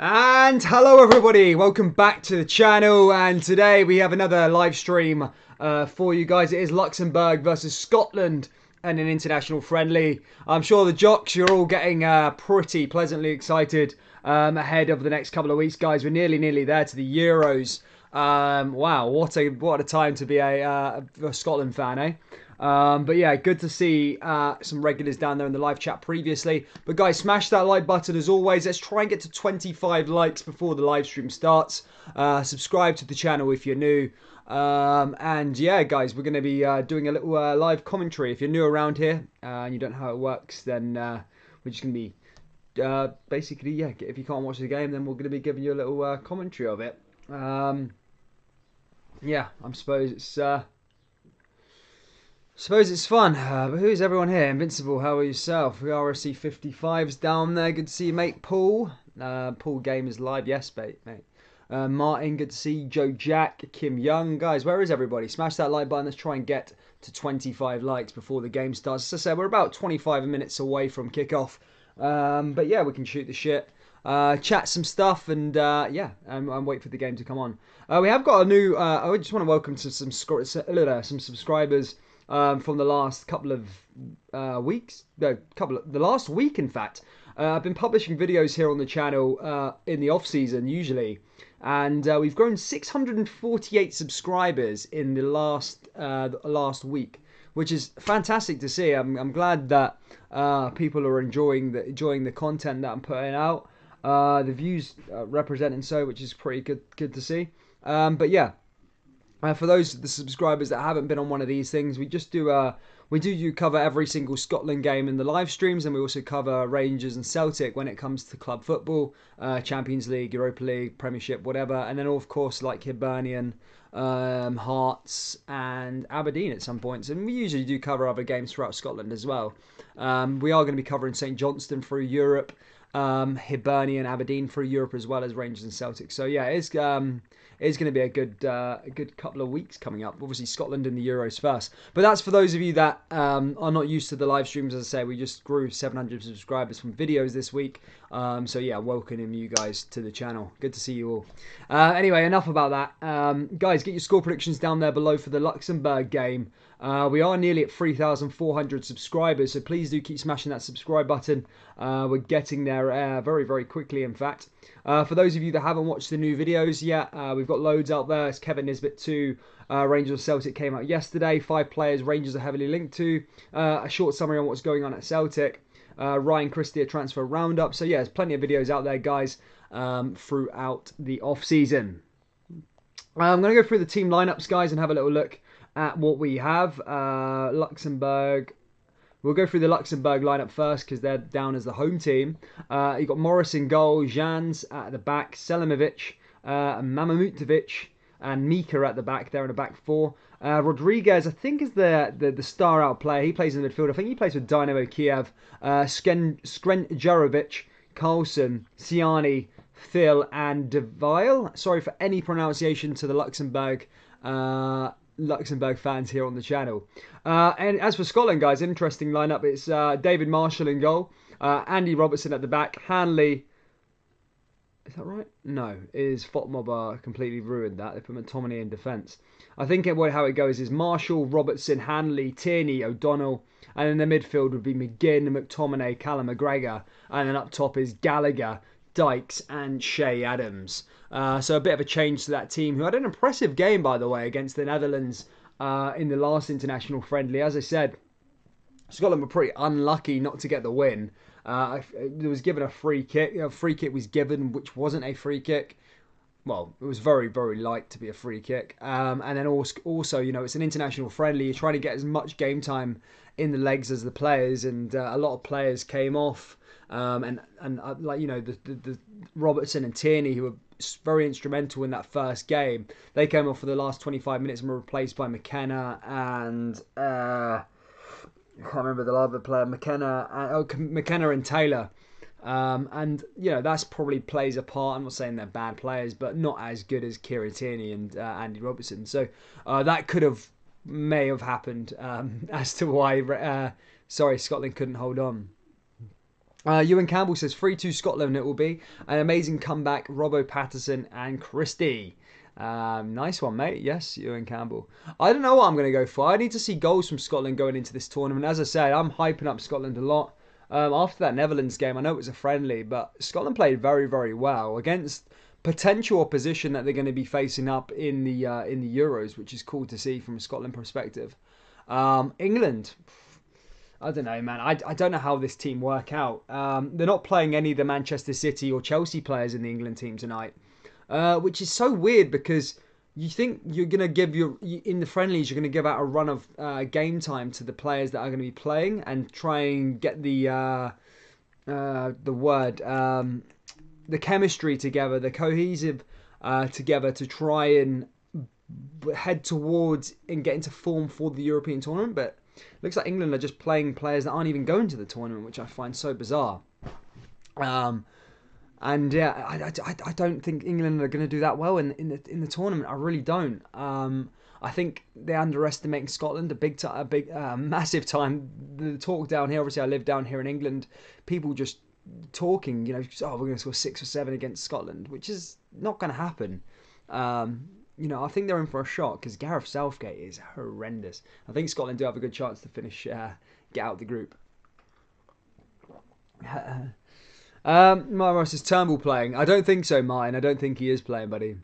And hello everybody, welcome back to the channel, and today we have another live stream for you guys. It is Luxembourg versus Scotland and an international friendly. I'm sure the jocks, you're all getting pretty pleasantly excited ahead of the next couple of weeks, guys. We're nearly there to the Euros. Wow, what a time to be a Scotland fan, eh? But yeah, good to see some regulars down there in the live chat previously. But guys, smash that like button as always. Let's try and get to 25 likes before the live stream starts. Subscribe to the channel if you're new. And yeah, guys, we're going to be doing a little live commentary. If you're new around here and you don't know how it works, then we're just going to be basically, yeah, if you can't watch the game, then we're going to be giving you a little commentary of it. Yeah, I suppose it's fun, but who's everyone here? Invincible, how are yourself? The RSC 55's down there. Good to see you, mate. Paul. Paul Game is live. Yes, mate. Martin, good to see you. Joe Jack, Kim Young. Guys, where is everybody? Smash that like button. Let's try and get to 25 likes before the game starts. As I said, we're about 25 minutes away from kickoff. But yeah, we can shoot the shit. Chat some stuff and yeah, and wait for the game to come on. We have got a new. I just want to welcome to some subscribers from the last couple of weeks. No, the last week, in fact. I've been publishing videos here on the channel in the off season usually, and we've grown 648 subscribers in the last week, which is fantastic to see. I'm glad that people are enjoying the content that I'm putting out. The views representing so, which is pretty good to see. But yeah, for those the subscribers that haven't been on one of these things, we do cover every single Scotland game in the live streams, and we also cover Rangers and Celtic when it comes to club football, Champions League, Europa League, Premiership, whatever, and then of course like Hibernian, Hearts and Aberdeen at some points, and we usually do cover other games throughout Scotland as well. We are going to be covering St Johnstone through Europe, Hibernian, Aberdeen through Europe, as well as Rangers and Celtic. So yeah, it's going to be a good couple of weeks coming up. Obviously Scotland in the Euros first, but that's for those of you that are not used to the live streams. As I say, we just grew 700 subscribers from videos this week. So yeah, welcoming you guys to the channel. Good to see you all. Anyway, enough about that. Guys, get your score predictions down there below for the Luxembourg game. We are nearly at 3,400 subscribers, so please do keep smashing that subscribe button. We're getting there very quickly, in fact. For those of you that haven't watched the new videos yet, we've got loads out there. It's Kevin Nisbet 2, Rangers Celtic came out yesterday. 5 players Rangers are heavily linked to. A short summary on what's going on at Celtic. Ryan Christie, a transfer roundup. So yeah, there's plenty of videos out there, guys, throughout the off-season. I'm going to go through the team lineups, guys, and have a little look at what we have. Luxembourg. We'll go through the Luxembourg lineup first because they're down as the home team. You've got Morris in goal, Jans at the back, Selimovic, Mamamutovic, and Mika at the back. They're in the back four. Rodriguez, I think, is the star out player. He plays in the midfield. I think he plays with Dynamo Kiev. Skrenjarovic, Carlson, Siani, Phil, and Deville. Sorry for any pronunciation to the Luxembourg fans here on the channel. And as for Scotland, guys, interesting lineup. It's David Marshall in goal, Andy Robertson at the back, Hanley. Is that right? No, is Fotmob completely ruined that. They put McTominay in defence. I think how it goes is Marshall, Robertson, Hanley, Tierney, O'Donnell, and in the midfield would be McGinn, McTominay, Callum McGregor, and then up top is Gallagher, Dykes, and Shea Adams. So a bit of a change to that team, who had an impressive game, by the way, against the Netherlands in the last international friendly. As I said, Scotland were pretty unlucky not to get the win. It was given a free kick. A free kick was given, which wasn't a free kick. Well, it was very light to be a free kick. And then also, you know, it's an international friendly. You're trying to get as much game time in the legs as the players, and a lot of players came off. And like, you know, the Robertson and Tierney, who were very instrumental in that first game, they came off for the last 25 minutes and were replaced by McKenna and I can't remember the other player, McKenna and Taylor. And, you know, that's probably plays a part. I'm not saying they're bad players, but not as good as Kieran Tierney and Andy Robertson. So that may have happened as to why Scotland couldn't hold on. Ewan Campbell says 3-2 Scotland it will be. An amazing comeback, Robbo Patterson and Christie. Nice one, mate. Yes, Ewan Campbell. I don't know what I'm going to go for. I need to see goals from Scotland going into this tournament. As I said, I'm hyping up Scotland a lot. After that Netherlands game, I know it was a friendly, but Scotland played very, very well against potential opposition that they're going to be facing up in the Euros, which is cool to see from a Scotland perspective. England, I don't know, man. I don't know how this team work out. They're not playing any of the Manchester City or Chelsea players in the England team tonight, which is so weird because you think you're gonna give in the friendlies you're gonna give out a run of game time to the players that are going to be playing and try and get the word the chemistry together, the cohesive together to try and head towards and get into form for the European tournament, but looks like England are just playing players that aren't even going to the tournament, which I find so bizarre. And yeah, I don't think England are going to do that well in the tournament. I really don't. I think they're underestimating Scotland massive time. The talk down here, obviously, I live down here in England. People just talking, oh, we're going to score 6 or 7 against Scotland, which is not going to happen. I think they're in for a shock because Gareth Southgate is horrendous. I think Scotland do have a good chance to finish, get out of the group. Ross is Turnbull playing? I don't think so, Martin. I don't think he is playing, buddy.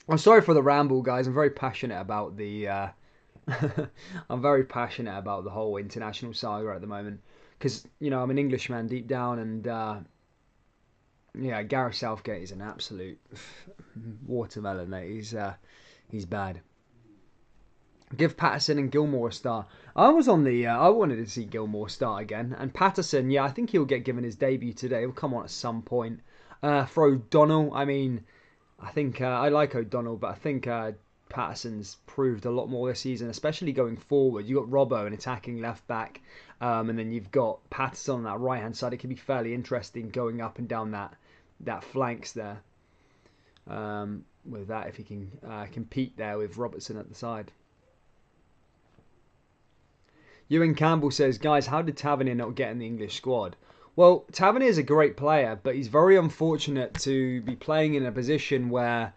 I'm sorry for the ramble, guys. I'm very passionate about the. I'm very passionate about the whole international saga at the moment because I'm an Englishman deep down, and yeah, Gareth Southgate is an absolute watermelon, mate. He's bad. Give Patterson and Gilmore a start. I was on the. I wanted to see Gilmore start again, and Patterson. Yeah, I think he'll get given his debut today. He'll come on at some point. For O'Donnell, I mean, I think I like O'Donnell, but I think Patterson's proved a lot more this season, especially going forward. You got Robbo, an attacking left back, and then you've got Patterson on that right hand side. It could be fairly interesting going up and down that flanks there. With that, if he can compete there with Robertson at the side. Ewan Campbell says, guys, how did Tavernier not get in the English squad? Well, Tavernier is a great player, but he's very unfortunate to be playing in a position where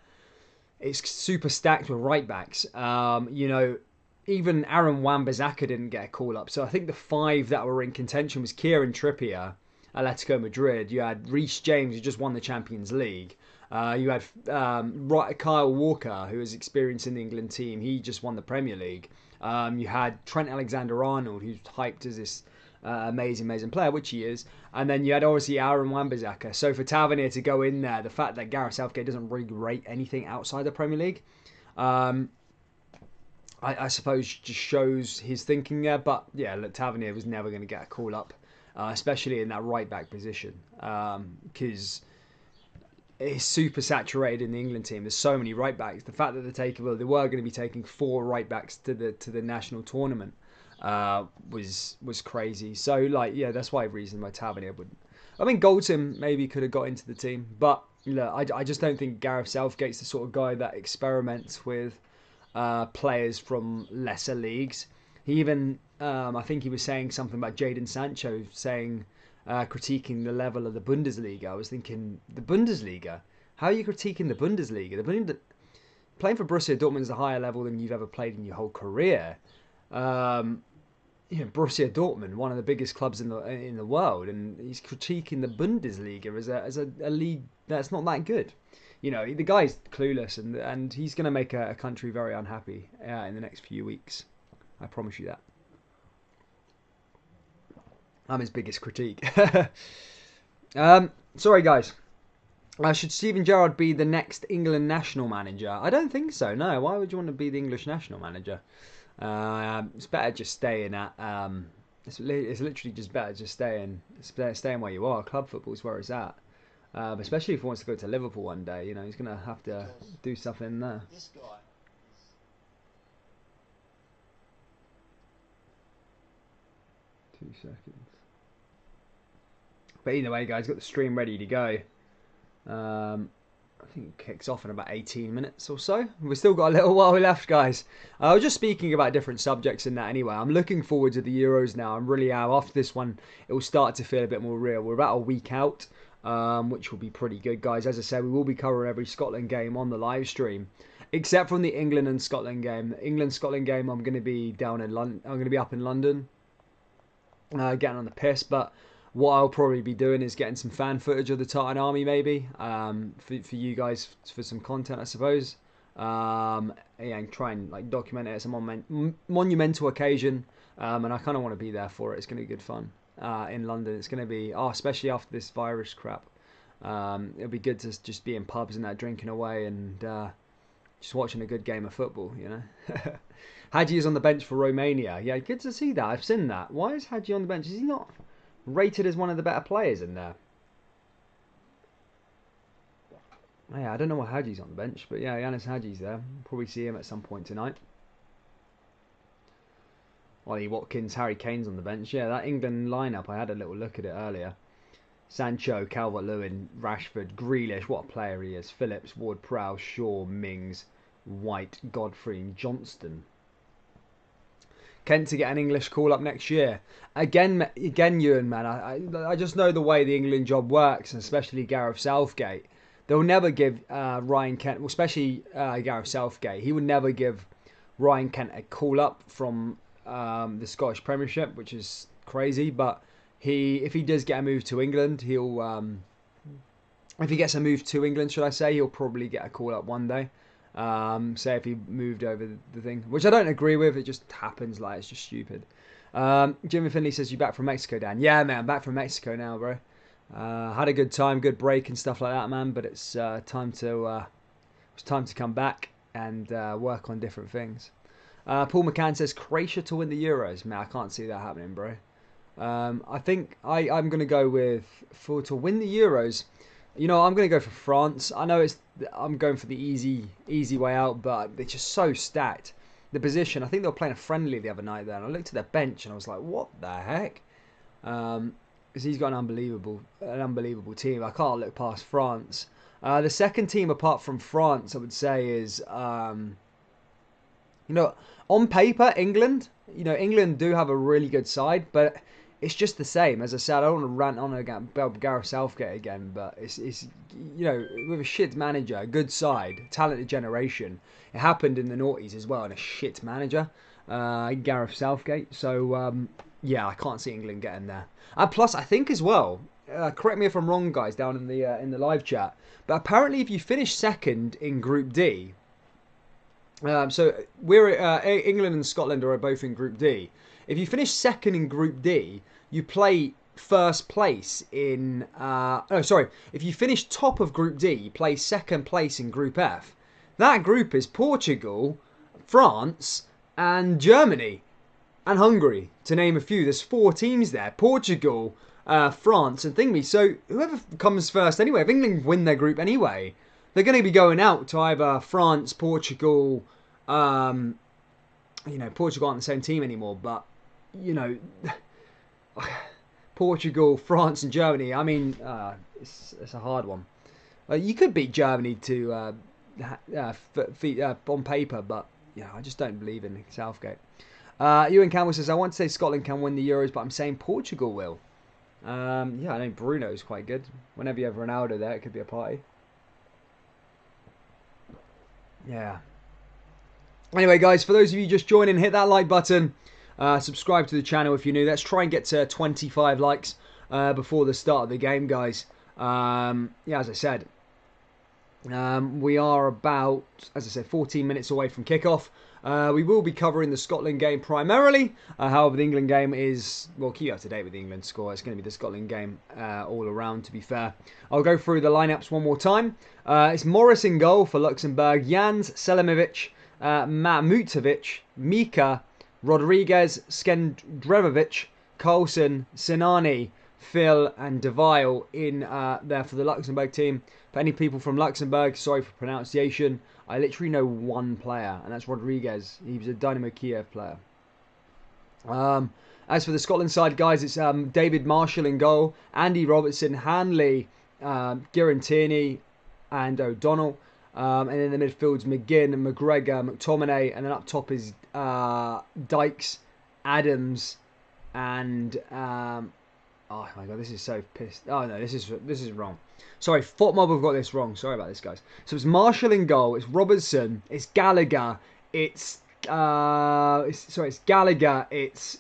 it's super stacked with right backs. Even Aaron Wan-Bissaka didn't get a call up. So I think the 5 that were in contention was Kieran Trippier, Atletico Madrid. You had Reece James, who just won the Champions League. You had Kyle Walker, who is experienced in the England team. He just won the Premier League. You had Trent Alexander-Arnold, who's hyped as this amazing player, which he is. And then you had obviously Aaron Wan-Bissaka. So for Tavernier to go in there, the fact that Gareth Southgate doesn't really rate anything outside the Premier League, I suppose just shows his thinking there. But yeah, look, Tavernier was never going to get a call up, especially in that right back position, because it's super saturated in the England team. There's so many right backs. The fact that they were going to be taking 4 right backs to the national tournament was crazy. So that's why reason why Tavernier wouldn't. I mean, Goldson maybe could have got into the team, but I just don't think Gareth Southgate's the sort of guy that experiments with players from lesser leagues. He even, I think he was saying something about Jadon Sancho, critiquing the level of the Bundesliga. I was thinking, the Bundesliga? How are you critiquing the Bundesliga? Playing for Borussia Dortmund is a higher level than you've ever played in your whole career. Borussia Dortmund, one of the biggest clubs in the world, and he's critiquing the Bundesliga as a league that's not that good. The guy's clueless, and he's going to make a country very unhappy in the next few weeks. I promise you that. I'm his biggest critique. Sorry, guys. Should Steven Gerrard be the next England national manager? I don't think so, no. Why would you want to be the English national manager? It's better just staying at... it's literally just better just staying where you are. Club football's where it's at. Especially if he wants to go to Liverpool one day. He's going to have to do something there. This guy. 2 seconds. But either way, guys, got the stream ready to go. I think it kicks off in about 18 minutes or so. We've still got a little while left, guys. I was just speaking about different subjects in that anyway. I'm looking forward to the Euros now. I'm really am. After this one, it will start to feel a bit more real. We're about a week out, which will be pretty good, guys. As I said, we will be covering every Scotland game on the live stream, except from the England and Scotland game. The England-Scotland game, I'm going to be down in London. I'm going to be up in London, getting on the piss, but what I'll probably be doing is getting some fan footage of the Tartan Army, maybe, for you guys, for some content, I suppose. Yeah, and try and like document it as a monumental occasion, and I kind of want to be there for it. It's going to be good fun in London. It's going to be, especially after this virus crap. It'll be good to just be in pubs and that, drinking away and just watching a good game of football, you know. Hadji is on the bench for Romania. Yeah, good to see that. I've seen that. Why is Hadji on the bench? Is he not rated as one of the better players in there? Yeah, I don't know why Hadji's on the bench, but yeah, Yanis Hadji's there. Probably see him at some point tonight. Ollie Watkins, Harry Kane's on the bench. Yeah, that England lineup, I had a little look at it earlier. Sancho, Calvert-Lewin, Rashford, Grealish, what a player he is. Phillips, Ward-Prowse, Shaw, Mings, White, Godfrey and Johnston. Kent to get an English call-up next year. Again, Ewan, man, I just know the way the England job works, and especially Gareth Southgate. They'll never give Ryan Kent, well, especially Gareth Southgate, he would never give Ryan Kent a call-up from the Scottish Premiership, which is crazy, but if he does get a move to England, he'll... if he gets a move to England, should I say, he'll probably get a call-up one day. Say if he moved over the thing, which I don't agree with. It just happens, like, it's just stupid. Jimmy Finley says, you back from Mexico, Dan? Yeah, man, I'm back from Mexico now, bro. Had a good time, good break and stuff like that, man. But it's time to come back and work on different things. Paul McCann says Croatia to win the Euros. Man, I can't see that happening, bro. I think I'm gonna go with to win the Euros. You know, I'm going to go for France. I know I'm going for the easy way out, but they're just so stacked. The position, I think they were playing a friendly the other night there, and I looked at their bench and I was like, what the heck? Because he's got an unbelievable team. I can't look past France. The second team apart from France, I would say, is, you know, on paper, England. You know, England do have a really good side, but it's just the same. As I said, I don't want to rant on about Gareth Southgate again, but it's you know, with a shit manager, a good side, talented generation. It happened in the noughties as well, and a shit manager, Gareth Southgate. So yeah, I can't see England getting there. Plus, I think as well. Correct me if I'm wrong, guys, down in the live chat. But apparently, if you finish second in Group D, so we're England and Scotland are both in Group D. If you finish second in Group D, you play first place in... If you finish top of Group D, you play second place in Group F. That group is Portugal, France, and Germany, and Hungary, to name a few. There's 4 teams there. Portugal, France, and thingy. So whoever comes first anyway, if England win their group anyway, they're going to be going out to either France, Portugal... you know, Portugal aren't the same team anymore, but... You know, Portugal, France, and Germany. I mean, it's a hard one. You could beat Germany to on paper, but yeah, I just don't believe in Southgate. Ewan Campbell says, I want to say Scotland can win the Euros, but I'm saying Portugal will. Yeah, I know Bruno's quite good. Whenever you have Ronaldo there, it could be a party. Yeah. Anyway, guys, for those of you just joining, hit that like button. Subscribe to the channel if you're new. Let's try and get to 25 likes before the start of the game, guys. Yeah, as I said, we are about, as I said, 14 minutes away from kickoff. We will be covering the Scotland game primarily. However, the England game is, well, keep you up to date with the England score. It's going to be the Scotland game all around, to be fair. I'll go through the lineups one more time. It's Morris in goal for Luxembourg. Jans, Selimovic, Mahmutovic, Mika, Rodriguez, Skendrevovic, Carlson, Sinani, Phil and Deville in there for the Luxembourg team. For any people from Luxembourg, sorry for pronunciation. I literally know one player, and that's Rodriguez. He was a Dynamo Kiev player. As for the Scotland side, guys, it's David Marshall in goal, Andy Robertson, Hanley, Girantini, and O'Donnell. And in the midfield's McGinn, McGregor, McTominay, and then up top is Dykes, Adams, and oh my god, this is so pissed. Oh no, this is wrong. Sorry, FotMob have got this wrong. Sorry about this, guys. So it's Marshall in goal. It's Robertson. It's Gallagher. It's Gallagher. It's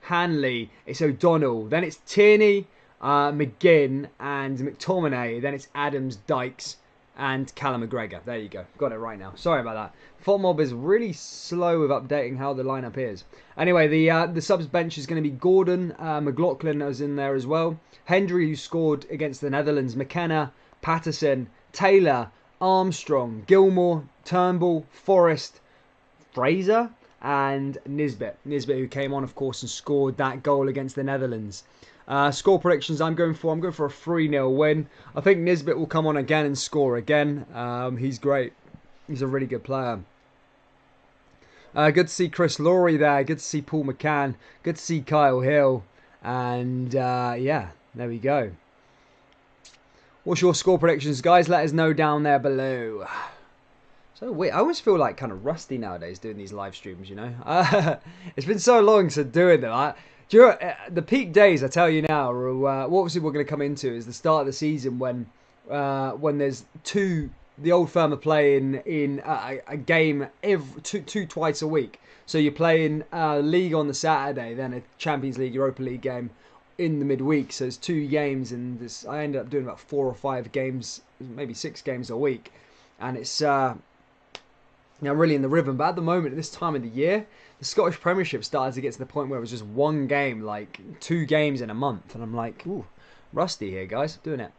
Hanley. It's O'Donnell. Then it's Tierney, McGinn, and McTominay. Then it's Adams, Dykes, and Callum McGregor. There you go. Got it right now. Sorry about that. FotMob is really slow with updating how the lineup is. Anyway, the subs bench is going to be Gordon, McLaughlin is in there as well. Hendry, who scored against the Netherlands. McKenna, Patterson, Taylor, Armstrong, Gilmore, Turnbull, Forrest, Fraser, and Nisbet. Nisbet, who came on, of course, and scored that goal against the Netherlands. Score predictions I'm going for a 3-0 win. I think Nisbet will come on again and score again. He's great. He's a really good player. Good to see Chris Laurie there. Good to see Paul McCann. Good to see Kyle Hill. And yeah, there we go. What's your score predictions, guys? Let us know down there below. So weird. I always feel like kind of rusty nowadays doing these live streams, you know. It's been so long since doing them. The peak days, I tell you now, are, what obviously we're going to come into is the start of the season when there's the old firm are playing in a game twice a week. So you're playing league on the Saturday, then a Champions League, Europa League game in the midweek. So there's 2 games, and I ended up doing about 4 or 5 games, maybe 6 games a week, and it's really in the rhythm. But at the moment, at this time of the year, the Scottish Premiership started to get to the point where it was just 1 game, like 2 games in a month, and I'm like, ooh, rusty here, guys, doing it.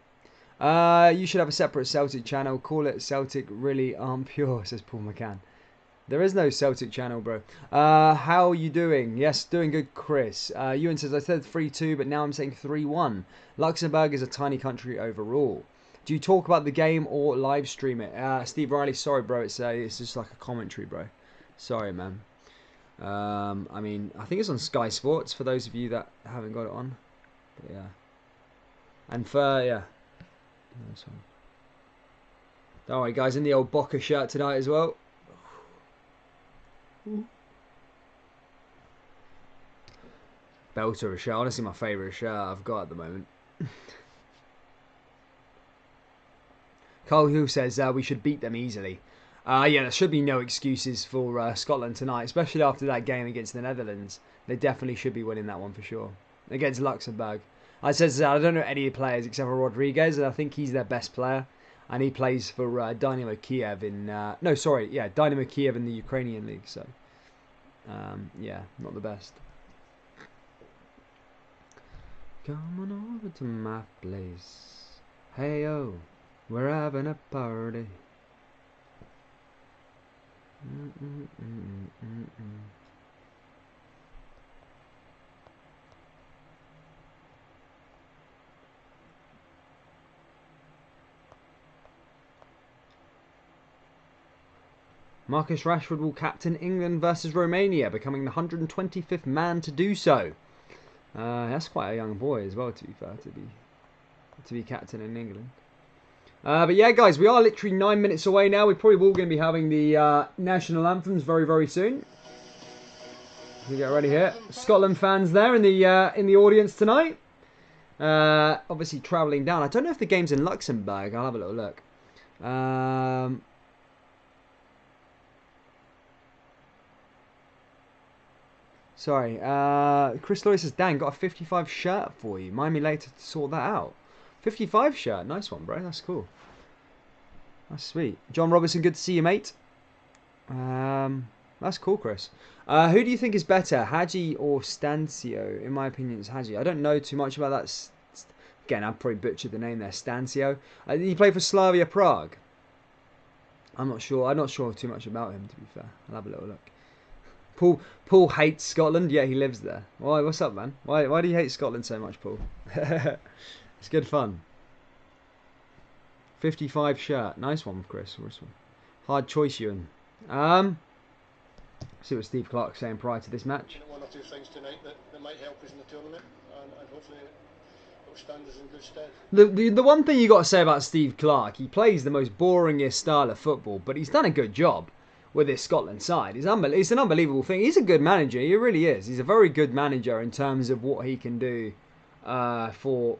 You should have a separate Celtic channel. Call it Celtic Really Aren't Pure, says Paul McCann. There is no Celtic channel, bro. How are you doing? Yes, doing good, Chris. Ewan says, I said 3-2, but now I'm saying 3-1. Luxembourg is a tiny country overall. Do you talk about the game or live stream it? Steve Riley, sorry, bro. It's just like a commentary, bro. Sorry, man. I mean, I think it's on Sky Sports for those of you that haven't got it on. But yeah. And yeah. Alright, guys, in the old Boca shirt tonight as well. Belter of a shirt. Honestly, my favourite shirt I've got at the moment. Carl Hill says we should beat them easily. Yeah, there should be no excuses for Scotland tonight, especially after that game against the Netherlands. They definitely should be winning that one for sure. Against Luxembourg. I don't know any players except for Rodriguez, and I think he's their best player. And he plays for Dynamo Kiev in... Dynamo Kiev in the Ukrainian league, so... yeah, not the best. Come on over to my place. Hey-oh, we're having a party. Marcus Rashford will captain England versus Romania, becoming the 125th man to do so. That's quite a young boy as well, to be fair, to be captain in England. But yeah, guys, we are literally 9 minutes away now. We probably will going to be having the national anthems very, very soon. We get ready here. Scotland fans there in the audience tonight. Obviously travelling down. I don't know if the game's in Luxembourg. I'll have a little look. Sorry. Chris Lloyd says, Dan, got a 55 shirt for you. Mind me later to sort that out. 55 shirt. Nice one, bro. That's cool. That's sweet. John Robertson, good to see you, mate. That's cool, Chris. Who do you think is better, Hadji or Stancio? In my opinion, it's Hadji. I don't know too much about that. Again, I probably butchered the name there. Stancio. He played for Slavia Prague. I'm not sure. I'm not sure too much about him, to be fair. I'll have a little look. Paul hates Scotland. Yeah, he lives there. Why? What's up, man? Why do you hate Scotland so much, Paul? It's good fun. 55 shirt. Nice one, Chris. Hard choice, Ewan. See what Steve Clark's saying prior to this match. One or two things tonight that might help us in the tournament, and hopefully The one thing you got to say about Steve Clarke, he plays the most boringest style of football, but he's done a good job with his Scotland side. It's an unbelievable thing. He's a good manager. He really is. He's a very good manager in terms of what he can do for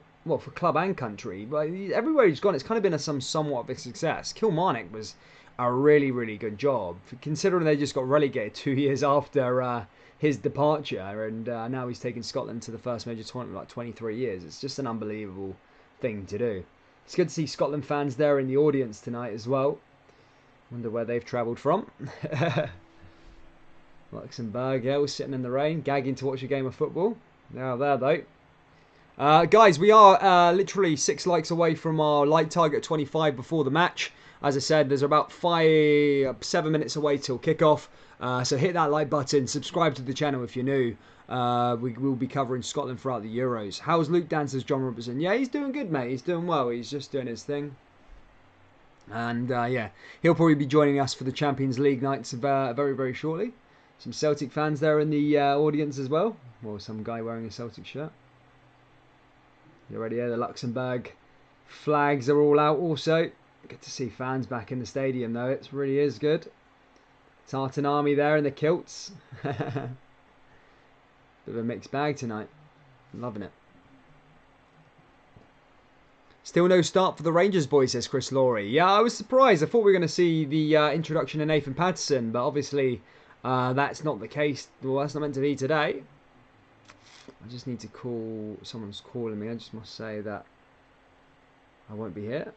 club and country. But everywhere he's gone, it's kind of been somewhat of a success. Kilmarnock was a really, really good job, considering they just got relegated 2 years after his departure, and now he's taken Scotland to the first major tournament in like 23 years. It's just an unbelievable thing to do. It's good to see Scotland fans there in the audience tonight as well. Wonder where they've travelled from. Luxembourg, yeah, we're sitting in the rain, gagging to watch a game of football. Now there though. Guys, we are literally 6 likes away from our like target 25 before the match. As I said, there's about 7 minutes away till kickoff. So hit that like button, subscribe to the channel if you're new. We will be covering Scotland throughout the Euros. How's Luke Dan, says John Robertson? Yeah, he's doing good, mate. He's doing well. He's just doing his thing. And yeah, he'll probably be joining us for the Champions League nights very, very shortly. Some Celtic fans there in the audience as well. Or some guy wearing a Celtic shirt. You already hear the Luxembourg flags are all out also. Good to see fans back in the stadium though. It really is good. Tartan Army there in the kilts. Bit of a mixed bag tonight. Loving it. Still no start for the Rangers boys, says Chris Laurie. Yeah, I was surprised. I thought we were going to see the introduction of Nathan Patterson, but obviously that's not the case. Well, that's not meant to be today. I just need to call. Someone's calling me. I just must say that I won't be here.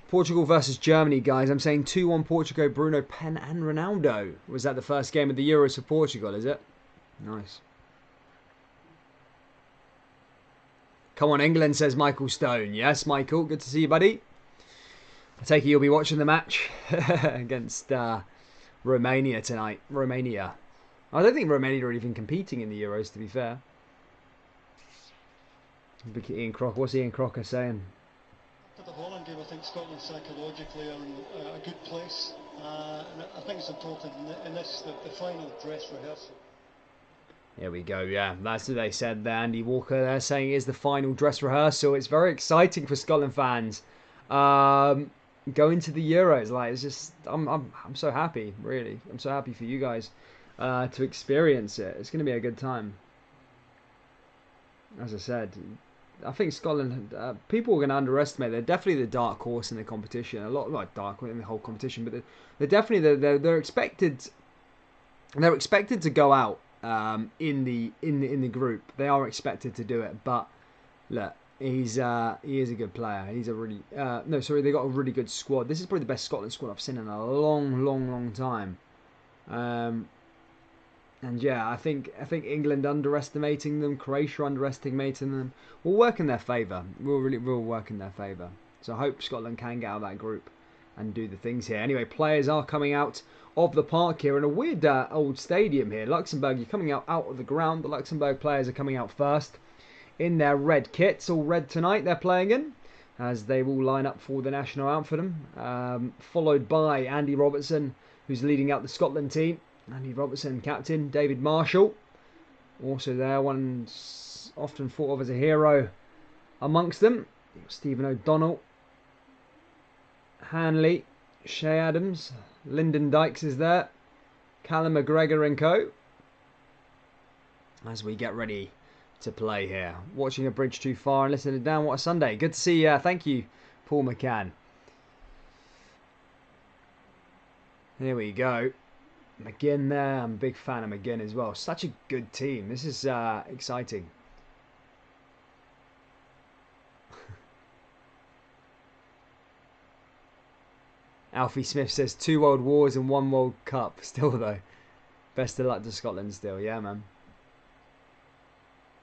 Portugal versus Germany, guys. I'm saying 2-1 Portugal, Bruno, Pen and Ronaldo. Was that the first game of the Euros for Portugal, is it? Nice. Come on, England, says Michael Stone. Yes, Michael, good to see you, buddy. I take it you'll be watching the match against Romania tonight. Romania. I don't think Romania are even competing in the Euros, to be fair. Ian Crocker. What's Ian Crocker saying? For the Holland game, I think Scotland psychologically are in a good place. And I think it's important in this, the final dress rehearsal. Here we go, yeah. That's what they said there. Andy Walker there saying it is the final dress rehearsal. It's very exciting for Scotland fans. Going to the Euros, like, it's just, I'm so happy, really. I'm so happy for you guys to experience it. It's going to be a good time. As I said, I think Scotland, people are going to underestimate. They're definitely the dark horse in the competition. A lot like dark in the whole competition, but they're definitely they're expected. They're expected to go out in the group. They are expected to do it, but look, he is a good player. He's a really no, sorry, they got a really good squad. This is probably the best Scotland squad I've seen in a long time. And yeah, I think England underestimating them, Croatia underestimating them, will work in their favour. Will work in their favour. So I hope Scotland can get out of that group and do the things here. Anyway, players are coming out of the park here in a weird old stadium here. Luxembourg, you're coming out of the ground. The Luxembourg players are coming out first in their red kits, all red tonight they're playing in, as they will line up for the national anthem, followed by Andy Robertson, who's leading out the Scotland team. Andy Robertson, captain. David Marshall, also there, one often thought of as a hero amongst them. Stephen O'Donnell, Hanley, Shea Adams, Lyndon Dykes is there, Callum McGregor and co. As we get ready to play here. Watching A Bridge Too Far and listening down. What a Sunday. Good to see you. Thank you, Paul McCann. Here we go. McGinn there. I'm a big fan of McGinn as well. Such a good team. This is exciting. Alfie Smith says 2 World Wars and 1 World Cup. Still though. Best of luck to Scotland still. Yeah, man.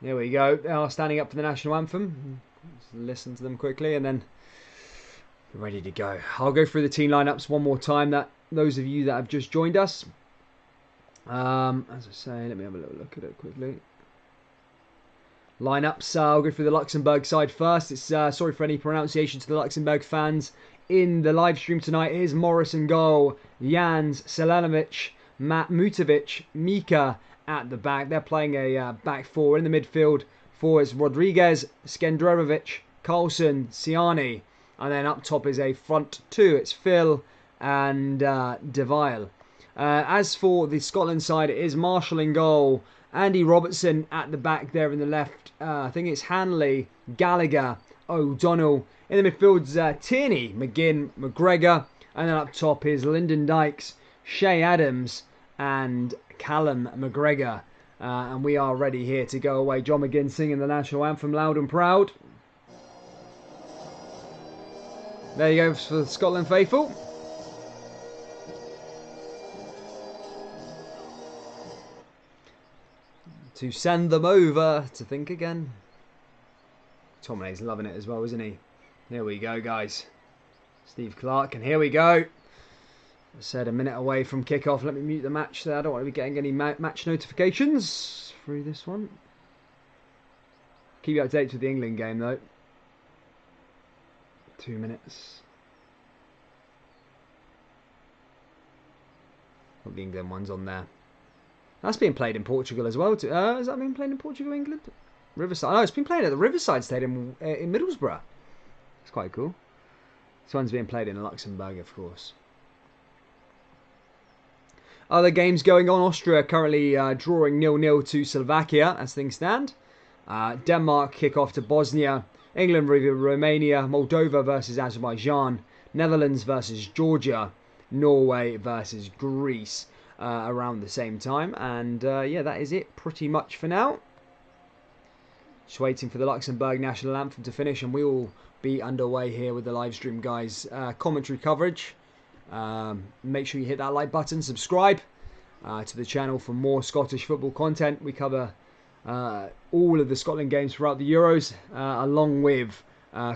There we go. They are standing up for the national anthem. Let's listen to them quickly and then we're ready to go. I'll go through the team lineups one more time. Those of you that have just joined us. As I say, let me have a little look at it quickly. Lineups. I'll go through the Luxembourg side first. It's sorry for any pronunciation to the Luxembourg fans. in the live stream tonight is Morris in goal, Jans, Selenovic, Matt Mutovic, Mika at the back. They're playing a back four. In the midfield for is Rodriguez, Skendrovic, Carlson, Siani. And then up top is a front two. It's Phil and Deville. As for the Scotland side, it is Marshall in goal, Andy Robertson at the back there in the left. I think it's Hanley, Gallagher, O'Donnell. In the midfield's Tierney, McGinn, McGregor. And then up top is Lyndon Dykes, Shay Adams and Callum McGregor. And we are ready here to go away. John McGinn singing the national anthem loud and proud. There you go for the Scotland faithful. To send them over to think again. Tominay's loving it as well, isn't he? Here we go, guys. Steve Clark, and here we go. I said a minute away from kickoff. Let me mute the match there. I don't want to be getting any match notifications through this one. Keep you updated with the England game, though. 2 minutes. Hope the England one's on there. That's being played in Portugal as well. Is that being played in Portugal, England? Riverside. Oh, it's been played at the Riverside Stadium in Middlesbrough. It's quite cool. This one's being played in Luxembourg, of course. Other games going on. Austria currently drawing 0-0 to Slovakia as things stand. Denmark kick off to Bosnia. England Romania. Moldova versus Azerbaijan. Netherlands versus Georgia. Norway versus Greece. Around the same time, and yeah, that is it pretty much for now. Just waiting for the Luxembourg national anthem to finish, and we will be underway here with the live stream, guys. Commentary coverage. Make sure you hit that like button, subscribe to the channel for more Scottish football content. We cover all of the Scotland games throughout the Euros, along with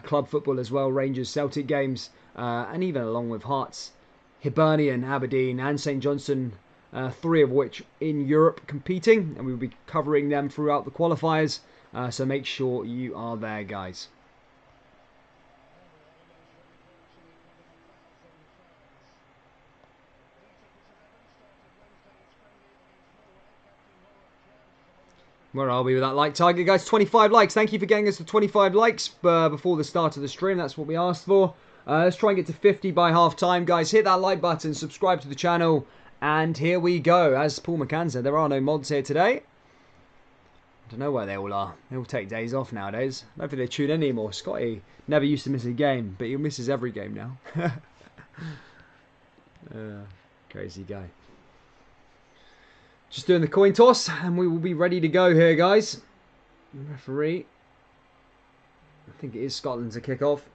club football as well, Rangers, Celtic games, and even along with Hearts, Hibernian, Aberdeen, and St Johnstone. 3 of which in Europe competing, and we'll be covering them throughout the qualifiers, so make sure you are there, guys. Where are we with that like target, guys? 25 likes. Thank you for getting us to 25 likes before the start of the stream. That's what we asked for. Let's try and get to 50 by half time, guys. Hit that like button, subscribe to the channel. And here we go. As Paul McCann said, there are no mods here today. I don't know where they all are. They all take days off nowadays. I don't think they tune in anymore. Scotty never used to miss a game, but he misses every game now. Crazy guy. Just doing the coin toss, and we will be ready to go here, guys. Referee. I think it is Scotland to kick off.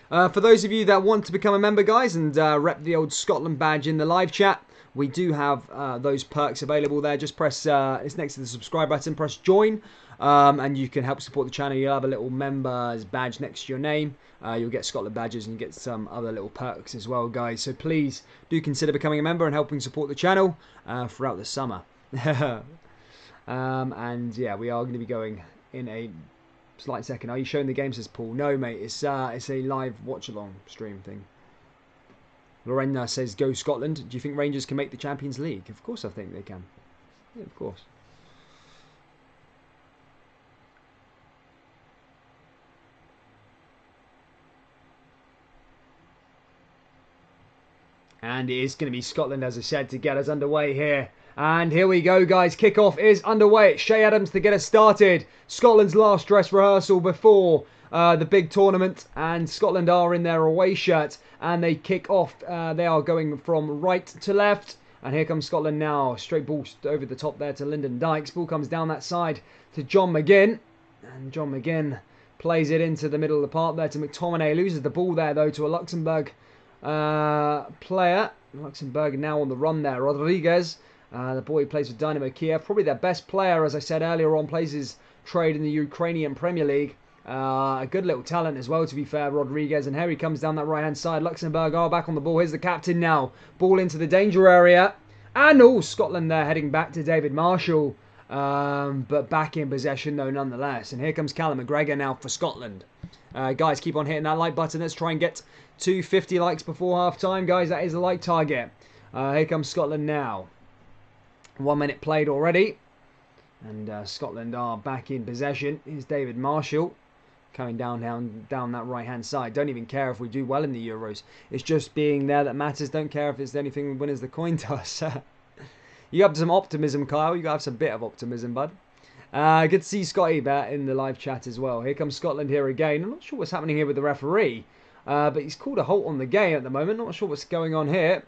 For those of you that want to become a member, guys, and rep the old Scotland badge in the live chat, we do have those perks available there. Just press, it's next to the subscribe button, press join, and you can help support the channel. You'll have a little member's badge next to your name. You'll get Scotland badges and you get some other little perks as well, guys. So please do consider becoming a member and helping support the channel throughout the summer. And yeah, we are going to be going in a slight second. Are you showing the game, says Paul? No, mate. It's a live watch-along stream thing. Lorena says, go Scotland. Do you think Rangers can make the Champions League? Of course I think they can. Yeah, of course. And it is going to be Scotland, as I said, to get us underway here. And here we go, guys. Kickoff is underway. It's Shay Adams to get us started. Scotland's last dress rehearsal before the big tournament. And Scotland are in their away shirt. And they kick off. They are going from right to left. And here comes Scotland now. Straight ball over the top there to Lyndon Dykes. Ball comes down that side to John McGinn. And John McGinn plays it into the middle of the park there to McTominay. Loses the ball there, though, to a Luxembourg player. Luxembourg now on the run there. Rodriguez. The boy who plays for Dynamo Kiev, probably their best player, as I said earlier on, plays his trade in the Ukrainian Premier League. A good little talent as well, to be fair, Rodriguez. And here he comes down that right-hand side. Luxembourg are back on the ball. Here's the captain now. Ball into the danger area. And, oh, Scotland there heading back to David Marshall. But back in possession though nonetheless. And here comes Callum McGregor now for Scotland. Guys, keep on hitting that like button. Let's try and get to 50 likes before half time, guys. That is the like target. Here comes Scotland now. 1 minute played already. And Scotland are back in possession. Here's David Marshall coming down that right-hand side. Don't even care if we do well in the Euros. It's just being there that matters. Don't care if it's anything we win as the coin toss. You have some optimism, Kyle. You got to have some bit of optimism, bud. Good to see Scotty back in the live chat as well. Here comes Scotland here again. I'm not sure what's happening here with the referee. But he's called a halt on the game at the moment. Not sure what's going on here.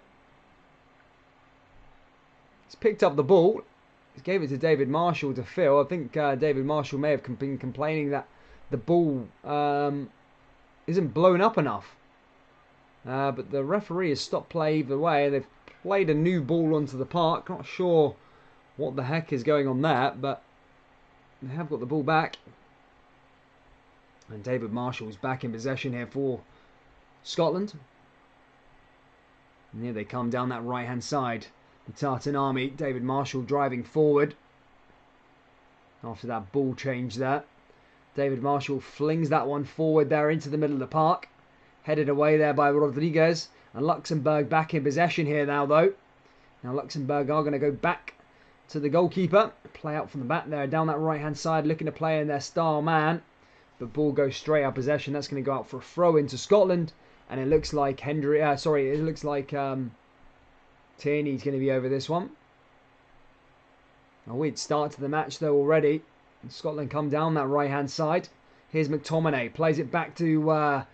He's picked up the ball. He gave it to David Marshall to fill. I think David Marshall may have been complaining that the ball isn't blown up enough. But the referee has stopped play either way. They've played a new ball onto the park. Not sure what the heck is going on there, but they have got the ball back. And David Marshall's back in possession here for Scotland. And here they come down that right-hand side. The Tartan Army, David Marshall driving forward. After that ball change there. David Marshall flings that one forward there into the middle of the park. Headed away there by Rodriguez. And Luxembourg back in possession here now, though. Now Luxembourg are going to go back to the goalkeeper. Play out from the back there, down that right-hand side, looking to play in their star man. But ball goes straight out of possession. That's going to go out for a throw into Scotland. And it looks like Tierney's going to be over this one. A weird start to the match, though, already. And Scotland come down that right-hand side. Here's McTominay. Plays it back to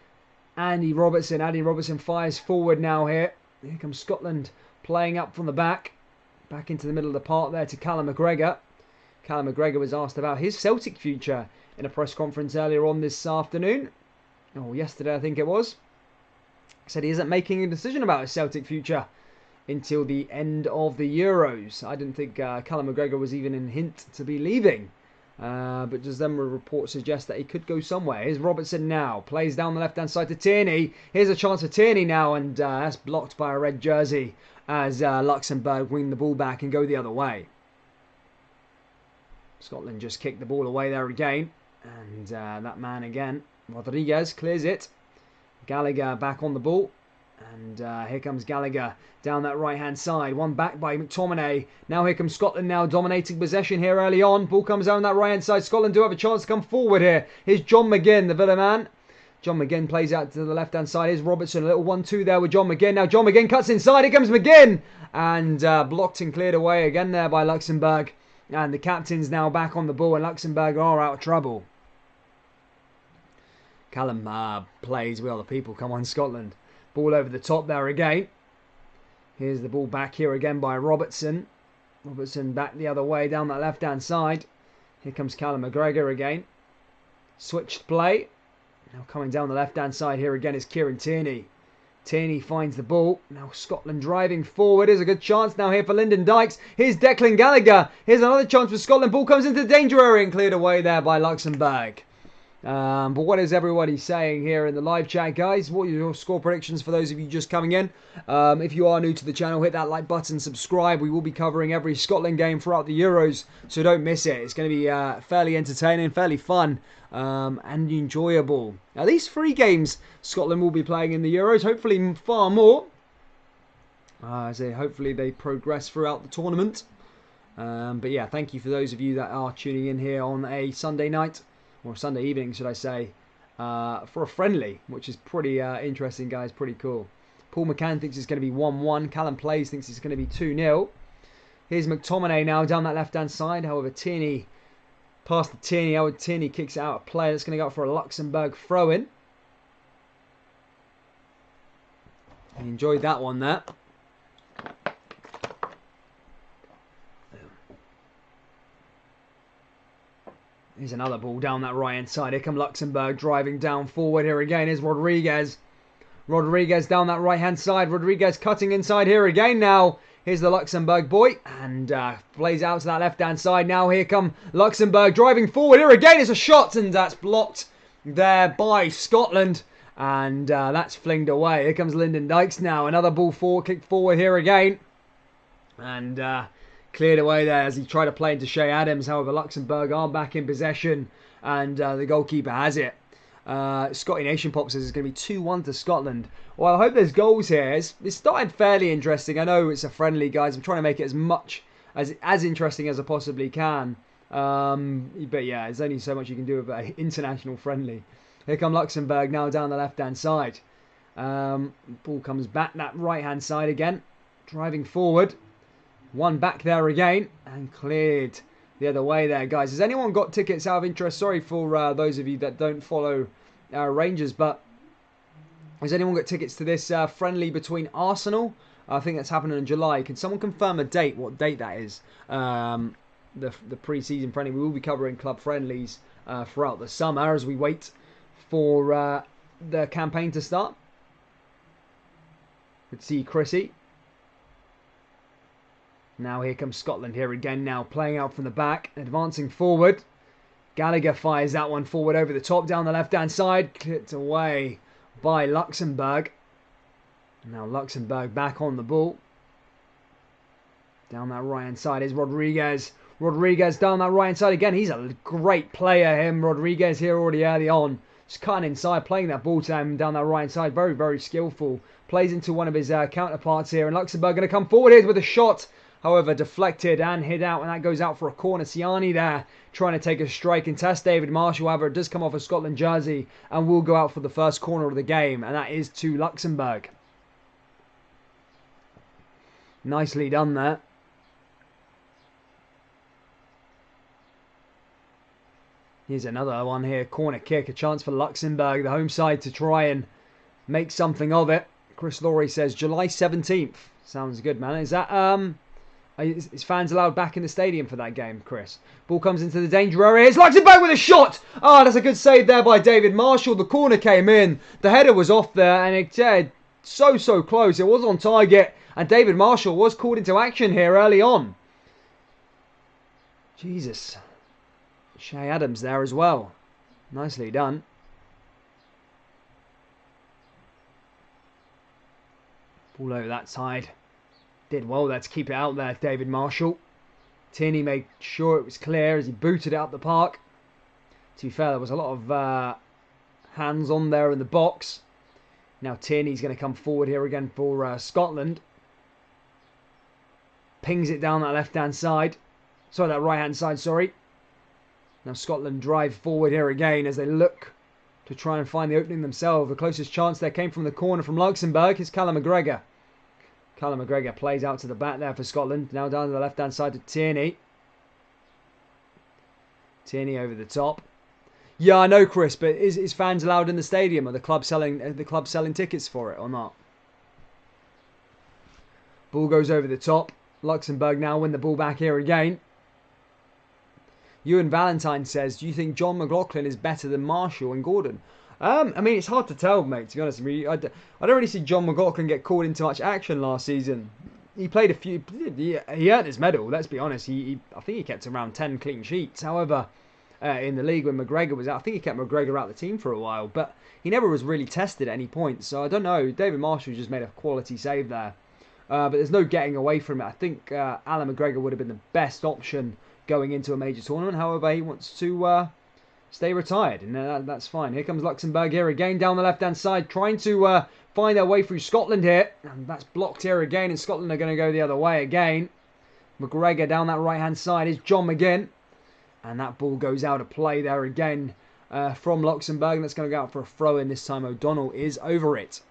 Andy Robertson. Andy Robertson fires forward now here. Here comes Scotland playing up from the back. Back into the middle of the park there to Callum McGregor. Callum McGregor was asked about his Celtic future in a press conference earlier on this afternoon. Oh, yesterday I think it was. He said he isn't making a decision about his Celtic future until the end of the Euros. I didn't think Callum McGregor was even in hint to be leaving. But does then report suggest that he could go somewhere. Here's Robertson now. Plays down the left-hand side to Tierney. Here's a chance for Tierney now. And that's blocked by a red jersey as Luxembourg win the ball back and go the other way. Scotland just kicked the ball away there again. And that man again, Rodriguez, clears it. Gallagher back on the ball. And here comes Gallagher down that right-hand side. One back by McTominay. Now here comes Scotland now dominating possession here early on. Ball comes down that right-hand side. Scotland do have a chance to come forward here. Here's John McGinn, the Villa man. John McGinn plays out to the left-hand side. Here's Robertson. A little 1-2 there with John McGinn. Now John McGinn cuts inside. Here comes McGinn. And blocked and cleared away again there by Luxembourg. And the captain's now back on the ball. And Luxembourg are out of trouble. Callum plays with other people. Come on, Scotland. Ball over the top there again. Here's the ball back here again by Robertson. Robertson back the other way down that left-hand side. Here comes Callum McGregor again. Switched play. Now coming down the left-hand side here again is Kieran Tierney. Tierney finds the ball. Now Scotland driving forward. Here's a good chance now here for Lyndon Dykes. Here's Declan Gallagher. Here's another chance for Scotland. Ball comes into the danger area and cleared away there by Luxembourg. But what is everybody saying here in the live chat, guys? What are your score predictions for those of you just coming in? If you are new to the channel, hit that like button, subscribe. We will be covering every Scotland game throughout the Euros, so don't miss it. It's going to be fairly entertaining, fairly fun, and enjoyable. Now, these 3 games Scotland will be playing in the Euros, hopefully far more. Hopefully they progress throughout the tournament. But yeah, thank you for those of you that are tuning in here on a Sunday night. Or Sunday evening, should I say, for a friendly, which is pretty interesting, guys, pretty cool. Paul McCann thinks it's going to be 1-1. Callum Plays thinks it's going to be 2-0. Here's McTominay now down that left-hand side. However, Tierney, past the Tierney, Howard Tierney kicks it out of play. That's going to go for a Luxembourg throw-in. Enjoyed that one there. Here's another ball down that right-hand side. Here come Luxembourg driving down forward here again. Here's Rodriguez. Rodriguez down that right-hand side. Rodriguez cutting inside here again now. Here's the Luxembourg boy. And plays out to that left-hand side. Now here come Luxembourg driving forward here again. It's a shot and that's blocked there by Scotland. And that's flinged away. Here comes Lyndon Dykes now. Another ball forward, kick forward here again. And Cleared away there as he tried to play into Shea Adams. However, Luxembourg are back in possession, and the goalkeeper has it. Scotty Nation Pop says it's going to be 2-1 to Scotland. Well, I hope there's goals here. It's started fairly interesting. I know it's a friendly, guys. I'm trying to make it as interesting as I possibly can. But yeah, there's only so much you can do with an international friendly. Here come Luxembourg now down the left-hand side. Ball comes back that right-hand side again. Driving forward. One back there again. And cleared the other way there, guys. Has anyone got tickets out of interest? Sorry for those of you that don't follow Rangers, but has anyone got tickets to this friendly between Arsenal? I think that's happening in July. Can someone confirm a date? What date that is? The pre-season friendly. We will be covering club friendlies throughout the summer as we wait for the campaign to start. Good to see Chrissy. Now here comes Scotland here again now, playing out from the back, advancing forward. Gallagher fires that one forward over the top, down the left-hand side, clipped away by Luxembourg. Now Luxembourg back on the ball. Down that right-hand side is Rodriguez. Rodriguez down that right-hand side again. He's a great player, him. Rodriguez here already early on. Just cutting inside, playing that ball to him down that right-hand side. Very, very skillful. Plays into one of his counterparts here. And Luxembourg going to come forward here with a shot. However, deflected and hit out, and that goes out for a corner. Siani there trying to take a strike and test David Marshall. However, it does come off a Scotland jersey and will go out for the first corner of the game, and that is to Luxembourg. Nicely done there. Here's another one here. Corner kick, a chance for Luxembourg, the home side, to try and make something of it. Chris Laurie says July 17th. Sounds good, man. Is that is fans allowed back in the stadium for that game, Chris? Ball comes into the danger area. It's Luxembourg with a shot. Oh, that's a good save there by David Marshall. The corner came in. The header was off there, and it so close. It was on target, and David Marshall was called into action here early on. Jesus. Shea Adams there as well. Nicely done. Ball over that side. Did well there to keep it out there, David Marshall. Tierney made sure it was clear as he booted it up the park. To be fair, there was a lot of hands on there in the box. Now Tierney's going to come forward here again for Scotland. Pings it down that left-hand side. Sorry, that right-hand side, sorry. Now Scotland drive forward here again as they look to try and find the opening themselves. The closest chance there came from the corner from Luxembourg. Is Callum McGregor. Callum McGregor plays out to the back there for Scotland. Now down to the left-hand side to Tierney. Tierney over the top. Yeah, I know, Chris, but is fans allowed in the stadium? Are the club selling tickets for it or not? Ball goes over the top. Luxembourg now win the ball back here again. Ewan Valentine says, do you think John McLaughlin is better than Marshall and Gordon? I mean, it's hard to tell, mate, to be honest with you. I don't really see John McLaughlin get called into much action last season. He played a few... He earned his medal, let's be honest. I think he kept around 10 clean sheets. However, in the league when McGregor was out, I think he kept McGregor out of the team for a while. But he never was really tested at any point. So I don't know. David Marshall just made a quality save there. But there's no getting away from it. I think Alan McGregor would have been the best option going into a major tournament. However, he wants to stay retired, and that's fine. Here comes Luxembourg here again down the left-hand side, trying to find their way through Scotland here. And that's blocked here again, and Scotland are going to go the other way again. McGregor down that right-hand side is John McGinn. And that ball goes out of play there again from Luxembourg. And that's going to go out for a throw-in this time. O'Donnell is over it.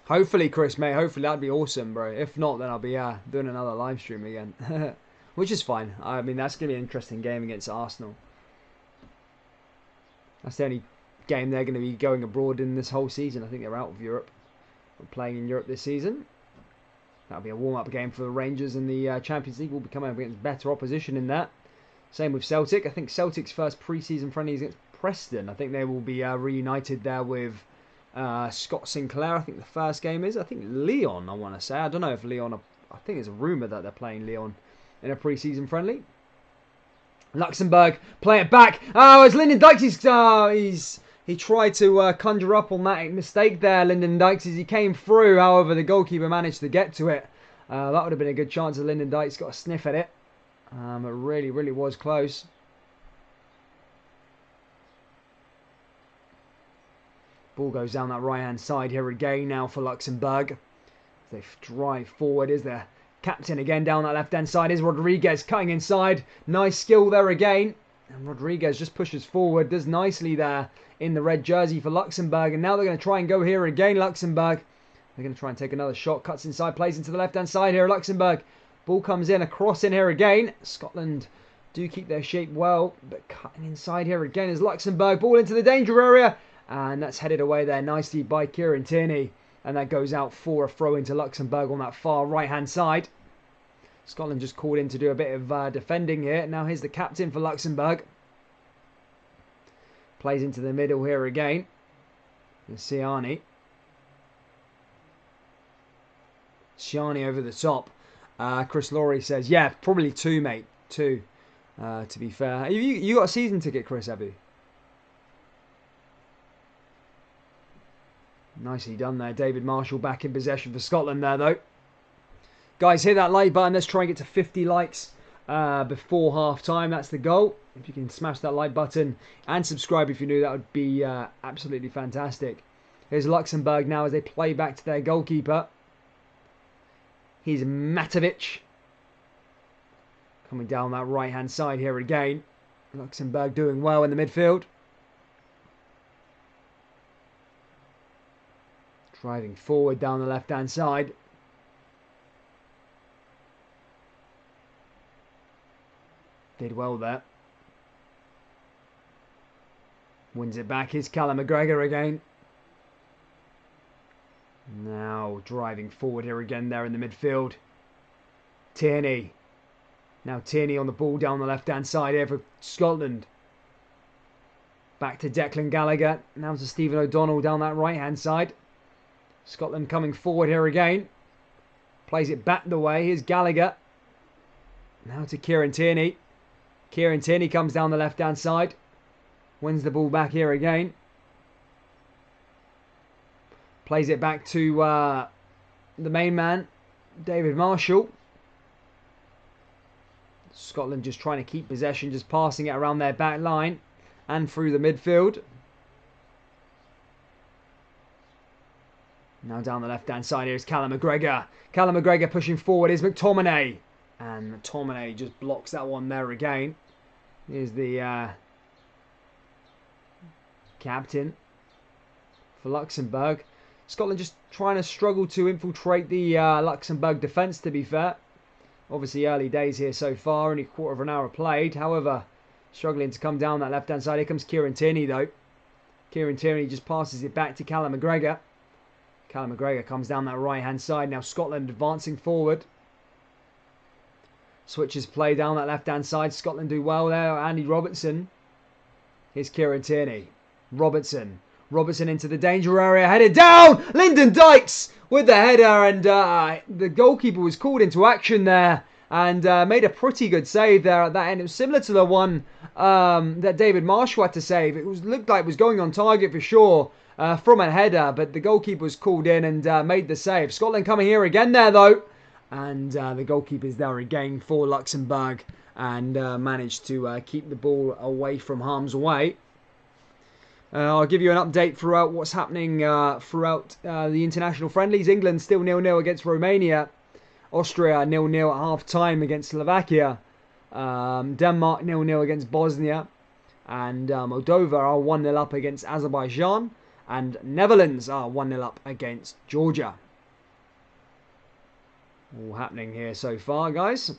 Hopefully, Chris, mate. Hopefully, that'd be awesome, bro. If not, then I'll be doing another live stream again. Which is fine. I mean, that's going to be an interesting game against Arsenal. That's the only game they're going to be going abroad in this whole season. I think they're out of Europe. We're playing in Europe this season. That'll be a warm-up game for the Rangers in the Champions League. We'll be coming up against better opposition in that. Same with Celtic. I think Celtic's first pre-season friendly is against Preston. I think they will be reunited there with Scott Sinclair. I think the first game is. I think Lyon, I want to say. I don't know if Lyon... I think there's a rumour that they're playing Lyon in a pre-season friendly. Luxembourg play it back. Oh, it's Lyndon Dykes. He's He tried to conjure up on that mistake there, Lyndon Dykes, as he came through. However, the goalkeeper managed to get to it. That would have been a good chance if Lyndon Dykes got a sniff at it. It really, really was close. Ball goes down that right-hand side here again now for Luxembourg. They drive forward. Is the captain again down that left-hand side? Is Rodriguez cutting inside. Nice skill there again. And Rodriguez just pushes forward. Does nicely there in the red jersey for Luxembourg. And now they're going to try and go here again, Luxembourg. They're going to try and take another shot. Cuts inside, plays into the left-hand side here, Luxembourg. Ball comes in, a cross in here again. Scotland do keep their shape well, but cutting inside here again is Luxembourg. Ball into the danger area. And that's headed away there nicely by Kieran Tierney. And that goes out for a throw into Luxembourg on that far right-hand side. Scotland just called in to do a bit of defending here. Now here's the captain for Luxembourg. Plays into the middle here again. Siani. Siani over the top. Chris Laurie says, yeah, probably 2, mate. 2, to be fair. You got a season ticket, Chris, have you? Nicely done there. David Marshall back in possession for Scotland there, though. Guys, hit that like button. Let's try and get to 50 likes before half-time. That's the goal. If you can smash that like button and subscribe if you're new, that would be absolutely fantastic. Here's Luxembourg now as they play back to their goalkeeper. Here's Matovic. Coming down that right-hand side here again. Luxembourg doing well in the midfield. Driving forward down the left-hand side. Did well there. Wins it back. Here's Callum McGregor again. Now driving forward here again there in the midfield. Tierney. Now Tierney on the ball down the left-hand side here for Scotland. Back to Declan Gallagher. Now to Stephen O'Donnell down that right-hand side. Scotland coming forward here again. Plays it back the way. Here's Gallagher. Now to Kieran Tierney. Kieran Tierney comes down the left-hand side. Wins the ball back here again. Plays it back to the main man, David Marshall. Scotland just trying to keep possession, just passing it around their back line and through the midfield. Now down the left-hand side here is Callum McGregor. Callum McGregor pushing forward is McTominay. And McTominay just blocks that one there again. Here's the captain for Luxembourg. Scotland just trying to struggle to infiltrate the Luxembourg defence, to be fair. Obviously early days here so far, only a quarter of an hour played. However, struggling to come down that left-hand side. Here comes Kieran Tierney, though. Kieran Tierney just passes it back to Callum McGregor. Callum McGregor comes down that right-hand side. Now Scotland advancing forward. Switches play down that left-hand side. Scotland do well there. Andy Robertson. Here's Kieran Tierney. Robertson. Robertson into the danger area. Headed down. Lyndon Dykes with the header. And the goalkeeper was called into action there. And made a pretty good save there at that end. It was similar to the one that David Marshall had to save. It looked like it was going on target for sure from a header. But the goalkeeper was called in and made the save. Scotland coming here again there, though. And the goalkeeper's there again for Luxembourg. And managed to keep the ball away from harm's way. I'll give you an update throughout what's happening throughout the international friendlies. England still 0-0 against Romania. Austria 0-0 at half-time against Slovakia. Denmark 0-0 against Bosnia. And Moldova are 1-0 up against Azerbaijan. And Netherlands are 1-0 up against Georgia. All happening here so far, guys.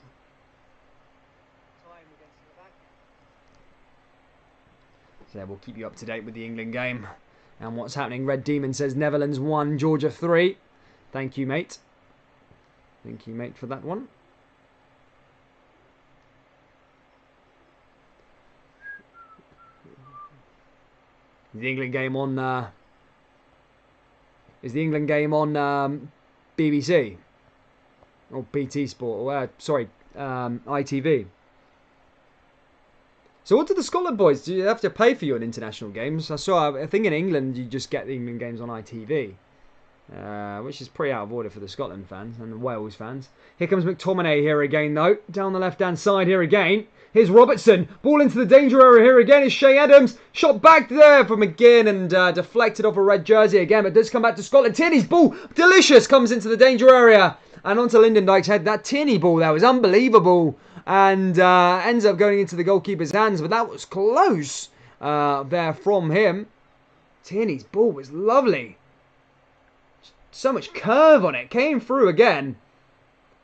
So we'll keep you up to date with the England game and what's happening. Red Demon says Netherlands 1, Georgia 3. Thank you, mate. Thank you, mate, for that one. Is the England game on? Is the England game on BBC or BT Sport? Or sorry, ITV. So what do the Scotland boys do? You have to pay for your international games? I think in England you just get the England games on ITV, which is pretty out of order for the Scotland fans and the Wales fans. Here comes McTominay here again though, down the left-hand side here again. Here's Robertson, ball into the danger area here again. Is Shea Adams, shot back there from McGinn and deflected off a red jersey again, but does come back to Scotland. Tierney's ball, delicious, comes into the danger area and onto Lyndon Dykes' head. That Tierney ball, that was unbelievable. And ends up going into the goalkeeper's hands, but that was close there from him. Tierney's ball was lovely. So much curve on it. Came through again.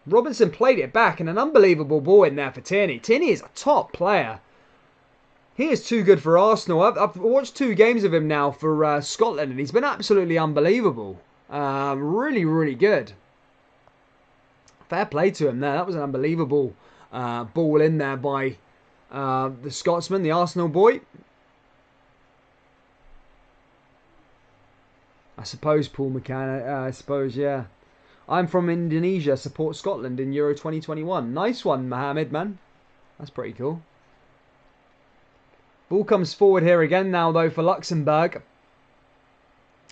Robinson played it back, and an unbelievable ball in there for Tierney. Tierney is a top player. He is too good for Arsenal. I've watched 2 games of him now for Scotland, and he's been absolutely unbelievable. Really, really good. Fair play to him there. That was an unbelievable ball in there by the Scotsman, the Arsenal boy. I suppose Paul McCann, I suppose, yeah. I'm from Indonesia, support Scotland in Euro 2021. Nice one, Mohammed, man. That's pretty cool. Ball comes forward here again now, though, for Luxembourg.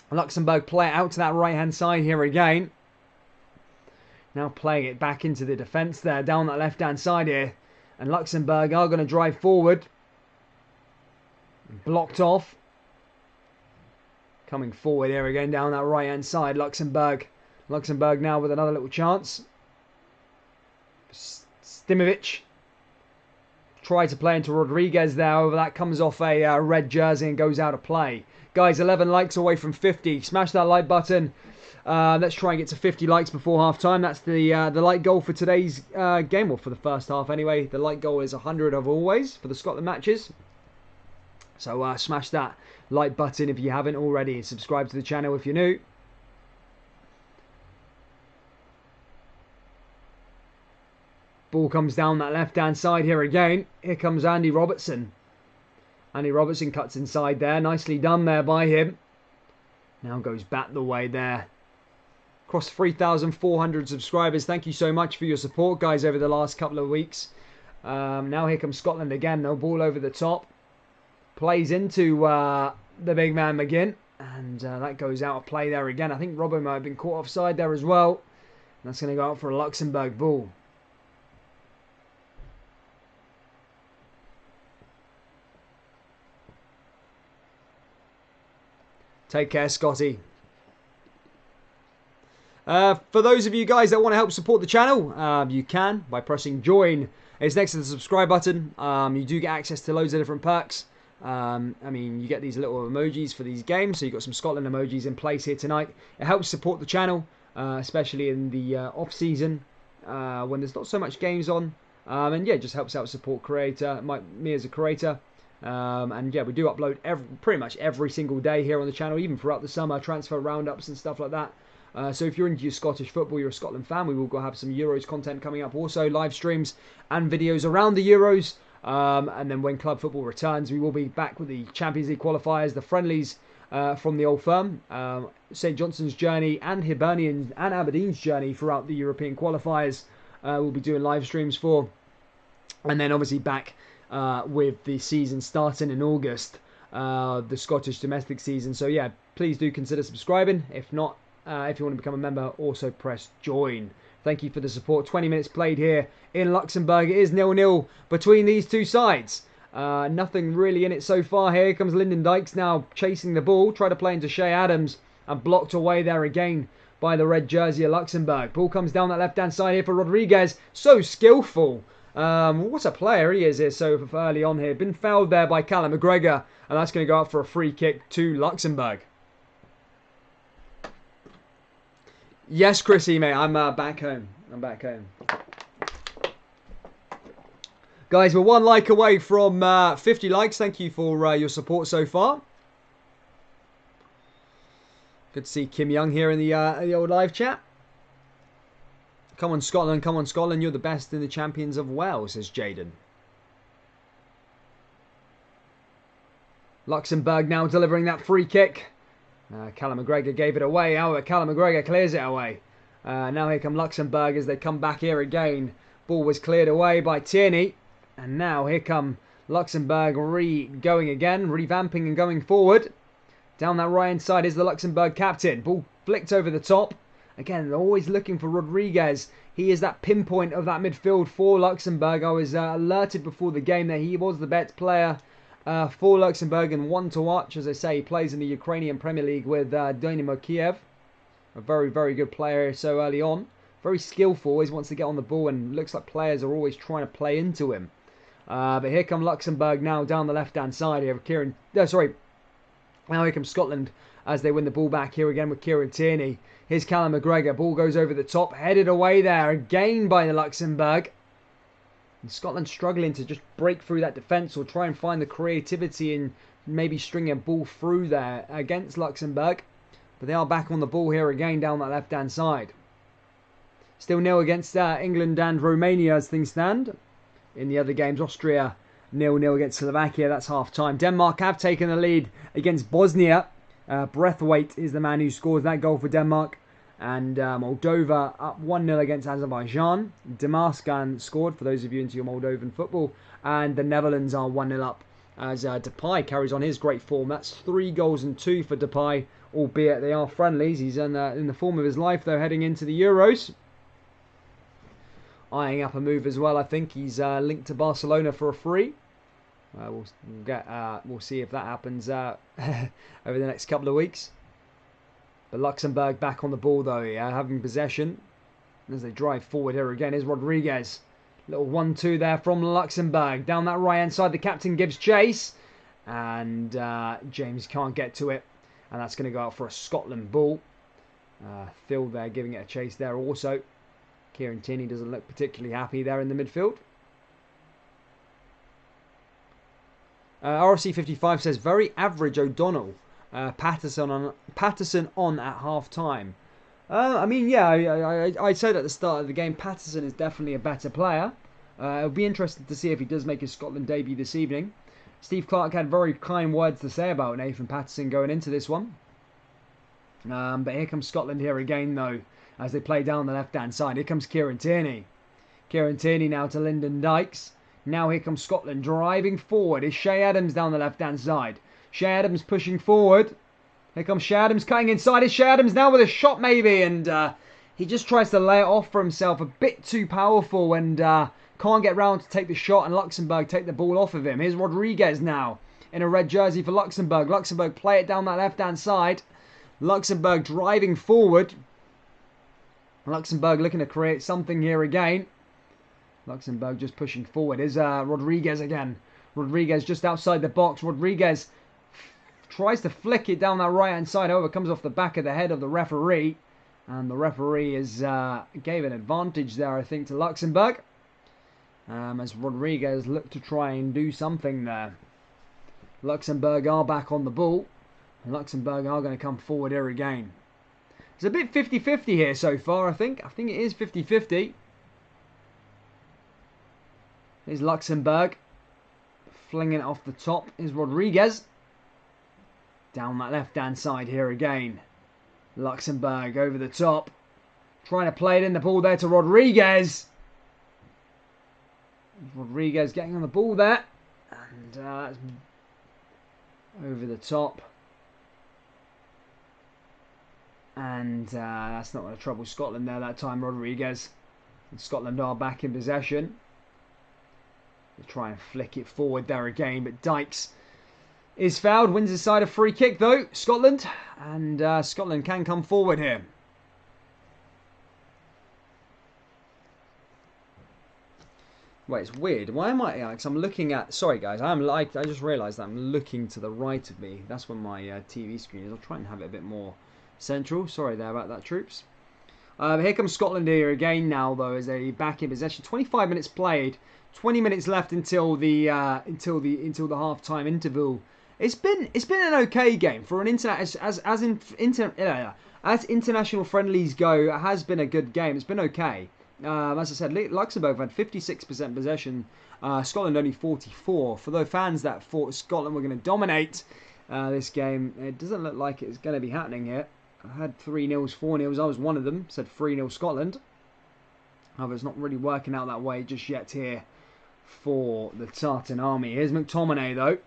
Luxembourg play it out to that right-hand side here again. Now playing it back into the defence there, down that left-hand side here. And Luxembourg are going to drive forward. Blocked off. Coming forward here again, down that right-hand side, Luxembourg. Luxembourg now with another little chance. Stimovic. Tried to play into Rodriguez there, however that comes off a red jersey and goes out of play. Guys, 11 likes away from 50. Smash that like button. Let's try and get to 50 likes before half time. That's the like goal for today's game, or for the first half anyway. The like goal is 100 of always for the Scotland matches. So smash that like button if you haven't already, and subscribe to the channel if you're new. Ball comes down that left-hand side here again. Here comes Andy Robertson. Andy Robertson cuts inside there. Nicely done there by him. Now goes back the way there. Across 3,400 subscribers. Thank you so much for your support, guys, over the last couple of weeks. Now here comes Scotland again. No ball over the top. Plays into the big man McGinn. And that goes out of play there again. I think Robbo might have been caught offside there as well. And that's going to go out for a Luxembourg ball. Take care, Scotty. For those of you guys that want to help support the channel, you can by pressing join. It's next to the subscribe button. You do get access to loads of different perks. I mean, you get these little emojis for these games. So you've got some Scotland emojis in place here tonight. It helps support the channel, especially in the off-season when there's not so much games on. And yeah, it just helps out support me as a creator. And yeah, we do upload pretty much every single day here on the channel, even throughout the summer, transfer roundups and stuff like that. So if you're into your Scottish football, you're a Scotland fan, we will have some Euros content coming up, also live streams and videos around the Euros. And then when club football returns, we will be back with the Champions League qualifiers, the friendlies from the old firm, St Johnstone's journey and Hibernian and Aberdeen's journey throughout the European qualifiers. We'll be doing live streams for, and then obviously back with the season starting in August, the Scottish domestic season. So yeah, please do consider subscribing. If not, if you want to become a member, also press join. Thank you for the support. 20 minutes played here in Luxembourg. It is 0-0 between these two sides. Nothing really in it so far. Here comes Lyndon Dykes now chasing the ball. Try to play into Shea Adams and blocked away there again by the red jersey of Luxembourg. Ball comes down that left-hand side here for Rodriguez. So skillful. What a player he is here so early on here. Been fouled there by Callum McGregor, and that's going to go out for a free kick to Luxembourg. Yes, Chrissy, mate, I'm back home. I'm back home. Guys, we're 1 like away from 50 likes. Thank you for your support so far. Good to see Kim Young here in the old live chat. Come on, Scotland. Come on, Scotland. You're the best in the champions of Wales, says Jaden. Luxembourg now delivering that free kick. Callum McGregor gave it away. However, Callum McGregor clears it away. Now here come Luxembourg as they come back here again. Ball was cleared away by Tierney. And now here come Luxembourg going again, revamping and going forward. Down that right hand side is the Luxembourg captain. Ball flicked over the top. Again, they're always looking for Rodriguez. He is that pinpoint of that midfield for Luxembourg. I was alerted before the game that he was the best player for Luxembourg and one to watch. As I say, he plays in the Ukrainian Premier League with Dynamo Kiev. A very, very good player so early on. Very skillful, always wants to get on the ball, and looks like players are always trying to play into him. But here come Luxembourg now down the left-hand side here. Now here comes Scotland as they win the ball back here again with Kieran Tierney. Here's Callum McGregor. Ball goes over the top, headed away there again by the Luxembourg. And Scotland struggling to just break through that defence or try and find the creativity and maybe string a ball through there against Luxembourg. But they are back on the ball here again down that left-hand side. Still nil against England and Romania as things stand. In the other games, Austria 0-0 against Slovakia. That's half-time. Denmark have taken the lead against Bosnia. Braithwaite is the man who scores that goal for Denmark. And Moldova up 1-0 against Azerbaijan. Damascan scored, for those of you into your Moldovan football. And the Netherlands are 1-0 up as Depay carries on his great form. That's 3 goals and 2 for Depay, albeit they are friendlies. He's in the form of his life, though, heading into the Euros. Eyeing up a move as well. I think he's linked to Barcelona for a free. We'll see if that happens over the next couple of weeks. But Luxembourg back on the ball though, having possession. As they drive forward here again is Rodriguez. Little 1-2 there from Luxembourg. Down that right hand side, the captain gives chase. And James can't get to it. And that's going to go out for a Scotland ball. Phil there giving it a chase there also. Kieran Tierney doesn't look particularly happy there in the midfield. RFC 55 says, very average O'Donnell. Patterson on at half time. I mean, yeah, I said at the start of the game, Patterson is definitely a better player. It'll be interesting to see if he does make his Scotland debut this evening. Steve Clark had very kind words to say about Nathan Patterson going into this one. But here comes Scotland here again, though, as they play down the left-hand side. Here comes Kieran Tierney. Kieran Tierney now to Lyndon Dykes. Now here comes Scotland driving forward. Is Shea Adams down the left-hand side. Shea Adams pushing forward. Here comes Shea Adams cutting inside. Is Shea Adams now with a shot maybe? And he just tries to lay it off for himself. A bit too powerful and can't get round to take the shot. And Luxembourg take the ball off of him. Here's Rodriguez now in a red jersey for Luxembourg. Luxembourg play it down that left-hand side. Luxembourg driving forward. Luxembourg looking to create something here again. Luxembourg just pushing forward. Is Rodriguez again. Rodriguez just outside the box. Rodriguez tries to flick it down that right-hand side. However, comes off the back of the head of the referee. And the referee gave an advantage there, I think, to Luxembourg. As Rodriguez looked to try and do something there. Luxembourg are back on the ball. And Luxembourg are going to come forward here again. It's a bit 50-50 here so far, I think. I think it is 50-50. Here's Luxembourg. Flinging it off the top is Rodriguez. Down that left-hand side here again. Luxembourg over the top. Trying to play it in the ball there to Rodriguez. Rodriguez getting on the ball there. And that's over the top. And that's not going to trouble Scotland there that time, Rodriguez. And Scotland are back in possession. They try and flick it forward there again, but Dykes is fouled. Wins his side a free kick though, Scotland. And Scotland can come forward here. Wait, it's weird. Why am I? Because I'm looking at. Sorry, guys. I just realised that I'm looking to the right of me. That's when my TV screen is. I'll try and have it a bit more central. Sorry there about that, troops. Here comes Scotland here again now, though, as they back in possession. 25 minutes played. 20 minutes left until the half-time interval. It's been an okay game for an as international friendlies go. It has been a good game. It's been okay. As I said, Luxembourg had 56% possession. Scotland only 44. For those fans that thought Scotland were going to dominate this game, it doesn't look like it's going to be happening here. I had 3-0s, 4-0s. I was one of them. Said 3-0 Scotland. However, it's not really working out that way just yet here for the Tartan Army. Here's McTominay, though.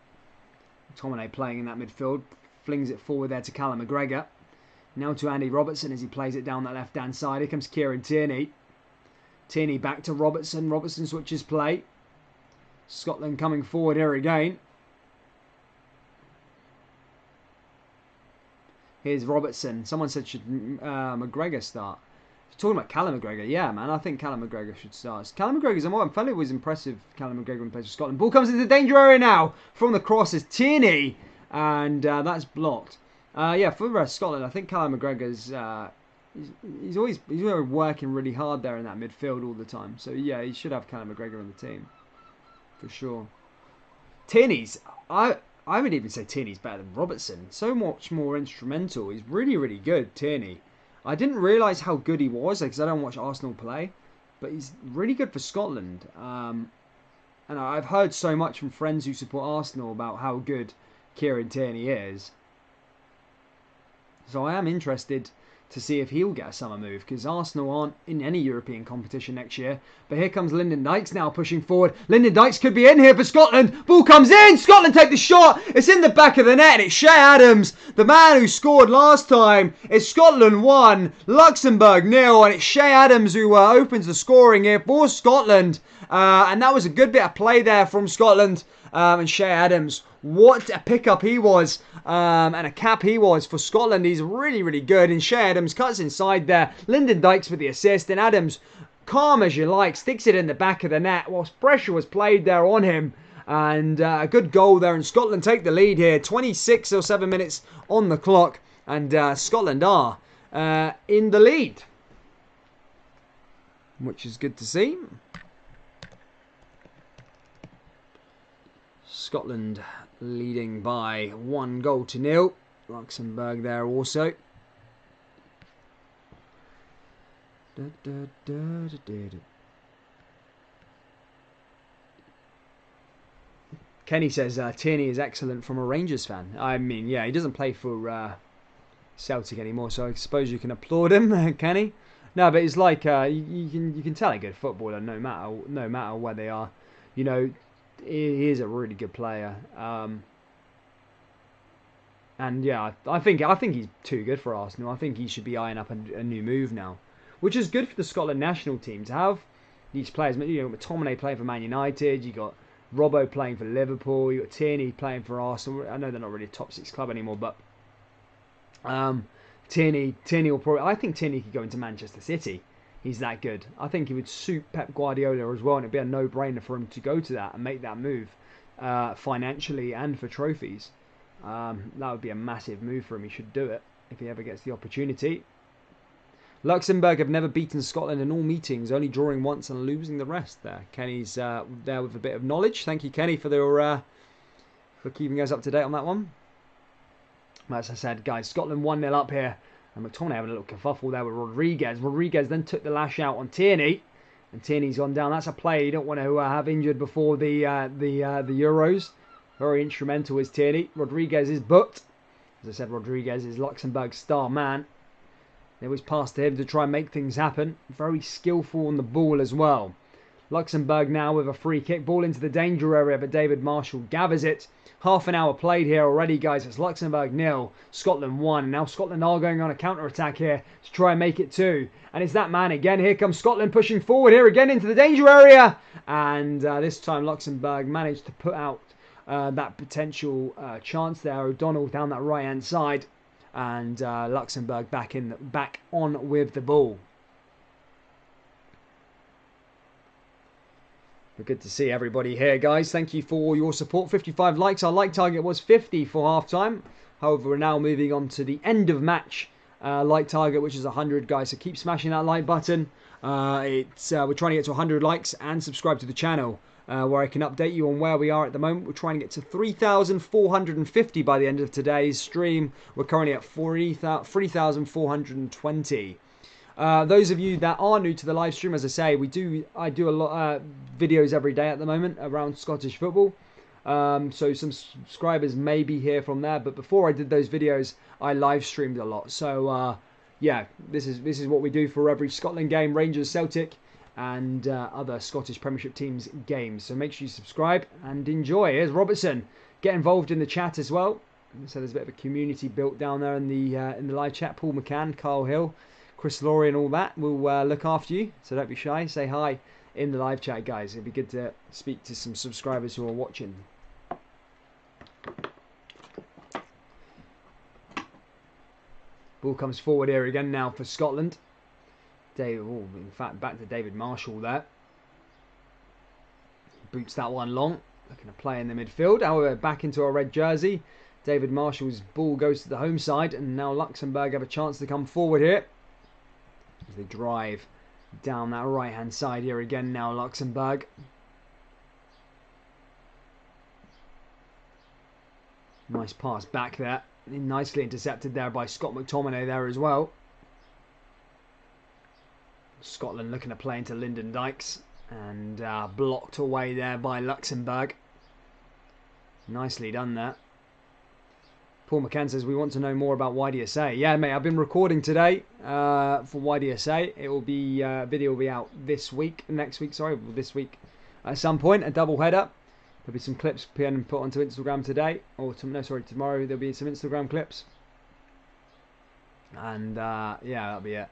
McTominay playing in that midfield. Flings it forward there to Callum McGregor. Now to Andy Robertson as he plays it down that left-hand side. Here comes Kieran Tierney. Tierney back to Robertson. Robertson switches play. Scotland coming forward here again. Here's Robertson. Someone said should McGregor start. Talking about Callum McGregor, yeah, man, I think Callum McGregor should start. Callum McGregor's I felt it was impressive. Callum McGregor when he plays for Scotland. Ball comes into the danger area now from the cross is Tierney, and that's blocked. Yeah, for Scotland, I think Callum McGregor's he's always working really hard there in that midfield all the time. So yeah, he should have Callum McGregor on the team for sure. Tierney's I would even say Tierney's better than Robertson. So much more instrumental. He's really, really good, Tierney. I didn't realise how good he was because I don't watch Arsenal play. But he's really good for Scotland. And I've heard so much from friends who support Arsenal about how good Kieran Tierney is. So I am interested to see if he'll get a summer move because Arsenal aren't in any European competition next year. But here comes Lyndon Dykes now pushing forward. Lyndon Dykes could be in here for Scotland. Ball comes in. Scotland take the shot. It's in the back of the net and it's Shea Adams, the man who scored last time. It's Scotland 1, Luxembourg 0, and it's Shea Adams who opens the scoring here for Scotland. And that was a good bit of play there from Scotland. And Shea Adams, what a pickup he was, and a cap he was for Scotland. He's really, really good. And Shea Adams cuts inside there. Lyndon Dykes with the assist, and Adams, calm as you like, sticks it in the back of the net whilst pressure was played there on him. And a good goal there, and Scotland take the lead here. 26 or 7 minutes on the clock, and Scotland are in the lead, which is good to see. Scotland leading by 1-0. Luxembourg there also. Kenny says Tierney is excellent from a Rangers fan. I mean, yeah, he doesn't play for Celtic anymore, so I suppose you can applaud him, Kenny. No, but it's like you can tell a good footballer no matter where they are. You know, he is a really good player, and yeah, I think he's too good for Arsenal. I think he should be eyeing up a new move now, which is good for the Scotland national team to have these players. You know, McTominay playing for Man United, you got Robbo playing for Liverpool, you got Tierney playing for Arsenal. I know they're not really a top 6 club anymore, but Tierney will probably. I think Tierney could go into Manchester City. He's that good. I think he would suit Pep Guardiola as well, and it'd be a no-brainer for him to go to that and make that move financially and for trophies. That would be a massive move for him. He should do it if he ever gets the opportunity. Luxembourg have never beaten Scotland in all meetings, only drawing once and losing the rest there. Kenny's there with a bit of knowledge. Thank you, Kenny, for keeping us up to date on that one. As I said, guys, Scotland 1-0 up here. And McTominay having a little kerfuffle there with Rodriguez. Rodriguez then took the lash out on Tierney. And Tierney's gone down. That's a play you don't want to have injured before the Euros. Very instrumental is Tierney. Rodriguez is booked. As I said, Rodriguez is Luxembourg's star man. It was passed to him to try and make things happen. Very skillful on the ball as well. Luxembourg now with a free kick. Ball into the danger area, but David Marshall gathers it. Half an hour played here already, guys. It's Luxembourg 0, Scotland 1. Now Scotland are going on a counter-attack here to try and make it 2. And it's that man again. Here comes Scotland pushing forward here again into the danger area. And this time Luxembourg managed to put out that potential chance there. O'Donnell down that right-hand side. And Luxembourg back on with the ball. Good to see everybody here, guys. Thank you for your support. 55 likes. Our like target was 50 for half-time. However, we're now moving on to the end of match like target, which is 100, guys. So keep smashing that like button. We're trying to get to 100 likes and subscribe to the channel where I can update you on where we are at the moment. We're trying to get to 3,450 by the end of today's stream. We're currently at 3,420. Those of you that are new to the live stream, as I say, I do a lot videos every day at the moment around Scottish football. So some subscribers may be here from there, but before I did those videos, I live streamed a lot. So yeah, this is what we do for every Scotland game, Rangers, Celtic, and other Scottish Premiership teams' games. So make sure you subscribe and enjoy. Here's Robertson. Get involved in the chat as well. So there's a bit of a community built down there in the live chat. Paul McCann, Carl Hill, Chris Laurie and all that will look after you. So don't be shy. Say hi in the live chat, guys. It'd be good to speak to some subscribers who are watching. Ball comes forward here again now for Scotland. In fact, back to David Marshall there. Boots that one long. Looking to play in the midfield. However, back into our red jersey. David Marshall's ball goes to the home side, and now Luxembourg have a chance to come forward here as they drive down that right-hand side here again now, Luxembourg. Nice pass back there. Nicely intercepted there by Scott McTominay there as well. Scotland looking to play into Lyndon Dykes, and blocked away there by Luxembourg. Nicely done there. Paul McCann says, we want to know more about YDSA. Yeah, mate, I've been recording today for YDSA. It will be, video will be out this week, this week at some point, a double header. There'll be some clips put onto Instagram today, tomorrow there'll be some Instagram clips. And yeah, that'll be it.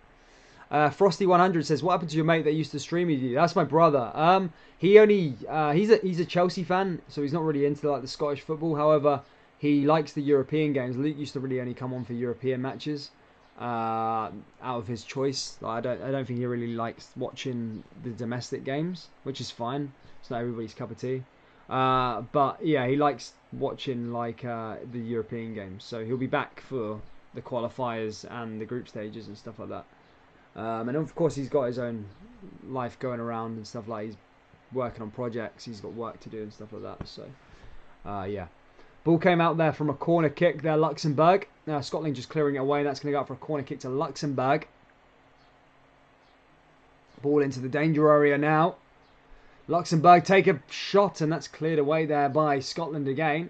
Frosty100 says, what happened to your mate that used to stream with you? That's my brother. He's a Chelsea fan, so he's not really into like the Scottish football. However, he likes the European games. Luke used to really only come on for European matches, out of his choice. Like, I don't think he really likes watching the domestic games, which is fine. It's not everybody's cup of tea. But yeah, he likes watching like the European games. So he'll be back for the qualifiers and the group stages and stuff like that. And of course, he's got his own life going around and stuff like. He's working on projects. He's got work to do and stuff like that. So yeah. Ball came out there from a corner kick there, Luxembourg. Now Scotland just clearing it away. That's going to go out for a corner kick to Luxembourg. Ball into the danger area now. Luxembourg take a shot, and that's cleared away there by Scotland again.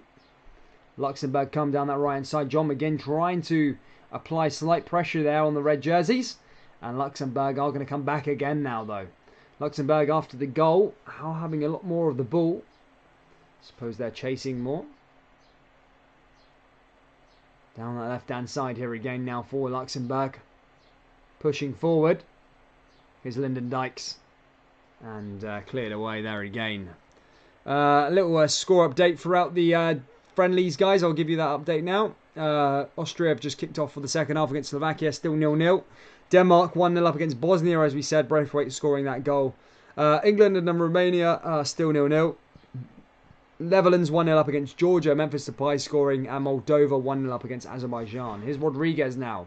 Luxembourg come down that right hand side. John McGinn trying to apply slight pressure there on the red jerseys. And Luxembourg are going to come back again now, though. Luxembourg after the goal are having a lot more of the ball. Suppose they're chasing more. Down that left-hand side here again now for Luxembourg. Pushing forward. Here's Lyndon Dykes. And cleared away there again. A little score update throughout the friendlies, guys. I'll give you that update now. Austria have just kicked off for the second half against Slovakia. Still 0-0. Denmark 1-0 up against Bosnia, as we said. Braithwaite scoring that goal. England and Romania still 0-0. Netherlands 1-0 up against Georgia. Memphis Depay scoring. And Moldova 1-0 up against Azerbaijan. Here's Rodriguez now.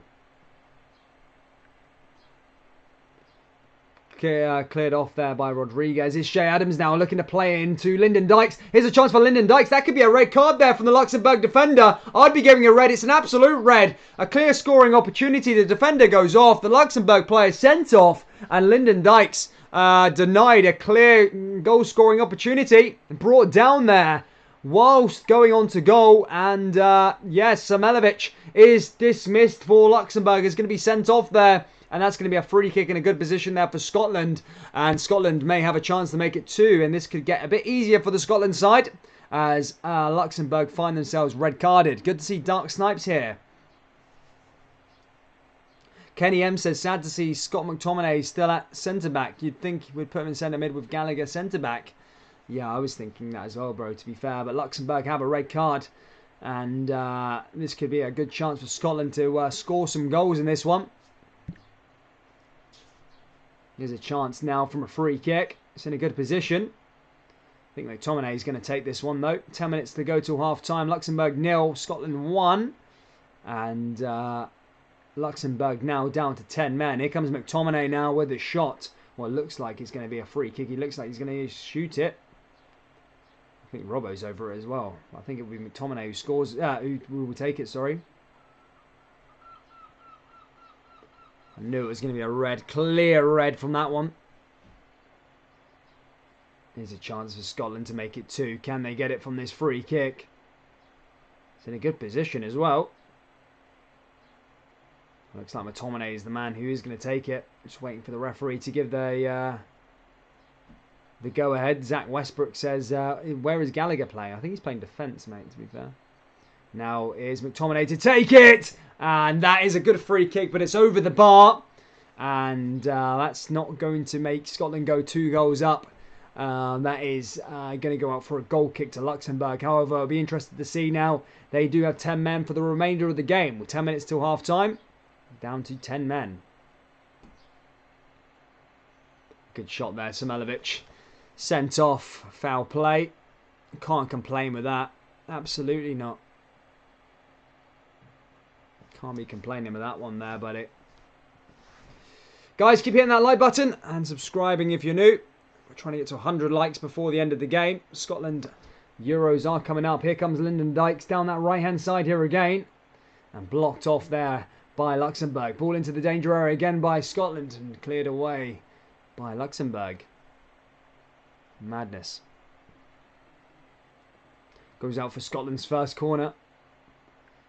Cleared off there by Rodriguez. Is Shea Adams now looking to play into Lyndon Dykes. Here's a chance for Lyndon Dykes. That could be a red card there from the Luxembourg defender. I'd be giving a red. It's an absolute red. A clear scoring opportunity. The defender goes off. The Luxembourg player sent off. And Lyndon Dykes denied a clear goal scoring opportunity. Brought down there whilst going on to goal. And yes, Samelovic is dismissed for Luxembourg. Is going to be sent off there. And that's going to be a free kick in a good position there for Scotland. And Scotland may have a chance to make it 2. And this could get a bit easier for the Scotland side as Luxembourg find themselves red carded. Good to see Dark Snipes here. Kenny M says, sad to see Scott McTominay still at centre-back. You'd think we'd put him in centre-mid with Gallagher centre-back. Yeah, I was thinking that as well, bro, to be fair. But Luxembourg have a red card. And this could be a good chance for Scotland to score some goals in this one. There's a chance now from a free kick. It's in a good position. I think McTominay is going to take this one, though. 10 minutes to go till half-time. Luxembourg 0, Scotland 1. And Luxembourg now down to 10 men. Here comes McTominay now with a shot. Well, it looks like it's going to be a free kick. He looks like he's going to shoot it. I think Robbo's over it as well. I think it will be McTominay who scores. Who will take it, sorry. I knew it was going to be a red, clear red from that one. There's a chance for Scotland to make it 2. Can they get it from this free kick? It's in a good position as well. Looks like McTominay is the man who is going to take it. Just waiting for the referee to give the the go-ahead. Zach Westbrook says, where is Gallagher playing? I think he's playing defence, mate, to be fair. Now is McTominay to take it. And that is a good free kick, but it's over the bar. And that's not going to make Scotland go 2 goals up. That is going to go out for a goal kick to Luxembourg. However, I'll be interested to see now. They do have 10 men for the remainder of the game. With 10 minutes till half-time, down to 10 men. Good shot there, Samelovic. Sent off, foul play. Can't complain with that. Absolutely not. Can't be complaining with that one there, buddy. Guys, keep hitting that like button and subscribing if you're new. We're trying to get to 100 likes before the end of the game. Scotland Euros are coming up. Here comes Lyndon Dykes down that right-hand side here again. And blocked off there by Luxembourg. Ball into the danger area again by Scotland and cleared away by Luxembourg. Madness. Goes out for Scotland's first corner.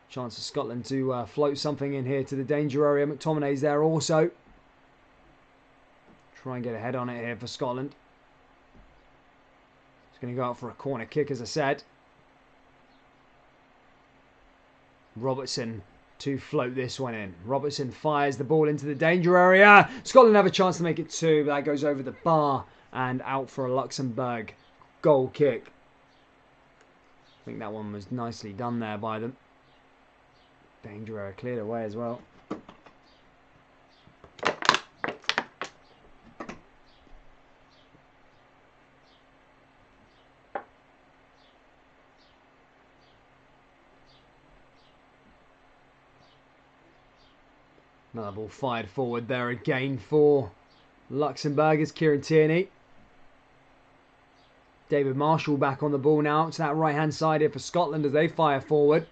Chance for Scotland to float something in here to the danger area. McTominay's there also. Try and get a head on it here for Scotland. It's going to go out for a corner kick, as I said. Robertson to float this one in. Robertson fires the ball into the danger area. Scotland have a chance to make it 2, but that goes over the bar and out for a Luxembourg goal kick. I think that one was nicely done there by them. Danger area cleared away as well. Another ball fired forward there again for Luxembourg is Kieran Tierney. David Marshall back on the ball now. To that right-hand side here for Scotland as they fire forward.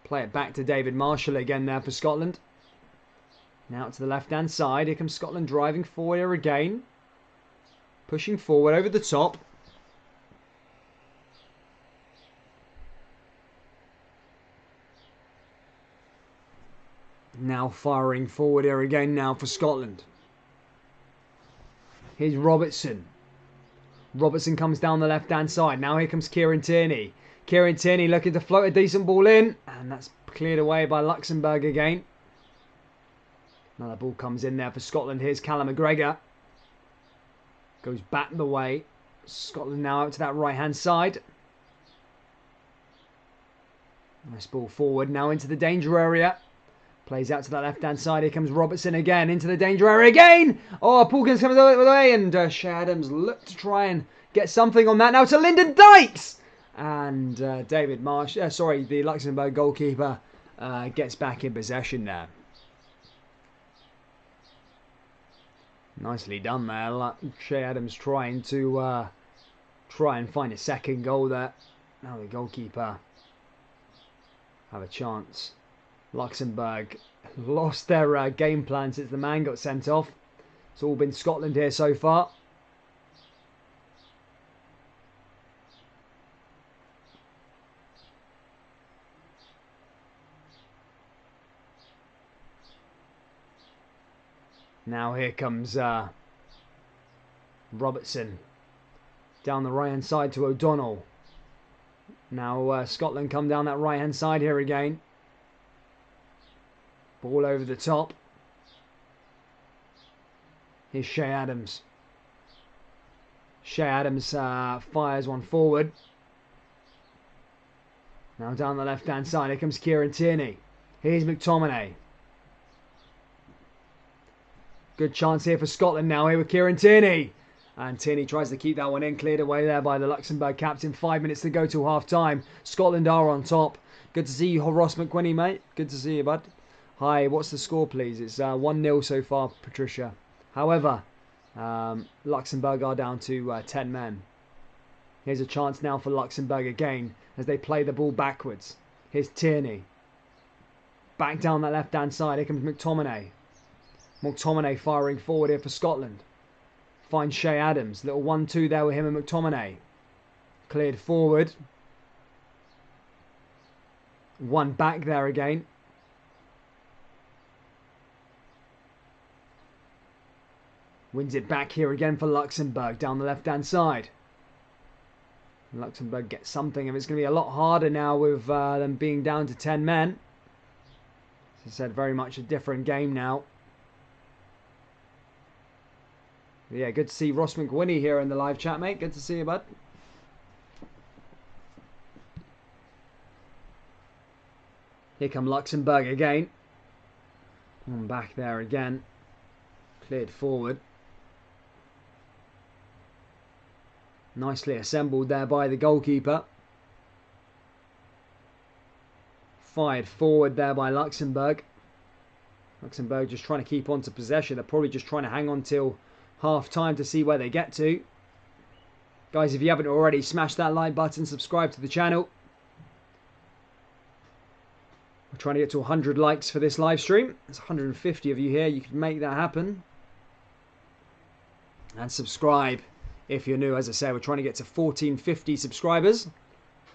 Play it back to David Marshall again there for Scotland. Now to the left-hand side. Here comes Scotland driving forward here again. Pushing forward over the top. Now firing forward here again now for Scotland. Here's Robertson. Robertson comes down the left-hand side. Now here comes Kieran Tierney. Kieran Tierney looking to float a decent ball in. And that's cleared away by Luxembourg again. Another ball comes in there for Scotland. Here's Callum McGregor. Goes back the way. Scotland now out to that right-hand side. Nice ball forward. Now into the danger area. Plays out to that left-hand side. Here comes Robertson again. Into the danger area again. Oh, Paulkins comes the way. And Shea Adams look to try and get something on that. Now to Lyndon Dykes. And David Marsh. The Luxembourg goalkeeper gets back in possession there. Nicely done there. Shea Adams trying to find a second goal there. Now the goalkeeper have a chance. Luxembourg lost their game plan since the man got sent off. It's all been Scotland here so far. Now here comes Robertson down the right hand side to O'Donnell. Now Scotland come down that right hand side here again. Ball over the top. Here's Shea Adams. Shea Adams fires one forward. Now down the left-hand side, here comes Kieran Tierney. Here's McTominay. Good chance here for Scotland now, here with Kieran Tierney. And Tierney tries to keep that one in, cleared away there by the Luxembourg captain. 5 minutes to go till half-time. Scotland are on top. Good to see you, Ross McQuinney, mate. Good to see you, bud. Hi, what's the score, please? It's 1-0 so far, Patricia. However, Luxembourg are down to 10 men. Here's a chance now for Luxembourg again as they play the ball backwards. Here's Tierney. Back down that left-hand side. Here comes McTominay. McTominay firing forward here for Scotland. Finds Shea Adams. Little 1-2 there with him and McTominay. Cleared forward. One back there again. Wins it back here again for Luxembourg down the left-hand side. Luxembourg gets something, and it's going to be a lot harder now with them being down to 10 men. As I said, very much a different game now. But yeah, good to see Ross McWhinney here in the live chat, mate. Good to see you, bud. Here come Luxembourg again. On back there again. Cleared forward. Nicely assembled there by the goalkeeper. Fired forward there by Luxembourg. Luxembourg just trying to keep on to possession. They're probably just trying to hang on till half time to see where they get to. Guys, if you haven't already, smash that like button, subscribe to the channel. We're trying to get to 100 likes for this live stream. There's 150 of you here. You can make that happen. And subscribe if you're new. As I say, we're trying to get to 1450 subscribers.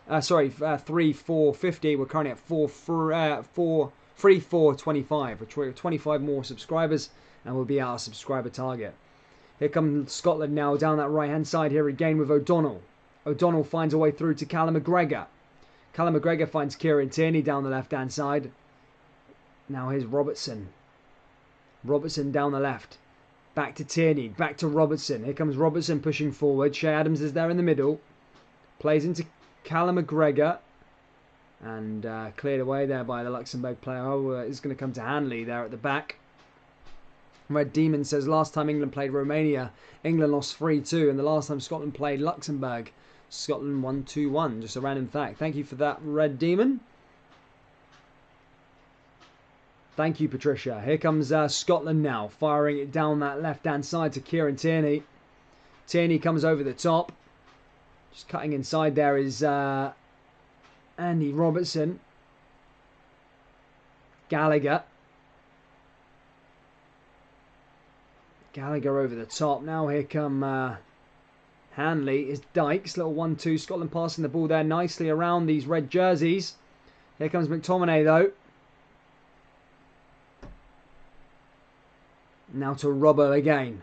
3450. We're currently at 3425. We're trying 25 more subscribers, and we'll be at our subscriber target. Here comes Scotland now down that right hand side here again with O'Donnell. O'Donnell finds a way through to Callum McGregor. Callum McGregor finds Kieran Tierney down the left hand side. Now here's Robertson. Robertson down the left. Back to Tierney, back to Robertson. Here comes Robertson pushing forward. Shea Adams is there in the middle. Plays into Callum McGregor. And cleared away there by the Luxembourg player. Oh, it's going to come to Hanley there at the back. Red Demon says, last time England played Romania, England lost 3-2. And the last time Scotland played Luxembourg, Scotland won 2-1. Just a random fact. Thank you for that, Red Demon. Thank you, Patricia. Here comes Scotland now, firing it down that left-hand side to Kieran Tierney. Tierney comes over the top. Just cutting inside there is Andy Robertson. Gallagher. Gallagher over the top. Now here come Hanley. Is Dykes. Little 1-2. Scotland passing the ball there nicely around these red jerseys. Here comes McTominay though. Now to Robbo again.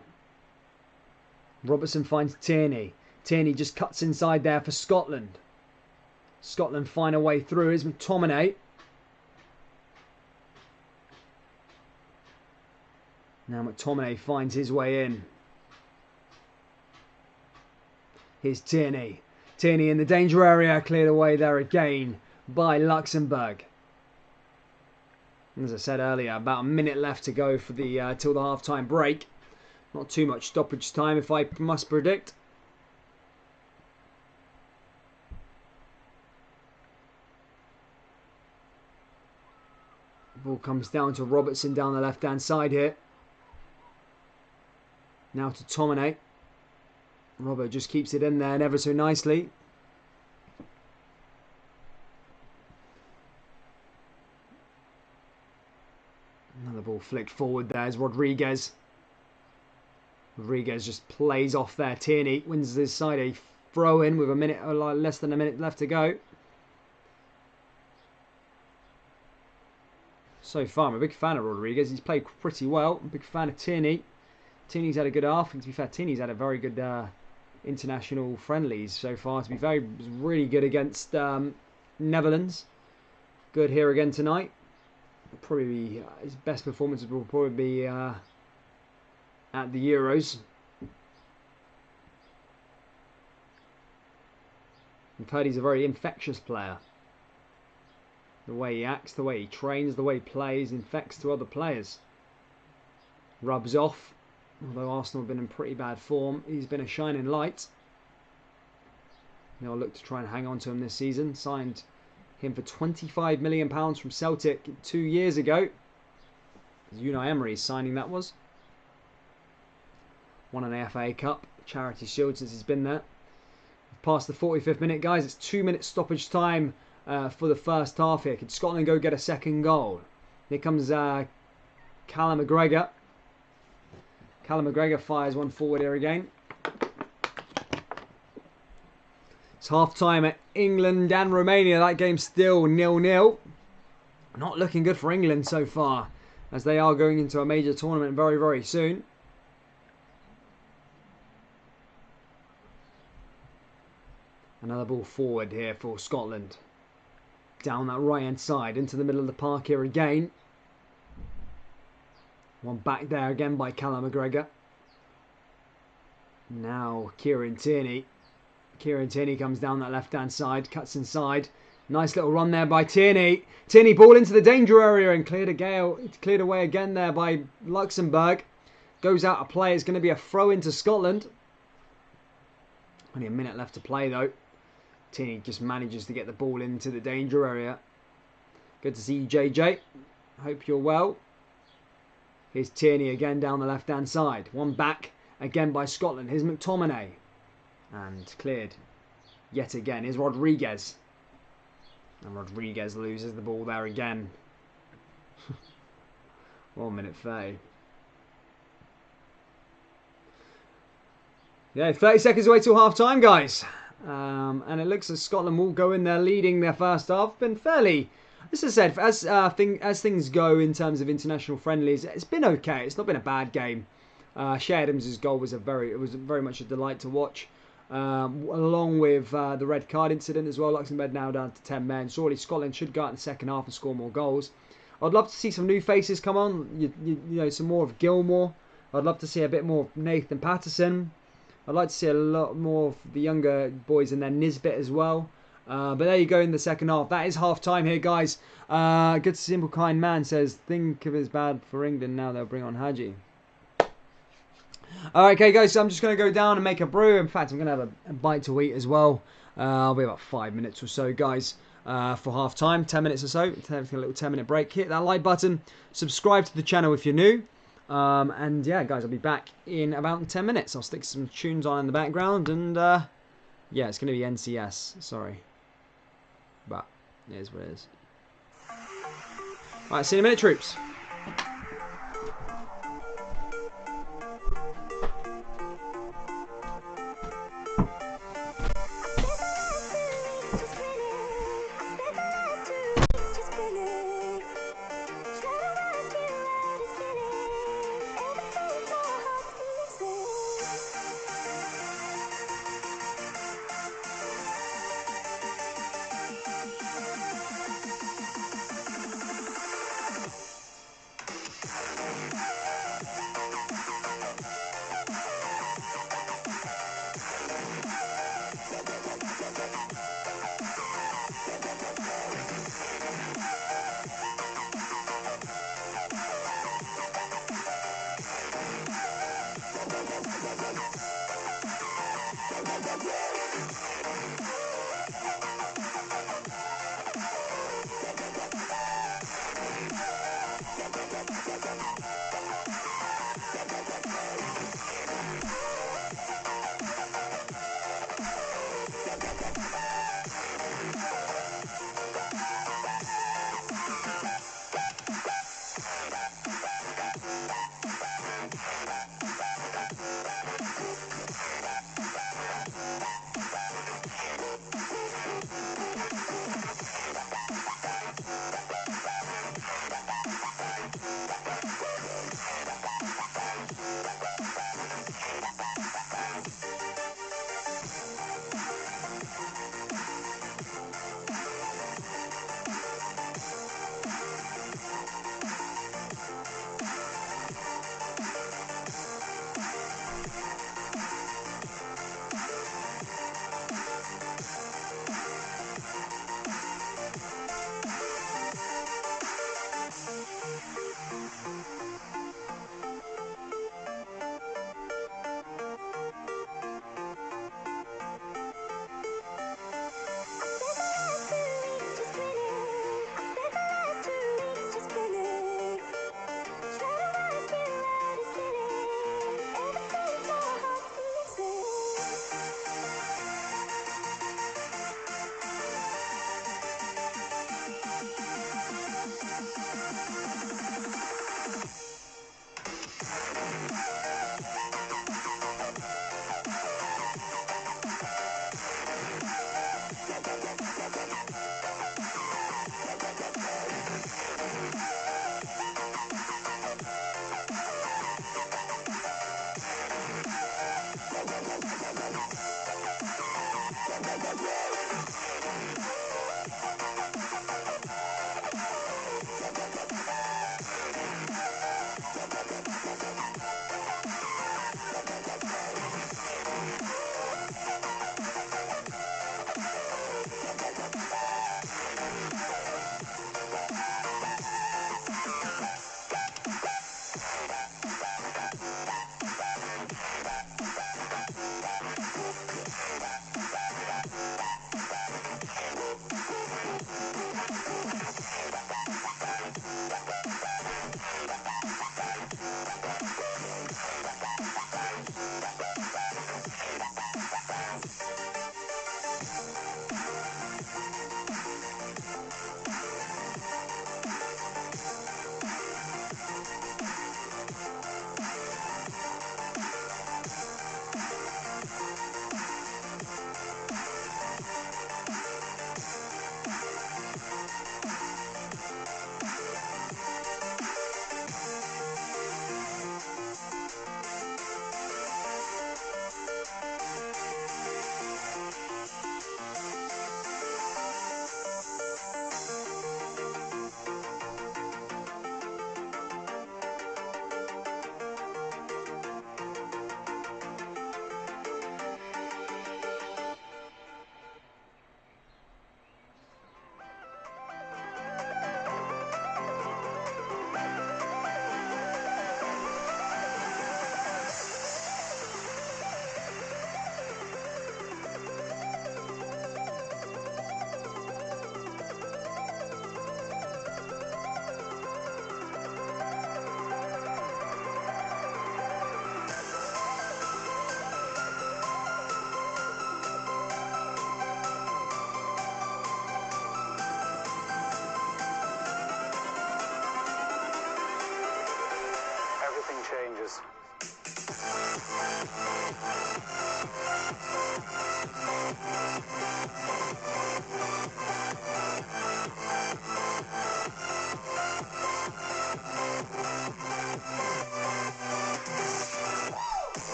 Robertson finds Tierney. Tierney just cuts inside there for Scotland. Scotland find a way through. Is McTominay. Now McTominay finds his way in. Here's Tierney. Tierney in the danger area. Cleared away there again by Luxembourg. As I said earlier, about a minute left to go for the till the half-time break. Not too much stoppage time, if I must predict. The ball comes down to Robertson down the left-hand side here. Now to Tominay. Robbo just keeps it in there and ever so nicely. Another ball flicked forward there is Rodriguez. Rodriguez just plays off there. Tierney wins this side a throw in with a minute or less than a minute left to go. So far, I'm a big fan of Rodriguez. He's played pretty well. I'm a big fan of Tierney. Tierney's had a good half, and to be fair, Tierney's had a very good international friendlies so far. To be very, really good against Netherlands. Good here again tonight. Probably be, his best performances will probably be at the Euros. I've heard he's a very infectious player. The way he acts, the way he trains, the way he plays, infects to other players. Rubs off. Although Arsenal have been in pretty bad form, he's been a shining light. They'll look to try and hang on to him this season. Signed him for £25 million from Celtic 2 years ago. Unai Emery's signing that was. Won an FA Cup, Charity Shield since he's been there. We've passed the 45th minute, guys. It's 2 minutes stoppage time for the first half here. Could Scotland go get a second goal? Here comes Callum McGregor. Callum McGregor fires one forward here again. It's half time at England and Romania. That game's still 0-0. Not looking good for England so far, as they are going into a major tournament very, very soon. Another ball forward here for Scotland. Down that right hand side into the middle of the park here again. One back there again by Callum McGregor. Now Kieran Tierney. Kieran Tierney comes down that left hand side, cuts inside. Nice little run there by Tierney. Tierney ball into the danger area and cleared away again there by Luxembourg. Goes out of play. It's going to be a throw into Scotland. Only a minute left to play though. Tierney just manages to get the ball into the danger area. Good to see you, JJ. Hope you're well. Here's Tierney again down the left-hand side. One back again by Scotland. Here's McTominay. And cleared yet again. Here's Rodriguez. And Rodriguez loses the ball there again. 1 minute 30. Yeah, 30 seconds away till half time, guys. And it looks as Scotland will go in there leading their first half. Been fairly, as I said, as things go in terms of international friendlies, it's been okay. It's not been a bad game. Shea Adams' goal was very much a delight to watch. Along with the red card incident as well. Luxembourg now down to 10 men. Surely Scotland should go out in the second half and score more goals. I'd love to see some new faces come on. You know, some more of Gilmore. I'd love to see a bit more of Nathan Patterson. I'd like to see a lot more of the younger boys in there, Nisbet as well. But there you go in the second half. That is half time here, guys. Good Simple Kind Man says, think of it's bad for England now they'll bring on Hadji. Alright, okay, guys, so I'm just going to go down and make a brew. In fact, I'm going to have a bite to eat as well. I'll be about 5 minutes or so, guys, for half time. 10 minutes or so. Take a little 10-minute break. Hit that like button. Subscribe to the channel if you're new. And yeah, guys, I'll be back in about 10 minutes. I'll stick some tunes on in the background. And yeah, it's going to be NCS. Sorry. But it is what it is. Alright, see you in a minute, troops.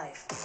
Life.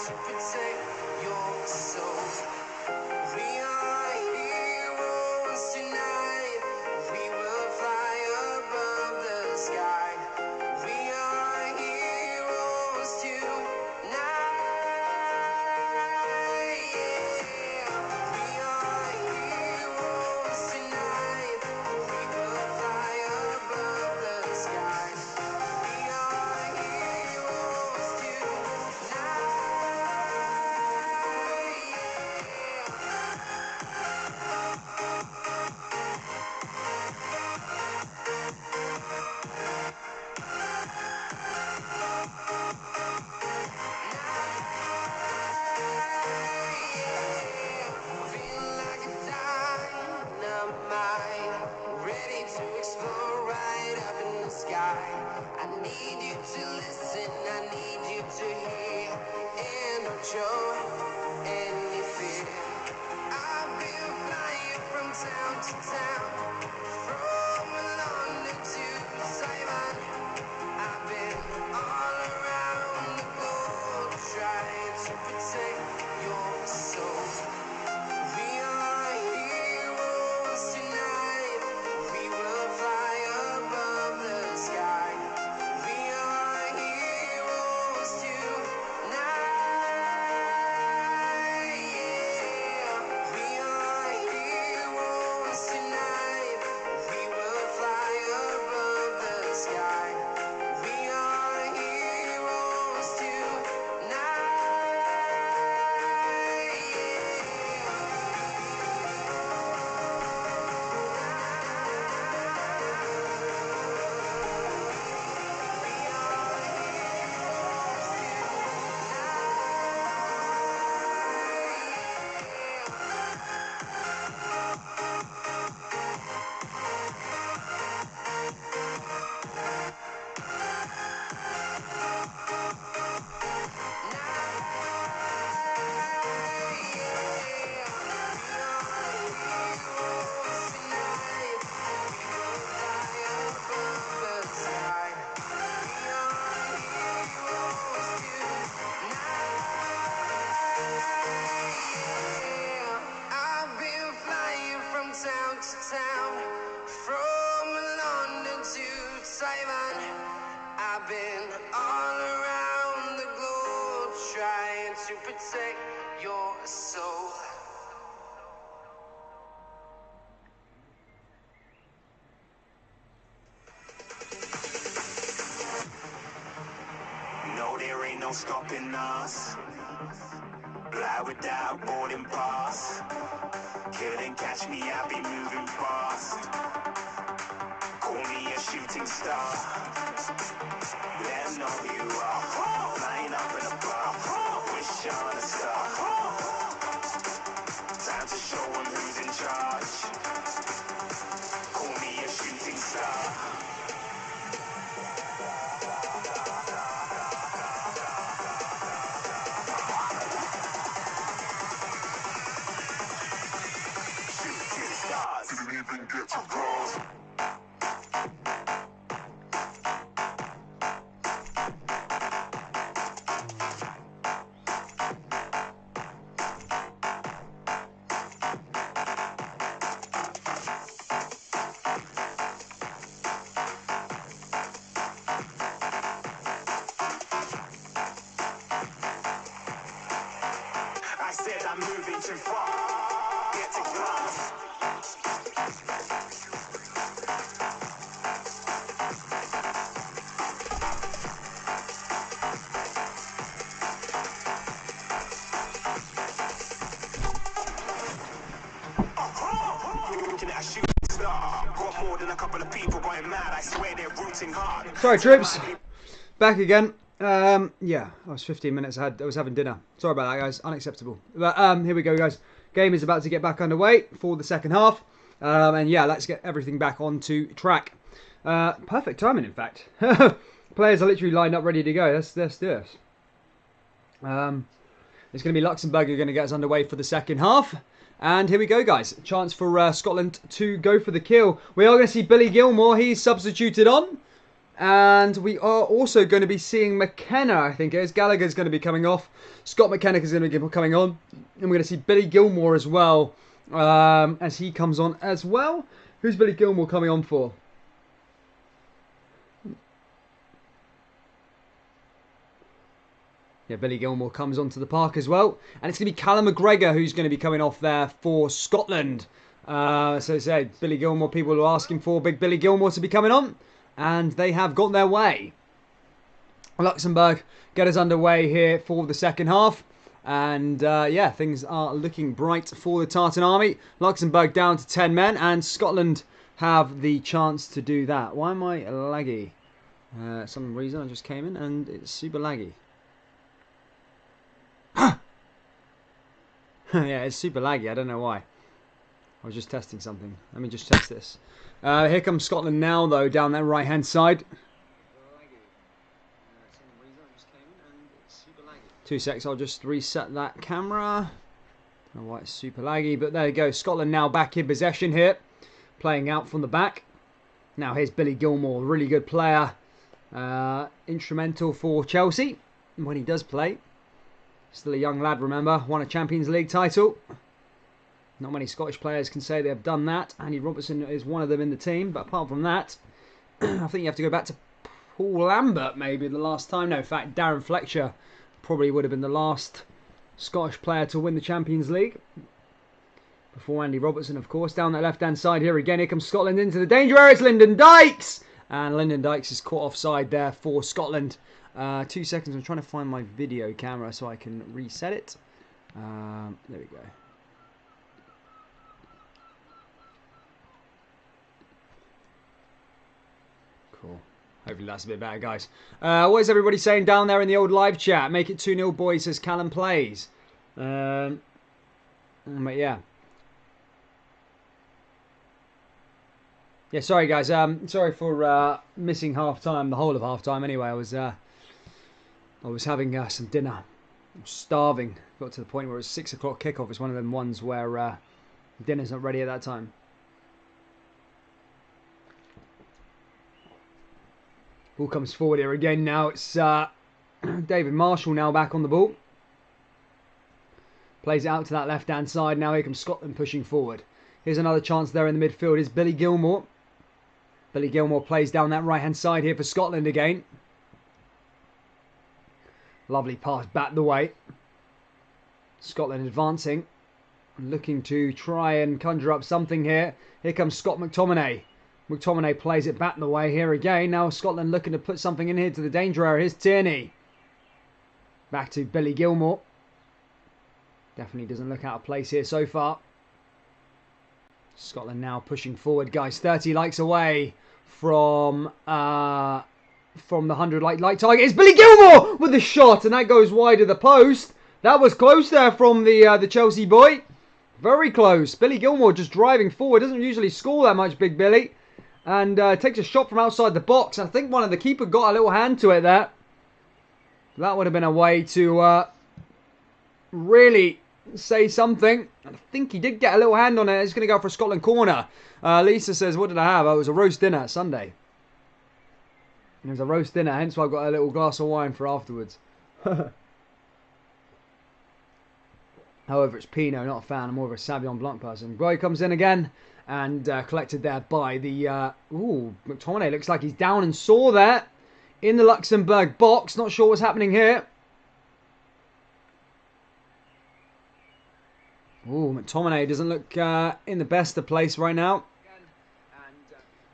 to protect your soul. We are heroes tonight. We will fly above the sky. We are heroes tonight. Yeah. We are heroes tonight. We will fly above the sky. We are heroes feel like a dynamite, ready to explore right up in the sky. I need you to listen, I need you to hear, and don't show any fear. I've been flying from town to town, from London to Taiwan. I've been all around the globe trying to protect your soul. We are heroes tonight. We will fly above the sky. We are heroes tonight. Yeah. We are heroes tonight. We will fly above the sky. We are heroes tonight. I've been flying from town to town, from London to Taiwan. I've been all around the globe trying to protect your soul. No, there ain't no stopping us. Fly without boarding pass. Couldn't catch me, I be moving fast. Call me a shooting star. Let 'em know who you are. Flying up in a bar. Wish on a star. Time to show 'em who's in charge. Call me a shooting star. Shooting stars. Didn't even get to cross. I said I'm moving too far. Get to glass. Looking at a shooting star. Got more than a couple of people going mad. I swear they're rooting hard. Sorry, troops. Back again. Yeah, I was 15 minutes ahead. I was having dinner. Sorry about that, guys. Unacceptable. But here we go, guys. Game is about to get back underway for the second half. And yeah, let's get everything back onto track. Perfect timing, in fact. Players are literally lined up ready to go. Let's do this. It's going to be Luxembourg who are going to get us underway for the second half. And here we go, guys. Chance for Scotland to go for the kill. We are going to see Billy Gilmore. He's substituted on. And we are also going to be seeing McKenna, I think it is. Gallagher's going to be coming off. Scott McKenna is going to be coming on. And we're going to see Billy Gilmore as well, as he comes on as well. Who's Billy Gilmore coming on for? Yeah, Billy Gilmore comes onto the park as well. And it's going to be Callum McGregor who's going to be coming off there for Scotland. So I said, Billy Gilmore, people are asking for Big Billy Gilmore to be coming on. And they have got their way. Luxembourg get us underway here for the second half. And yeah, things are looking bright for the Tartan Army. Luxembourg down to 10 men. And Scotland have the chance to do that. Why am I laggy? Some reason I just came in and it's super laggy. Yeah, it's super laggy. I don't know why. I was just testing something. Let me just test this. Here comes Scotland now, though, down that right-hand side. 2 secs, I'll just reset that camera. I don't know why it's super laggy, but there you go. Scotland now back in possession here, playing out from the back. Now here's Billy Gilmore, really good player. Instrumental for Chelsea when he does play. Still a young lad, remember. Won a Champions League title. Not many Scottish players can say they have done that. Andy Robertson is one of them in the team. But apart from that, I think you have to go back to Paul Lambert maybe the last time. No, in fact, Darren Fletcher probably would have been the last Scottish player to win the Champions League. Before Andy Robertson, of course. Down that left-hand side here again. Here comes Scotland into the danger area. It's Lyndon Dykes! And Lyndon Dykes is caught offside there for Scotland. 2 seconds. I'm trying to find my video camera so I can reset it. There we go. Cool. Hopefully that's a bit better, guys. What is everybody saying down there in the old live chat? Make it 2-0, boys, says Callum Plays. But yeah. Yeah, sorry, guys. Sorry for missing half-time, the whole of half-time. Anyway, I was having some dinner. I'm starving. Got to the point where it was 6 o'clock kickoff. It's one of them ones where dinner's not ready at that time. Ball comes forward here again now. It's David Marshall now back on the ball. Plays it out to that left-hand side. Now here comes Scotland pushing forward. Here's another chance there in the midfield. Is Billy Gilmore. Billy Gilmore plays down that right-hand side here for Scotland again. Lovely pass back the way. Scotland advancing. Looking to try and conjure up something here. Here comes Scott McTominay. McTominay plays it back the way here again. Now Scotland looking to put something in here to the danger area. Here's Tierney. Back to Billy Gilmore. Definitely doesn't look out of place here so far. Scotland now pushing forward, guys. 30 likes away from the 100 like target. It's Billy Gilmore with the shot, and that goes wide of the post. That was close there from the Chelsea boy. Very close. Billy Gilmore just driving forward. Doesn't usually score that much, Big Billy. And takes a shot from outside the box. I think one of the keeper got a little hand to it there. That would have been a way to really say something. I think he did get a little hand on it. It's going to go for a Scotland corner. Lisa says, what did I have? Oh, it was a roast dinner Sunday. It was a roast dinner, hence why I got a little glass of wine for afterwards. However, it's Pinot, not a fan. I'm more of a Sauvignon Blanc person. Boy comes in again and collected there by the... McTominay looks like he's down and saw that in the Luxembourg box. Not sure what's happening here. McTominay doesn't look in the best of place right now.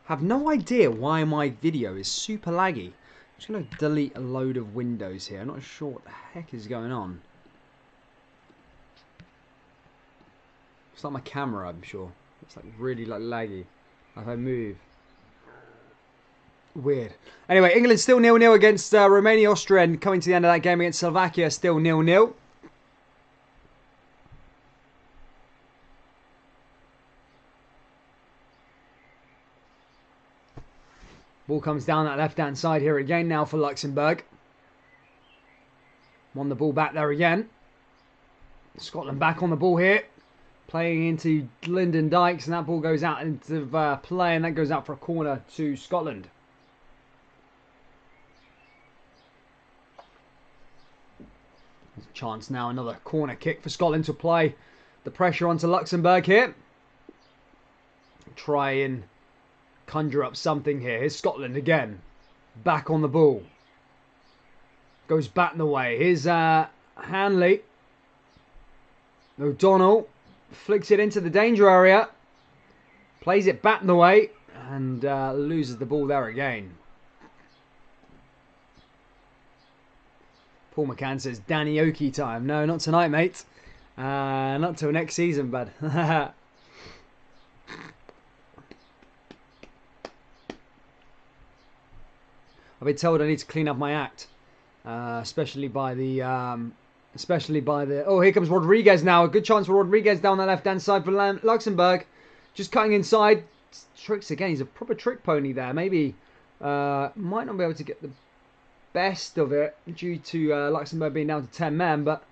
Have no idea why my video is super laggy. I'm just going to delete a load of windows here. I'm not sure what the heck is going on. It's like my camera, I'm sure. It's like really laggy. Like if I move. Weird. Anyway, England still 0-0 against Romania, Austria, and coming to the end of that game against Slovakia, still 0-0. Ball comes down that left-hand side here again now for Luxembourg. Won the ball back there again. Scotland back on the ball here. Playing into Lyndon Dykes, and that ball goes out into play, and that goes out for a corner to Scotland. There's a chance now, another corner kick for Scotland to apply the pressure onto Luxembourg here. Try and conjure up something here. Here's Scotland again. Back on the ball. Goes back the way. Here's Hanley. O'Donnell flicks it into the danger area. Plays it back the way. And loses the ball there again. Paul McCann says, Danny Oki time. No, not tonight, mate. Not till next season, bud. I've been told I need to clean up my act. Especially by the... Oh, here comes Rodriguez now. A good chance for Rodriguez down the left-hand side for Luxembourg. Just cutting inside. Tricks again. He's a proper trick pony there. Maybe might not be able to get the best of it due to Luxembourg being down to 10 men, but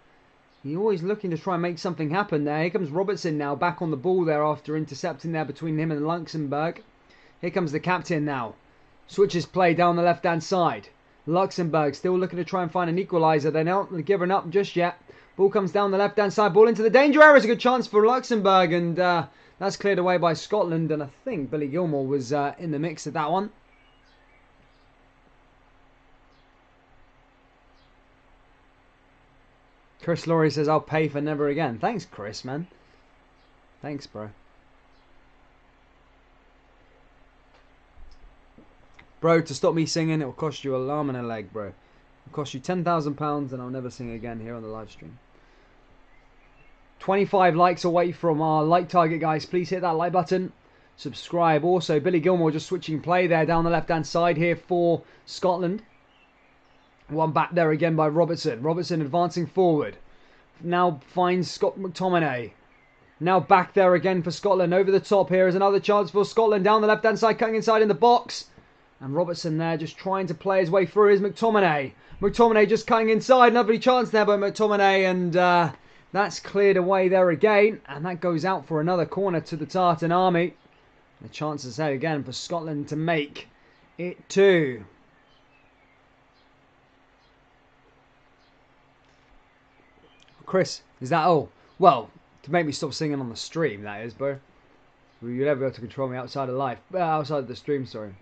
he's always looking to try and make something happen there. Here comes Robertson now, back on the ball there after intercepting there between him and Luxembourg. Here comes the captain now. Switches play down the left-hand side. Luxembourg still looking to try and find an equaliser. They're not giving up just yet. Ball comes down the left-hand side. Ball into the danger area. It's a good chance for Luxembourg, and that's cleared away by Scotland. And I think Billy Gilmore was in the mix at that one. Chris Laurie says, I'll pay for never again. Thanks, Chris, man. Thanks, bro. Bro, to stop me singing, it'll cost you a arm and a leg, bro. It'll cost you £10,000 and I'll never sing again here on the live stream. 25 likes away from our like target, guys. Please hit that like button. Subscribe. Also, Billy Gilmore just switching play there down the left-hand side here for Scotland. One back there again by Robertson. Robertson advancing forward. Now finds Scott McTominay. Now back there again for Scotland. Over the top here is another chance for Scotland. Down the left-hand side, cutting inside in the box. And Robertson there just trying to play his way through is McTominay. McTominay just cutting inside. Lovely chance there by McTominay. And that's cleared away there again. And that goes out for another corner to the Tartan Army. The chances there again for Scotland to make it 2. Chris, is that all? Well, to make me stop singing on the stream, that is, bro. You'll never be able to control me outside of life. Outside of the stream, sorry.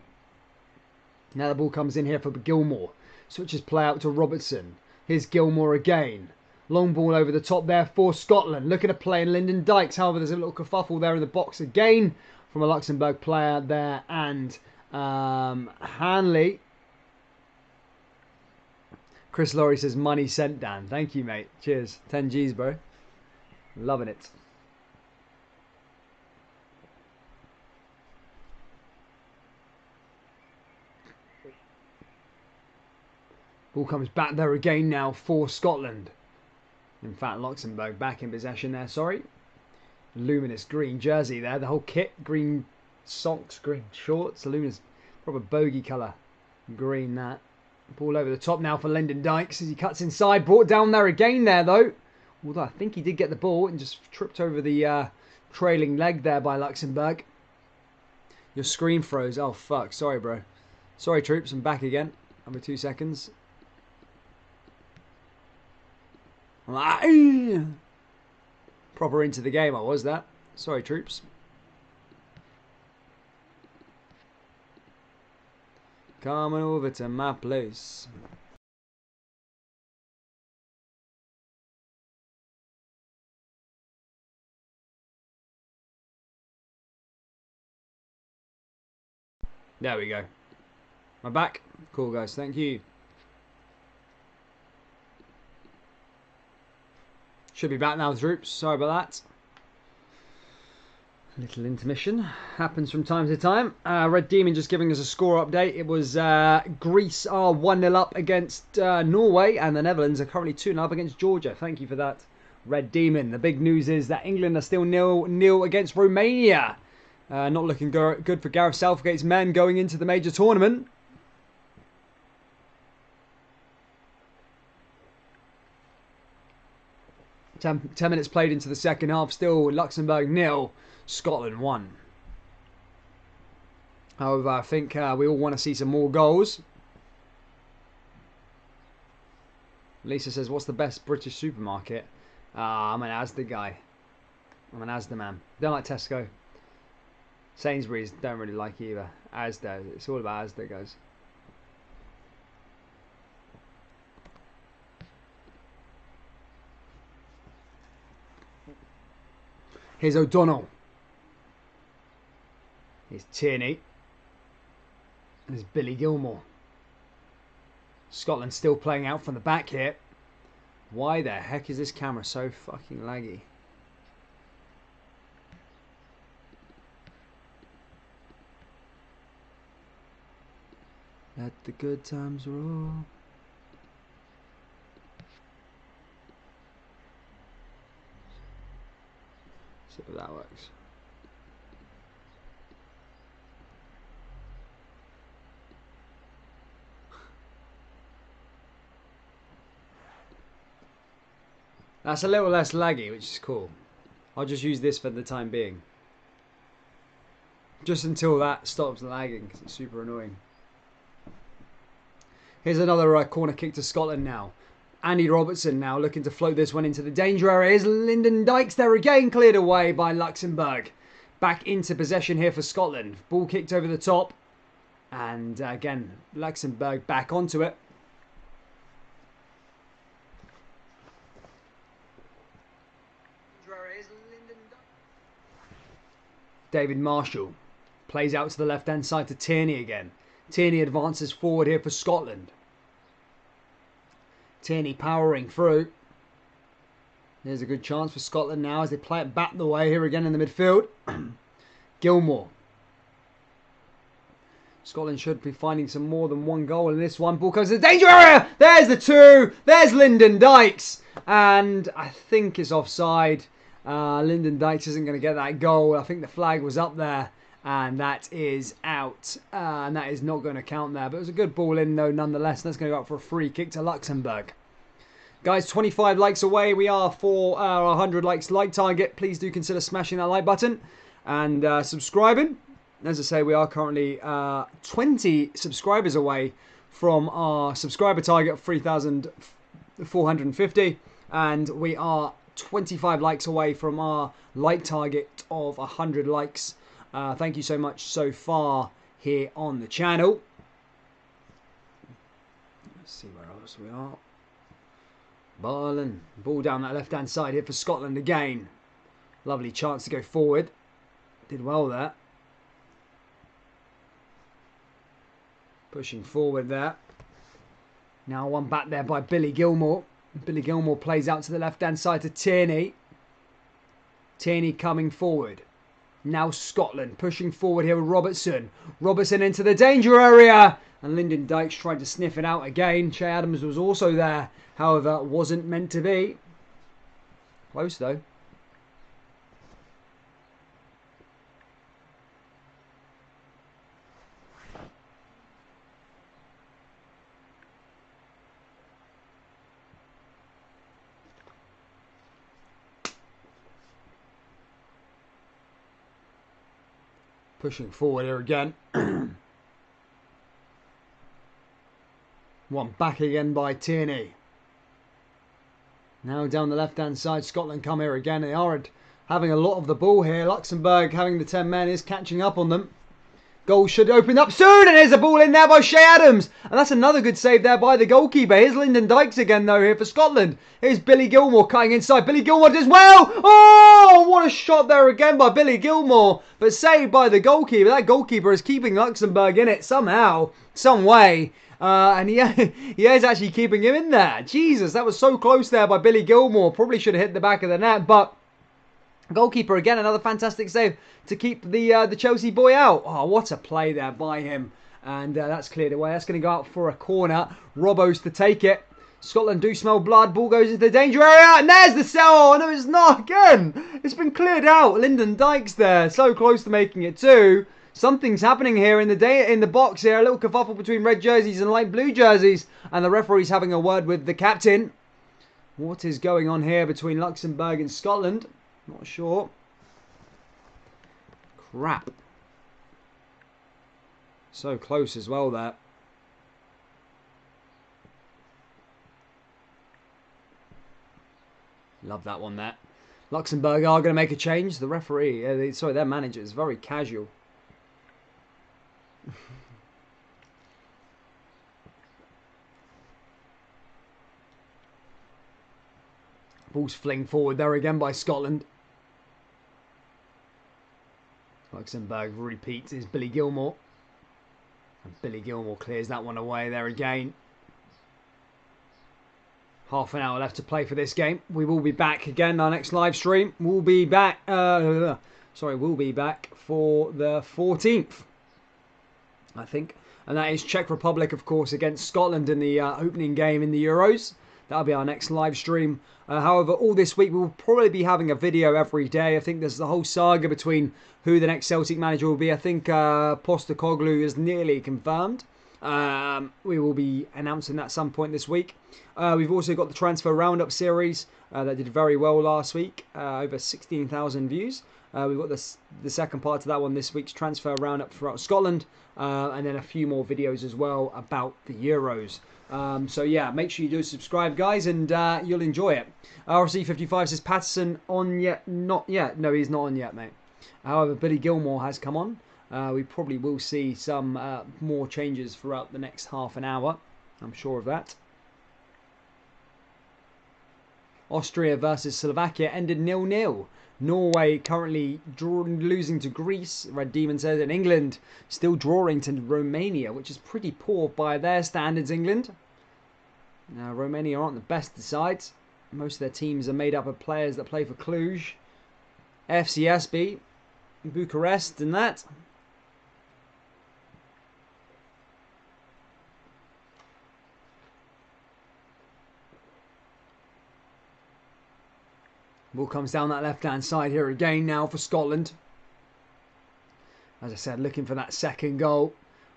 Now the ball comes in here for Gilmore. Switches play out to Robertson. Here's Gilmore again. Long ball over the top there for Scotland. Looking to play in Lyndon Dykes. However, there's a little kerfuffle there in the box again from a Luxembourg player there. And Hanley. Chris Laurie says, money sent, Dan. Thank you, mate. Cheers. 10 G's, bro. Loving it. Ball comes back there again now for Scotland. In fact, Luxembourg back in possession there, sorry. Luminous green jersey there. The whole kit. Green socks, green shorts. Luminous, proper bogey colour. Green that. Ball over the top now for Lyndon Dykes as he cuts inside. Brought down there again there, though. Although I think he did get the ball and just tripped over the trailing leg there by Luxembourg. Your screen froze. Oh, fuck. Sorry, bro. Sorry, troops. I'm back again. Under 2 seconds. Proper into the game, I was that. Sorry, troops. Coming over to my place. There we go. Am I back? Cool, guys. Thank you. Should be back now, troops. Sorry about that. Little intermission happens from time to time. Red Demon just giving us a score update. It was Greece are 1-0 up against Norway, and the Netherlands are currently 2-0 up against Georgia. Thank you for that, Red Demon. The big news is that England are still 0-0 against Romania. Not looking good for Gareth Southgate's men going into the major tournament. Ten minutes played into the second half. Still Luxembourg 0, Scotland 1. However, I think we all want to see some more goals. Lisa says, what's the best British supermarket? Ah, I'm an Asda guy. I'm an Asda man. Don't like Tesco. Sainsbury's, don't really like either. Asda, it's all about Asda, guys. Here's O'Donnell. Here's Tierney. And there's Billy Gilmore. Scotland still playing out from the back here. Why the heck is this camera so fucking laggy? Let the good times roll. See if that works. That's a little less laggy, which is cool. I'll just use this for the time being. Just until that stops lagging, because it's super annoying. Here's another corner kick to Scotland now. Andy Robertson now looking to float this one into the danger area. Here's Lyndon Dykes there again, cleared away by Luxembourg. Back into possession here for Scotland. Ball kicked over the top. And again, Luxembourg back onto it. David Marshall plays out to the left-hand side to Tierney again. Tierney advances forward here for Scotland. Tierney powering through. There's a good chance for Scotland now as they play it back the way here again in the midfield. Gilmore. Scotland should be finding some more than one goal in this one. Ball goes to the danger area. There's the two. There's Lyndon Dykes. And I think it's offside. Lyndon Dykes isn't going to get that goal. I think the flag was up there. And that is out. And that is not going to count there. But it was a good ball in though nonetheless. That's going to go up for a free kick to Luxembourg. Guys, 25 likes away. We are for our 100 likes like target. Please do consider smashing that like button and subscribing. As I say, we are currently 20 subscribers away from our subscriber target of 3,450. And we are 25 likes away from our like target of 100 likes. Thank you so much so far here on the channel. Let's see where else we are. Ball down that left-hand side here for Scotland again. Lovely chance to go forward. Did well there. Pushing forward there. Now one back there by Billy Gilmore. Billy Gilmore plays out to the left-hand side to Tierney. Tierney coming forward. Now Scotland pushing forward here with Robertson. Robertson into the danger area. And Lyndon Dykes tried to sniff it out again. Che Adams was also there. However, wasn't meant to be. Close though. Pushing forward here again. One back again by Tierney. Now down the left-hand side, Scotland come here again. They are having a lot of the ball here. Luxembourg having the 10 men is catching up on them. Goal should open up soon, and there's a ball in there by Che Adams. And that's another good save there by the goalkeeper. Here's Lyndon Dykes again, though, here for Scotland. Here's Billy Gilmore cutting inside. Billy Gilmore does well. Oh, what a shot there again by Billy Gilmore. But saved by the goalkeeper. That goalkeeper is keeping Luxembourg in it somehow, some way. And he is actually keeping him in there. Jesus, that was so close there by Billy Gilmore. Probably should have hit the back of the net, but goalkeeper again, another fantastic save to keep the Chelsea boy out. Oh, what a play there by him. And that's cleared away. That's going to go out for a corner. Robbo's to take it. Scotland do smell blood. Ball goes into the danger area. And there's the cell. Oh, no, it's not again. It's been cleared out. Lyndon Dykes there. So close to making it 2. Something's happening here in the box here. A little kerfuffle between red jerseys and light blue jerseys. And the referee's having a word with the captain. What is going on here between Luxembourg and Scotland? Not sure. Crap. So close as well there. Love that one there. Luxembourg are going to make a change. The referee, sorry, their manager is very casual. Ball's fling forward there again by Scotland. Luxembourg repeats is Billy Gilmore. And Billy Gilmore clears that one away there again. Half an hour left to play for this game. We will be back again. Our next live stream. We'll be back. We'll be back for the 14th, I think. And that is Czech Republic, of course, against Scotland in the opening game in the Euros. That'll be our next live stream. However, all this week we'll probably be having a video every day. I think there's the whole saga between who the next Celtic manager will be. I think Postecoglou is nearly confirmed. We will be announcing that at some point this week. We've also got the transfer roundup series that did very well last week, over 16,000 views. We've got the second part of that one this week's transfer roundup throughout Scotland, and then a few more videos as well about the Euros. So yeah, make sure you do subscribe, guys, and you'll enjoy it. RC55 says Patterson on yet? Not yet. No, he's not on yet, mate. However, Billy Gilmore has come on. We probably will see some more changes throughout the next half an hour. I'm sure of that. Austria versus Slovakia ended 0-0. Norway currently losing to Greece, Red Demon says, and England still drawing to Romania, which is pretty poor by their standards, England. Now, Romania aren't the best of sides. Most of their teams are made up of players that play for Cluj, FCSB, Bucharest and that. Ball comes down that left-hand side here again now for Scotland. As I said, looking for that second goal.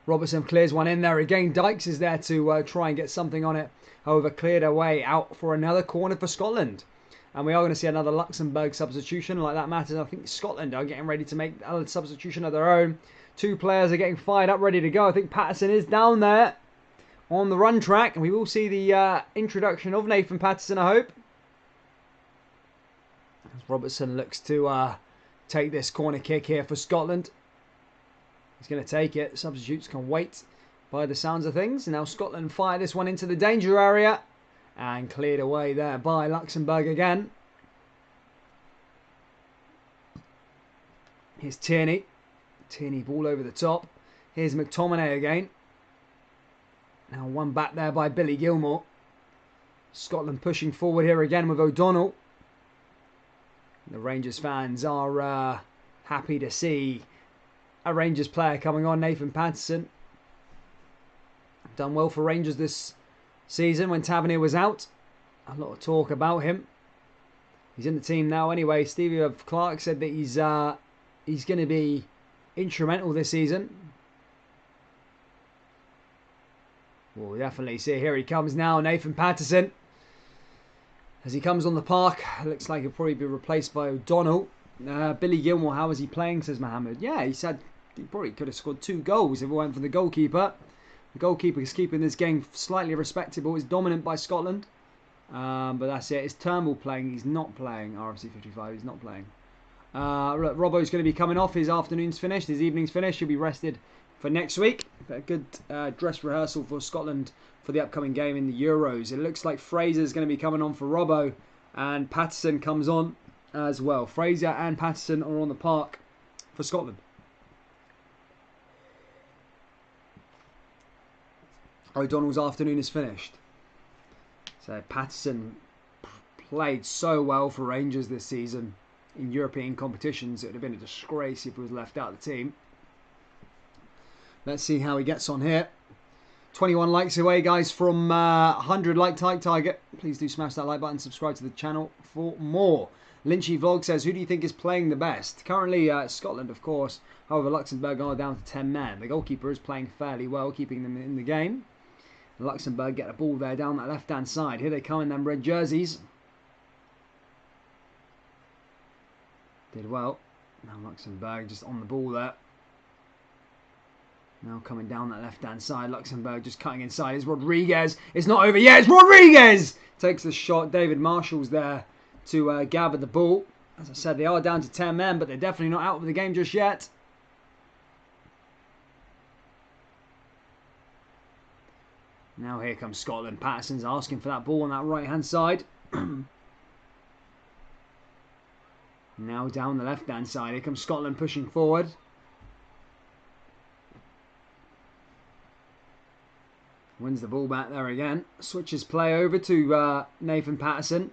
Robertson clears one in there again. Dykes is there to try and get something on it. However, cleared away out for another corner for Scotland. And we are going to see another Luxembourg substitution. Like that matters. I think Scotland are getting ready to make a substitution of their own. Two players are getting fired up, ready to go. I think Patterson is down there on the run track. And we will see the introduction of Nathan Patterson, I hope. As Robertson looks to take this corner kick here for Scotland. He's going to take it. Substitutes can wait by the sounds of things. Now Scotland fire this one into the danger area. And cleared away there by Luxembourg again. Here's Tierney. Tierney ball over the top. Here's McTominay again. Now one back there by Billy Gilmore. Scotland pushing forward here again with O'Donnell. The Rangers fans are happy to see a Rangers player coming on, Nathan Patterson. Done well for Rangers this season when Tavernier was out. A lot of talk about him. He's in the team now anyway. Stevie of Clark said that he's going to be instrumental this season. We'll definitely see. Here he comes now, Nathan Patterson. As he comes on the park, looks like he'll probably be replaced by O'Donnell. Billy Gilmore, how is he playing, says Mohammed. Yeah, he said he probably could have scored 2 goals if it went for the goalkeeper. The goalkeeper is keeping this game slightly respectable. He's dominant by Scotland. But that's it. It's Turnbull playing. He's not playing. RFC 55, he's not playing. Robbo's going to be coming off. His afternoon's finished. His evening's finished. He'll be rested for next week. A good dress rehearsal for Scotland for the upcoming game in the Euros. It looks like Fraser's going to be coming on for Robbo, and Patterson comes on as well. Fraser and Patterson are on the park for Scotland. O'Donnell's afternoon is finished. So Patterson played so well for Rangers this season in European competitions. It would have been a disgrace if he was left out of the team. Let's see how he gets on here. 21 likes away, guys, from 100 like target. Please do smash that like button, subscribe to the channel for more. Lynchy Vlog says, who do you think is playing the best? Currently, Scotland, of course. However, Luxembourg are down to 10 men. The goalkeeper is playing fairly well, keeping them in the game. Luxembourg get a ball there down that left-hand side. Here they come in them red jerseys. Did well. Now Luxembourg just on the ball there. Now coming down that left-hand side. Luxembourg just cutting inside. It's Rodriguez. It's not over yet. It's Rodriguez! Takes the shot. David Marshall's there to gather the ball. As I said, they are down to 10 men, but they're definitely not out of the game just yet. Now here comes Scotland. Patterson's asking for that ball on that right-hand side. Now down the left-hand side. Here comes Scotland pushing forward. Wins the ball back there again. Switches play over to Nathan Patterson.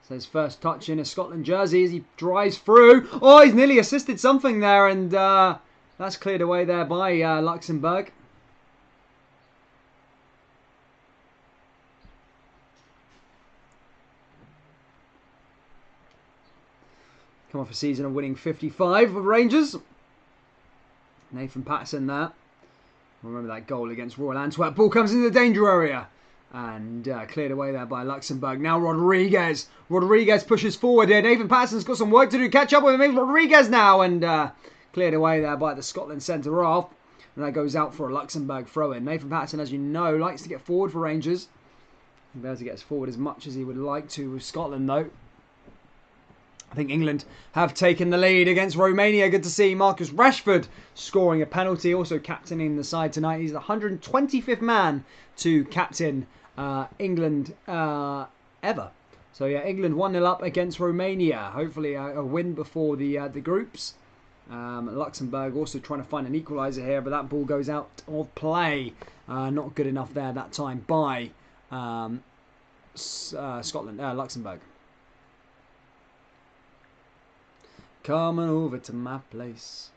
So his first touch in a Scotland jersey as he drives through. Oh, he's nearly assisted something there, and that's cleared away there by Luxembourg. Come off a season of winning 55 with Rangers. Nathan Patterson there. Remember that goal against Royal Antwerp. Ball comes into the danger area. And cleared away there by Luxembourg. Now Rodriguez. Rodriguez pushes forward here. Nathan Patterson's got some work to do. Catch up with him. Rodriguez now. And cleared away there by the Scotland centre-half. And that goes out for a Luxembourg throw-in. Nathan Patterson, as you know, likes to get forward for Rangers. He'll be able to get us forward as much as he would like to with Scotland, though. I think England have taken the lead against Romania. Good to see Marcus Rashford scoring a penalty. Also captaining the side tonight. He's the 125th man to captain England ever. So yeah, England 1-0 up against Romania. Hopefully a win before the groups. Luxembourg also trying to find an equaliser here, but that ball goes out of play. Not good enough there that time by Luxembourg. Coming over to my place.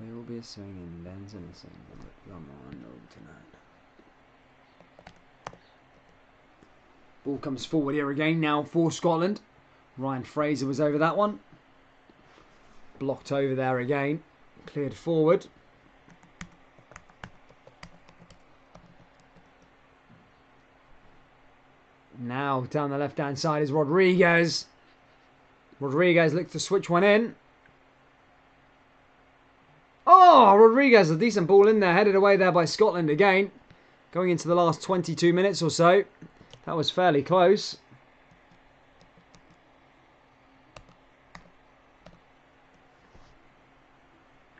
We will be singing, dancing and singing, but come on over tonight. Ball comes forward here again now for Scotland. Ryan Fraser was over that one. Blocked over there again. Cleared forward. Now down the left-hand side is Rodriguez. Rodriguez looks to switch one in. Oh, Rodriguez, a decent ball in there. Headed away there by Scotland again. Going into the last 22 minutes or so. That was fairly close.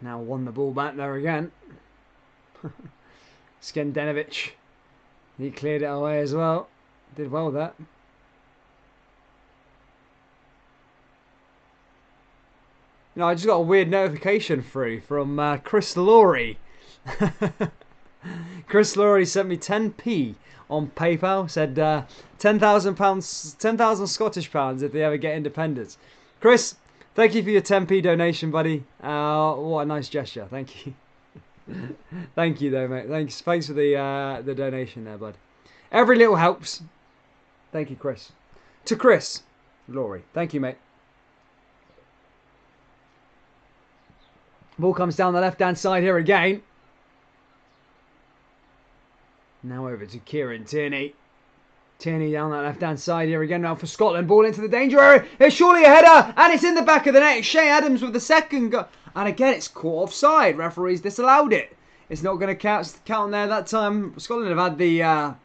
Now won the ball back there again. Skendenovic. He cleared it away as well. Did well there. You know, I just got a weird notification through from Chris Laurie. Chris Laurie sent me 10p on PayPal. Said £10,000, 10,000 Scottish pounds if they ever get independence. Chris, thank you for your 10p donation, buddy. What a nice gesture. Thank you. Thank you, though, mate. Thanks for the donation there, bud. Every little helps. Thank you, Chris. To Chris Laurie. Thank you, mate. Ball comes down the left-hand side here again. Now over to Kieran Tierney. Tierney down that left-hand side here again now for Scotland. Ball into the danger area. It's surely a header. And it's in the back of the net. Shea Adams with the second goal. And again, it's caught offside. Referees disallowed it. It's not going to count there that time. Scotland have had the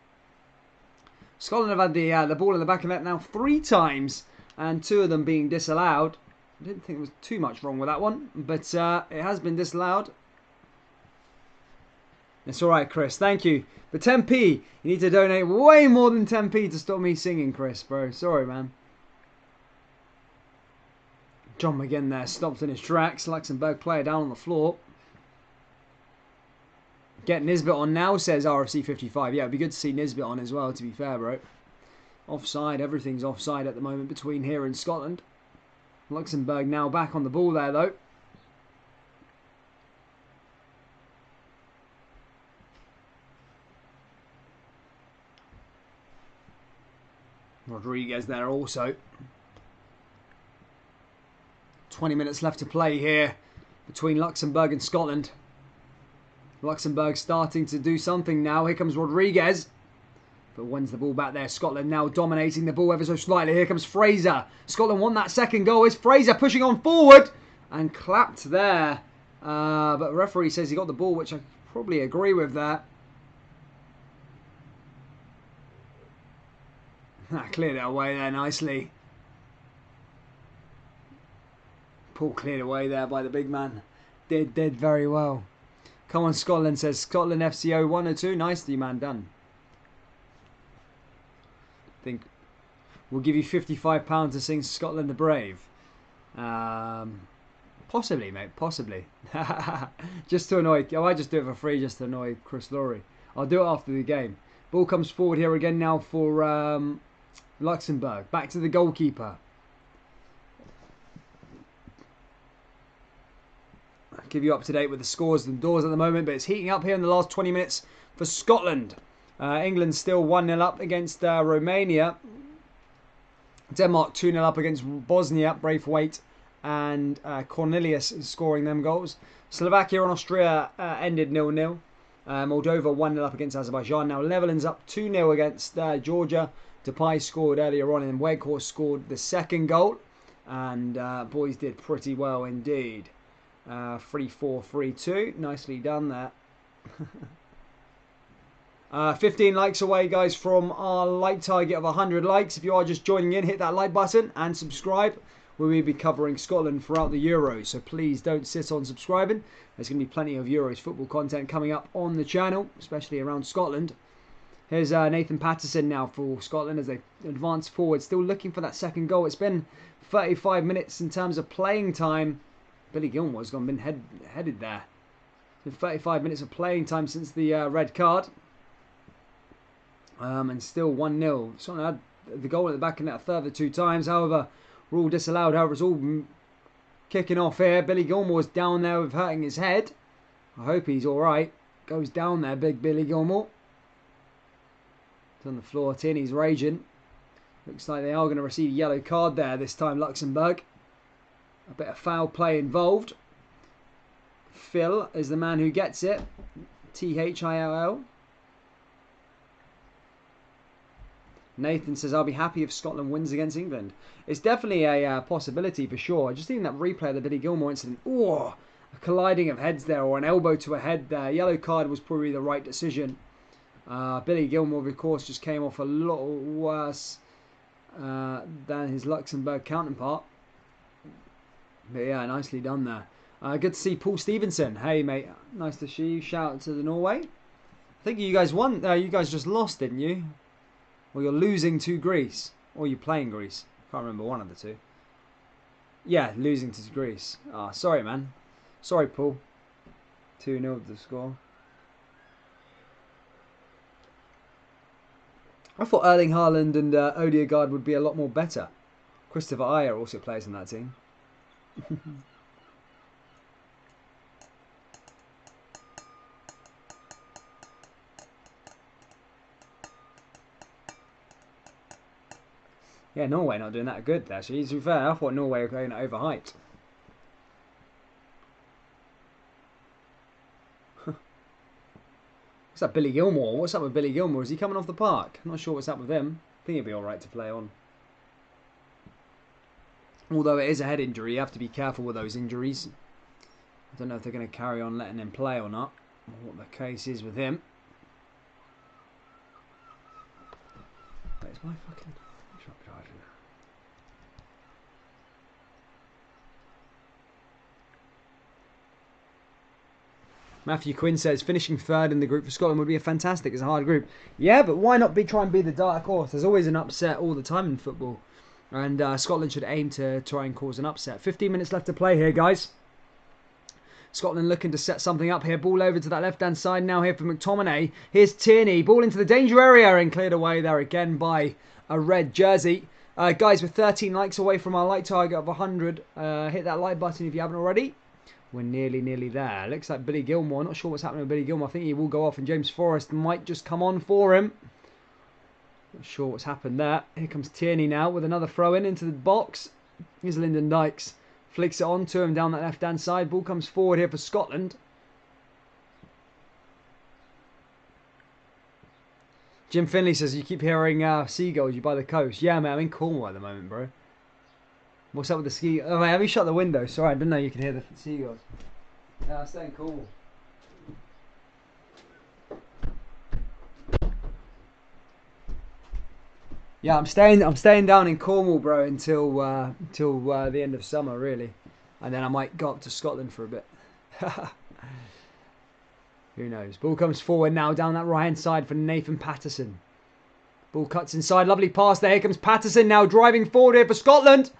ball in the back of the net now 3 times, and 2 of them being disallowed. I didn't think there was too much wrong with that one, but it has been disallowed. It's alright, Chris. Thank you. The 10p. You need to donate way more than 10p to stop me singing, Chris, bro. Sorry, man. John McGinn there stopped in his tracks. Luxembourg player down on the floor. Get Nisbet on now, says RFC 55. Yeah, it'd be good to see Nisbet on as well, to be fair, bro. Offside. Everything's offside at the moment between here and Scotland. Luxembourg now back on the ball there, though. Rodriguez there also. 20 minutes left to play here between Luxembourg and Scotland. Luxembourg starting to do something now. Here comes Rodriguez. But wins the ball back there. Scotland now dominating the ball ever so slightly. Here comes Fraser. Scotland won that second goal. It's Fraser pushing on forward. And clapped there. But the referee says he got the ball, which I probably agree with there. Cleared it away there nicely. Paul cleared away there by the big man. Did very well. Come on, Scotland, says Scotland FCO 102. Nicely, man, done. Think we'll give you £55 to sing Scotland the Brave. Possibly, mate, possibly. Just to annoy. I might just do it for free just to annoy Chris Laurie. I'll do it after the game. Ball comes forward here again now for Luxembourg. Back to the goalkeeper. I'll give you up to date with the scores and doors at the moment, but it's heating up here in the last 20 minutes for Scotland. England still 1-0 up against Romania. Denmark 2-0 up against Bosnia, Braithwaite and Cornelius scoring them goals. Slovakia and Austria ended 0-0. Moldova 1-0 up against Azerbaijan. Now Netherlands up 2-0 against Georgia. Depay scored earlier on and Weghorst scored the second goal. And boys did pretty well indeed. 3-4, 3-2. Nicely done there. 15 likes away, guys, from our like target of 100 likes. If you are just joining in, hit that like button and subscribe. We will be covering Scotland throughout the Euros, so please don't sit on subscribing. There's going to be plenty of Euros football content coming up on the channel, especially around Scotland. Here's Nathan Patterson now for Scotland as they advance forward, still looking for that second goal. It's been 35 minutes in terms of playing time. Billy Gilmore's been headed there. It's been 35 minutes of playing time since the red card. And still 1-0. Scotland had the goal at the back of net a further 2 times. However, we're all disallowed. However, it's all kicking off here. Billy Gilmore's down there with hurting his head. I hope he's alright. Goes down there, big Billy Gilmore. It's on the floor. Tierney's raging. Looks like they are going to receive a yellow card there this time, Luxembourg. A bit of foul play involved. Phil is the man who gets it. Thill. Nathan says, I'll be happy if Scotland wins against England. It's definitely a possibility for sure. Just even that replay of the Billy Gilmore incident. Oh, a colliding of heads there, or an elbow to a head there. Yellow card was probably the right decision. Billy Gilmore, of course, just came off a lot worse than his Luxembourg counterpart. But yeah, nicely done there. Good to see Paul Stevenson. Hey, mate. Nice to see you. Shout out to the Norway. I think you guys won. You guys just lost, didn't you? Or you're losing to Greece. Or you're playing Greece. Can't remember one of the two. Yeah, losing to Greece. Ah, sorry, man. Sorry, Paul. 2-0 the score. I thought Erling Haaland and Odegaard would be a lot more better. Christopher Ayer also plays in that team. Yeah, Norway not doing that good, actually. To be fair, I thought Norway were going overhyped. What's that, Billy Gilmore? What's up with Billy Gilmore? Is he coming off the park? I'm not sure what's up with him. I think he'll be alright to play on. Although it is a head injury, you have to be careful with those injuries. I don't know if they're going to carry on letting him play or not. Or what the case is with him. Where's my fucking truck driving? Matthew Quinn says, finishing third in the group for Scotland would be fantastic. It's a hard group. Yeah, but why not try and be the dark horse? There's always an upset all the time in football. And Scotland should aim to try and cause an upset. 15 minutes left to play here, guys. Scotland looking to set something up here. Ball over to that left-hand side now here for McTominay. Here's Tierney. Ball into the danger area and cleared away there again by a red jersey. Guys, we're 13 likes away from our like target of 100. Hit that like button if you haven't already. We're nearly there. Looks like Billy Gilmore. Not sure what's happening with Billy Gilmore. I think he will go off and James Forrest might just come on for him. Not sure what's happened there. Here comes Tierney now with another throw in into the box. Here's Lyndon Dykes. Flicks it on to him down that left-hand side. Ball comes forward here for Scotland. Jim Finley says, you keep hearing seagulls, you by the coast. Yeah, man, I'm in Cornwall at the moment, bro. What's up with the ski? Oh, mate, have you shut the window? Sorry, I didn't know you could hear the seagulls. No, I'm staying cool. Yeah, I'm staying down in Cornwall, bro, until the end of summer, really, and then I might go up to Scotland for a bit. Who knows? Ball comes forward now down that right hand side for Nathan Patterson. Ball cuts inside, lovely pass there. Here comes Patterson now driving forward here for Scotland,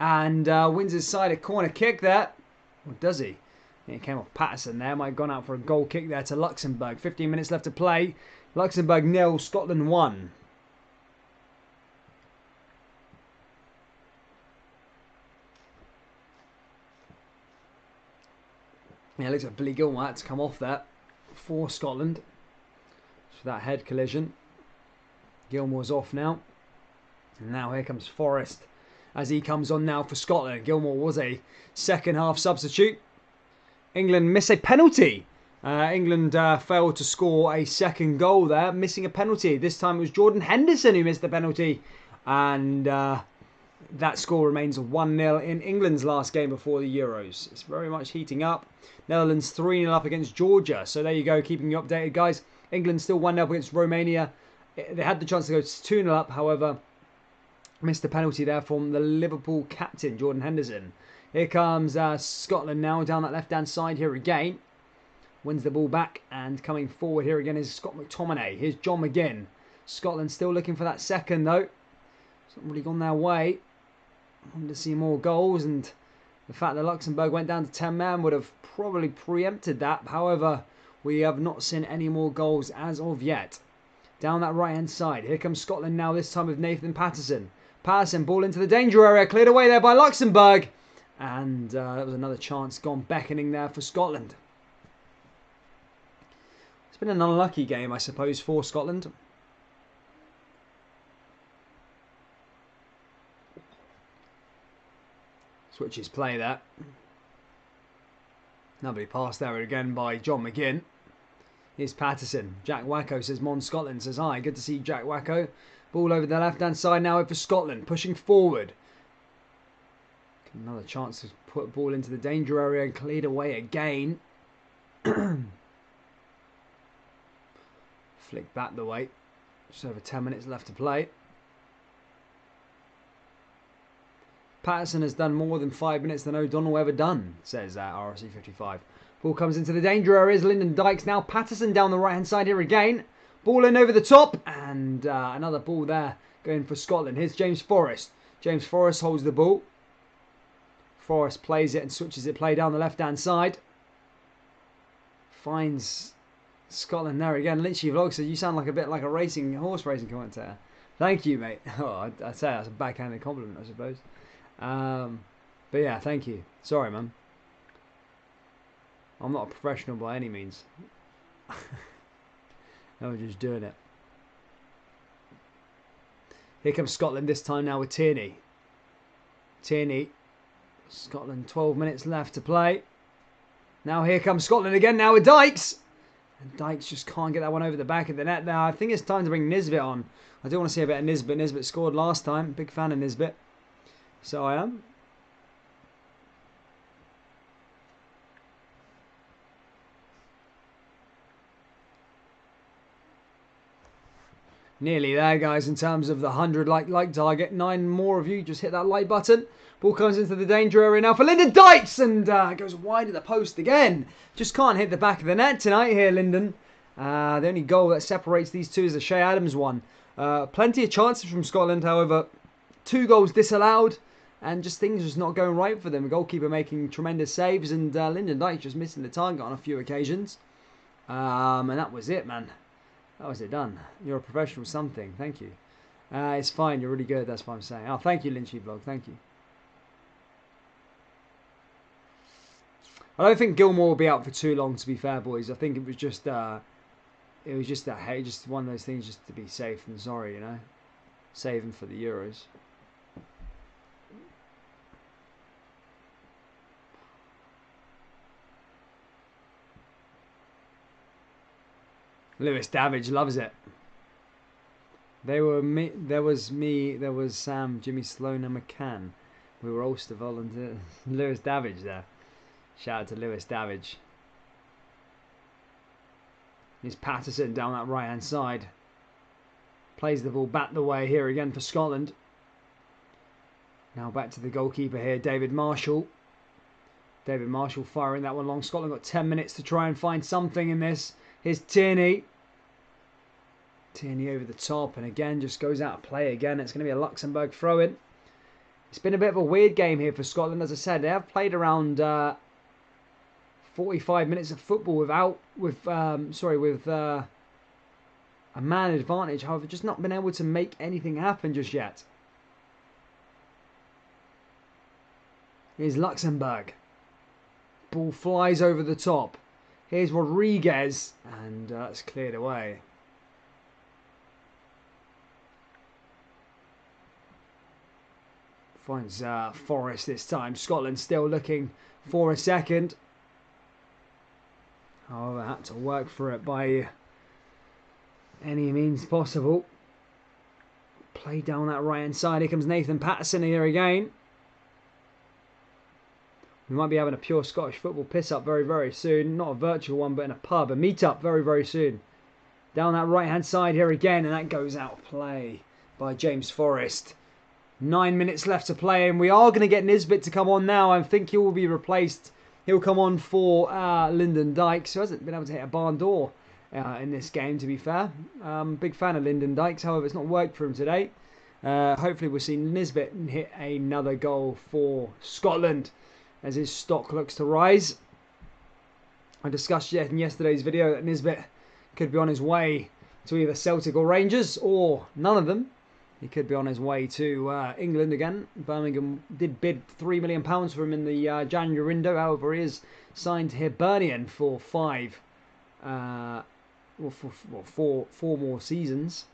and wins his side a corner kick there. Or does he? It came off Patterson there. Might have gone out for a goal kick there to Luxembourg. 15 minutes left to play. Luxembourg 0, Scotland 1. Yeah, it looks like Billy Gilmore had to come off there for Scotland. For that head collision. Gilmore's off now. And now here comes Forrest as he comes on now for Scotland. Gilmore was a second half substitute. England miss a penalty. England failed to score a second goal there, missing a penalty. This time it was Jordan Henderson who missed the penalty. And that score remains 1-0 in England's last game before the Euros. It's very much heating up. Netherlands 3-0 up against Georgia. So there you go, keeping you updated, guys. England still 1-0 up against Romania. They had the chance to go 2-0 up, however, missed the penalty there from the Liverpool captain, Jordan Henderson. Here comes Scotland now down that left-hand side here again. Wins the ball back, and coming forward here again is Scott McTominay. Here's John McGinn. Scotland still looking for that second, though. It's not really gone their way. I wanted to see more goals, and the fact that Luxembourg went down to 10 men would have probably preempted that. However, we have not seen any more goals as of yet. Down that right-hand side. Here comes Scotland now, this time with Nathan Patterson. Patterson, ball into the danger area. Cleared away there by Luxembourg. And that was another chance gone beckoning there for Scotland. It's been an unlucky game, I suppose, for Scotland. Switches play there. Lovely pass there again by John McGinn. Here's Patterson. Jack Wacko says, Mon Scotland says hi. Good to see Jack Wacko. Ball over the left-hand side now for Scotland. Pushing forward. Another chance to put a ball into the danger area and cleared away again. Flick back the way. Just over 10 minutes left to play. Patterson has done more than 5 minutes than O'Donnell ever done, says RSC 55. Ball comes into the danger areas. Lyndon Dykes now. Patterson down the right-hand side here again. Ball in over the top. And another ball there going for Scotland. Here's James Forrest. James Forrest holds the ball. Forrest plays it and switches it play down the left-hand side. Finds Scotland there again. Lynchy Vlog says, you sound like a bit like a horse racing commentator. Thank you, mate. Oh, I'd say that's a backhanded compliment, I suppose. But yeah, thank you. Sorry, man. I'm not a professional by any means. I was just doing it. Here comes Scotland this time now with Tierney. Tierney. Scotland, 12 minutes left to play. Now here comes Scotland again now with Dykes. And Dykes just can't get that one over the back of the net now. I think it's time to bring Nisbet on. I do want to see a bit of Nisbet. Nisbet scored last time. Big fan of Nisbet. So I am. Nearly there, guys, in terms of the 100 like target. 9 more of you just hit that like button. Ball comes into the danger area now for Lyndon Dykes, and goes wide of the post again. Just can't hit the back of the net tonight here, Lyndon. The only goal that separates these two is the Shea Adams one. Plenty of chances from Scotland, however, 2 goals disallowed, and just things just not going right for them. The goalkeeper making tremendous saves, and Lyndon Dykes just missing the target on a few occasions. And that was it, man. That was it done. You're a professional something. Thank you. It's fine. You're really good. That's what I'm saying. Oh, thank you, Lynchy Vlog. Thank you. I don't think Gilmore will be out for too long, to be fair, boys. I think it was just one of those things just to be safe than sorry, you know. Save him for the Euros. Lewis Davidge loves it. There was Sam, Jimmy Sloan and McCann. We were all still volunteers. Lewis Davidge there. Shout out to Lewis Davidge. Here's Patterson down that right hand side. Plays the ball back the way here again for Scotland. Now back to the goalkeeper here, David Marshall. David Marshall firing that one long. Scotland got 10 minutes to try and find something in this. Here's Tierney. Tierney over the top, and again just goes out of play again. It's going to be a Luxembourg throw-in. It's been a bit of a weird game here for Scotland. As I said, they have played around 45 minutes of football with a man advantage. However, just not been able to make anything happen just yet. Here's Luxembourg. Ball flies over the top. Here's Rodriguez, and that's cleared away. Finds Forrest this time. Scotland still looking for a second. However, had to work for it by any means possible. Play down that right hand side. Here comes Nathan Patterson here again. We might be having a pure Scottish football piss up very, very soon. Not a virtual one, but in a pub. A meet up very, very soon. Down that right hand side here again, and that goes out of play by James Forrest. 9 minutes left to play, and we are going to get Nisbet to come on now. I think he will be replaced. He'll come on for Lyndon Dykes, who hasn't been able to hit a barn door in this game, to be fair. Big fan of Lyndon Dykes, however, it's not worked for him today. Hopefully we'll see Nisbet hit another goal for Scotland as his stock looks to rise. I discussed in yesterday's video that Nisbet could be on his way to either Celtic or Rangers, or none of them. He could be on his way to England again. Birmingham did bid £3 million for him in the January window. However, he is signed to Hibernian for four more seasons.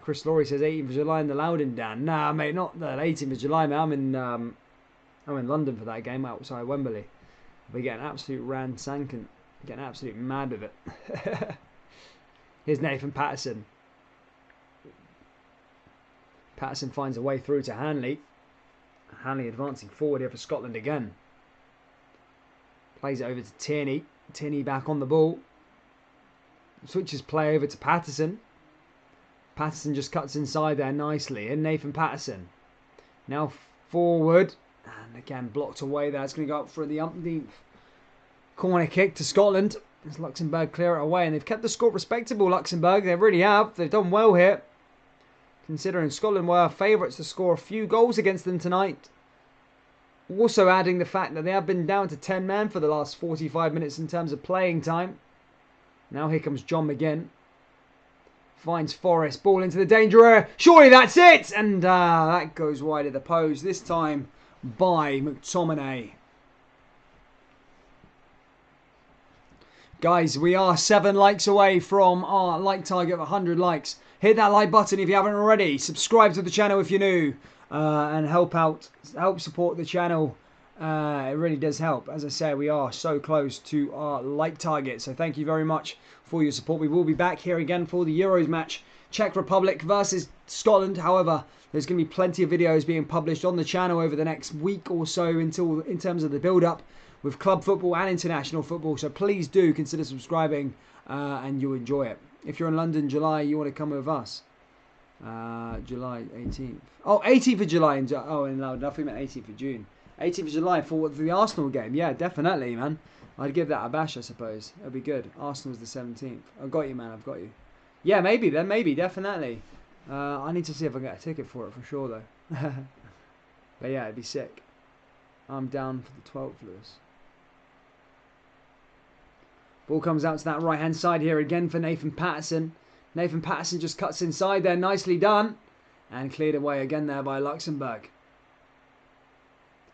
Chris Laurie says 18th of July in the Loudon down. Nah, mate, not the 18th of July, mate. I'm in London for that game outside Wembley. I'll be getting absolute ransanking, getting absolutely mad with it. Here's Nathan Patterson. Patterson finds a way through to Hanley. Hanley advancing forward here for Scotland again. Plays it over to Tierney. Tierney back on the ball. Switches play over to Patterson. Patterson just cuts inside there nicely. And Nathan Patterson. Now forward. And again blocked away there. It's going to go up for the umpteenth corner kick to Scotland. As Luxembourg clear it away. And they've kept the score respectable, Luxembourg. They really have. They've done well here, considering Scotland were favourites to score a few goals against them tonight. Also adding the fact that they have been down to 10 men for the last 45 minutes in terms of playing time. Now here comes John McGinn. Finds Forrest. Ball into the danger area. Surely that's it! And that goes wide of the post. This time by McTominay. Guys, we are 7 likes away from our like target of 100 likes. Hit that like button if you haven't already. Subscribe to the channel if you're new, and help support the channel. It really does help. As I say, we are so close to our like target. So thank you very much for your support. We will be back here again for the Euros match, Czech Republic versus Scotland. However, there's going to be plenty of videos being published on the channel over the next week or so in terms of the build-up with club football and international football. So please do consider subscribing, and you'll enjoy it. If you're in London, July, you want to come with us. July 18th. Oh, 18th of July. In London. I think I meant 18th of June. 18th of July for the Arsenal game. Yeah, definitely, man. I'd give that a bash, I suppose. It'd be good. Arsenal's the 17th. I've got you, man. I've got you. Yeah, maybe then. Maybe, definitely. I need to see if I get a ticket for it for sure, though. But yeah, it'd be sick. I'm down for the 12th, Lewis. Ball comes out to that right-hand side here again for Nathan Patterson. Nathan Patterson just cuts inside there. Nicely done. And cleared away again there by Luxembourg.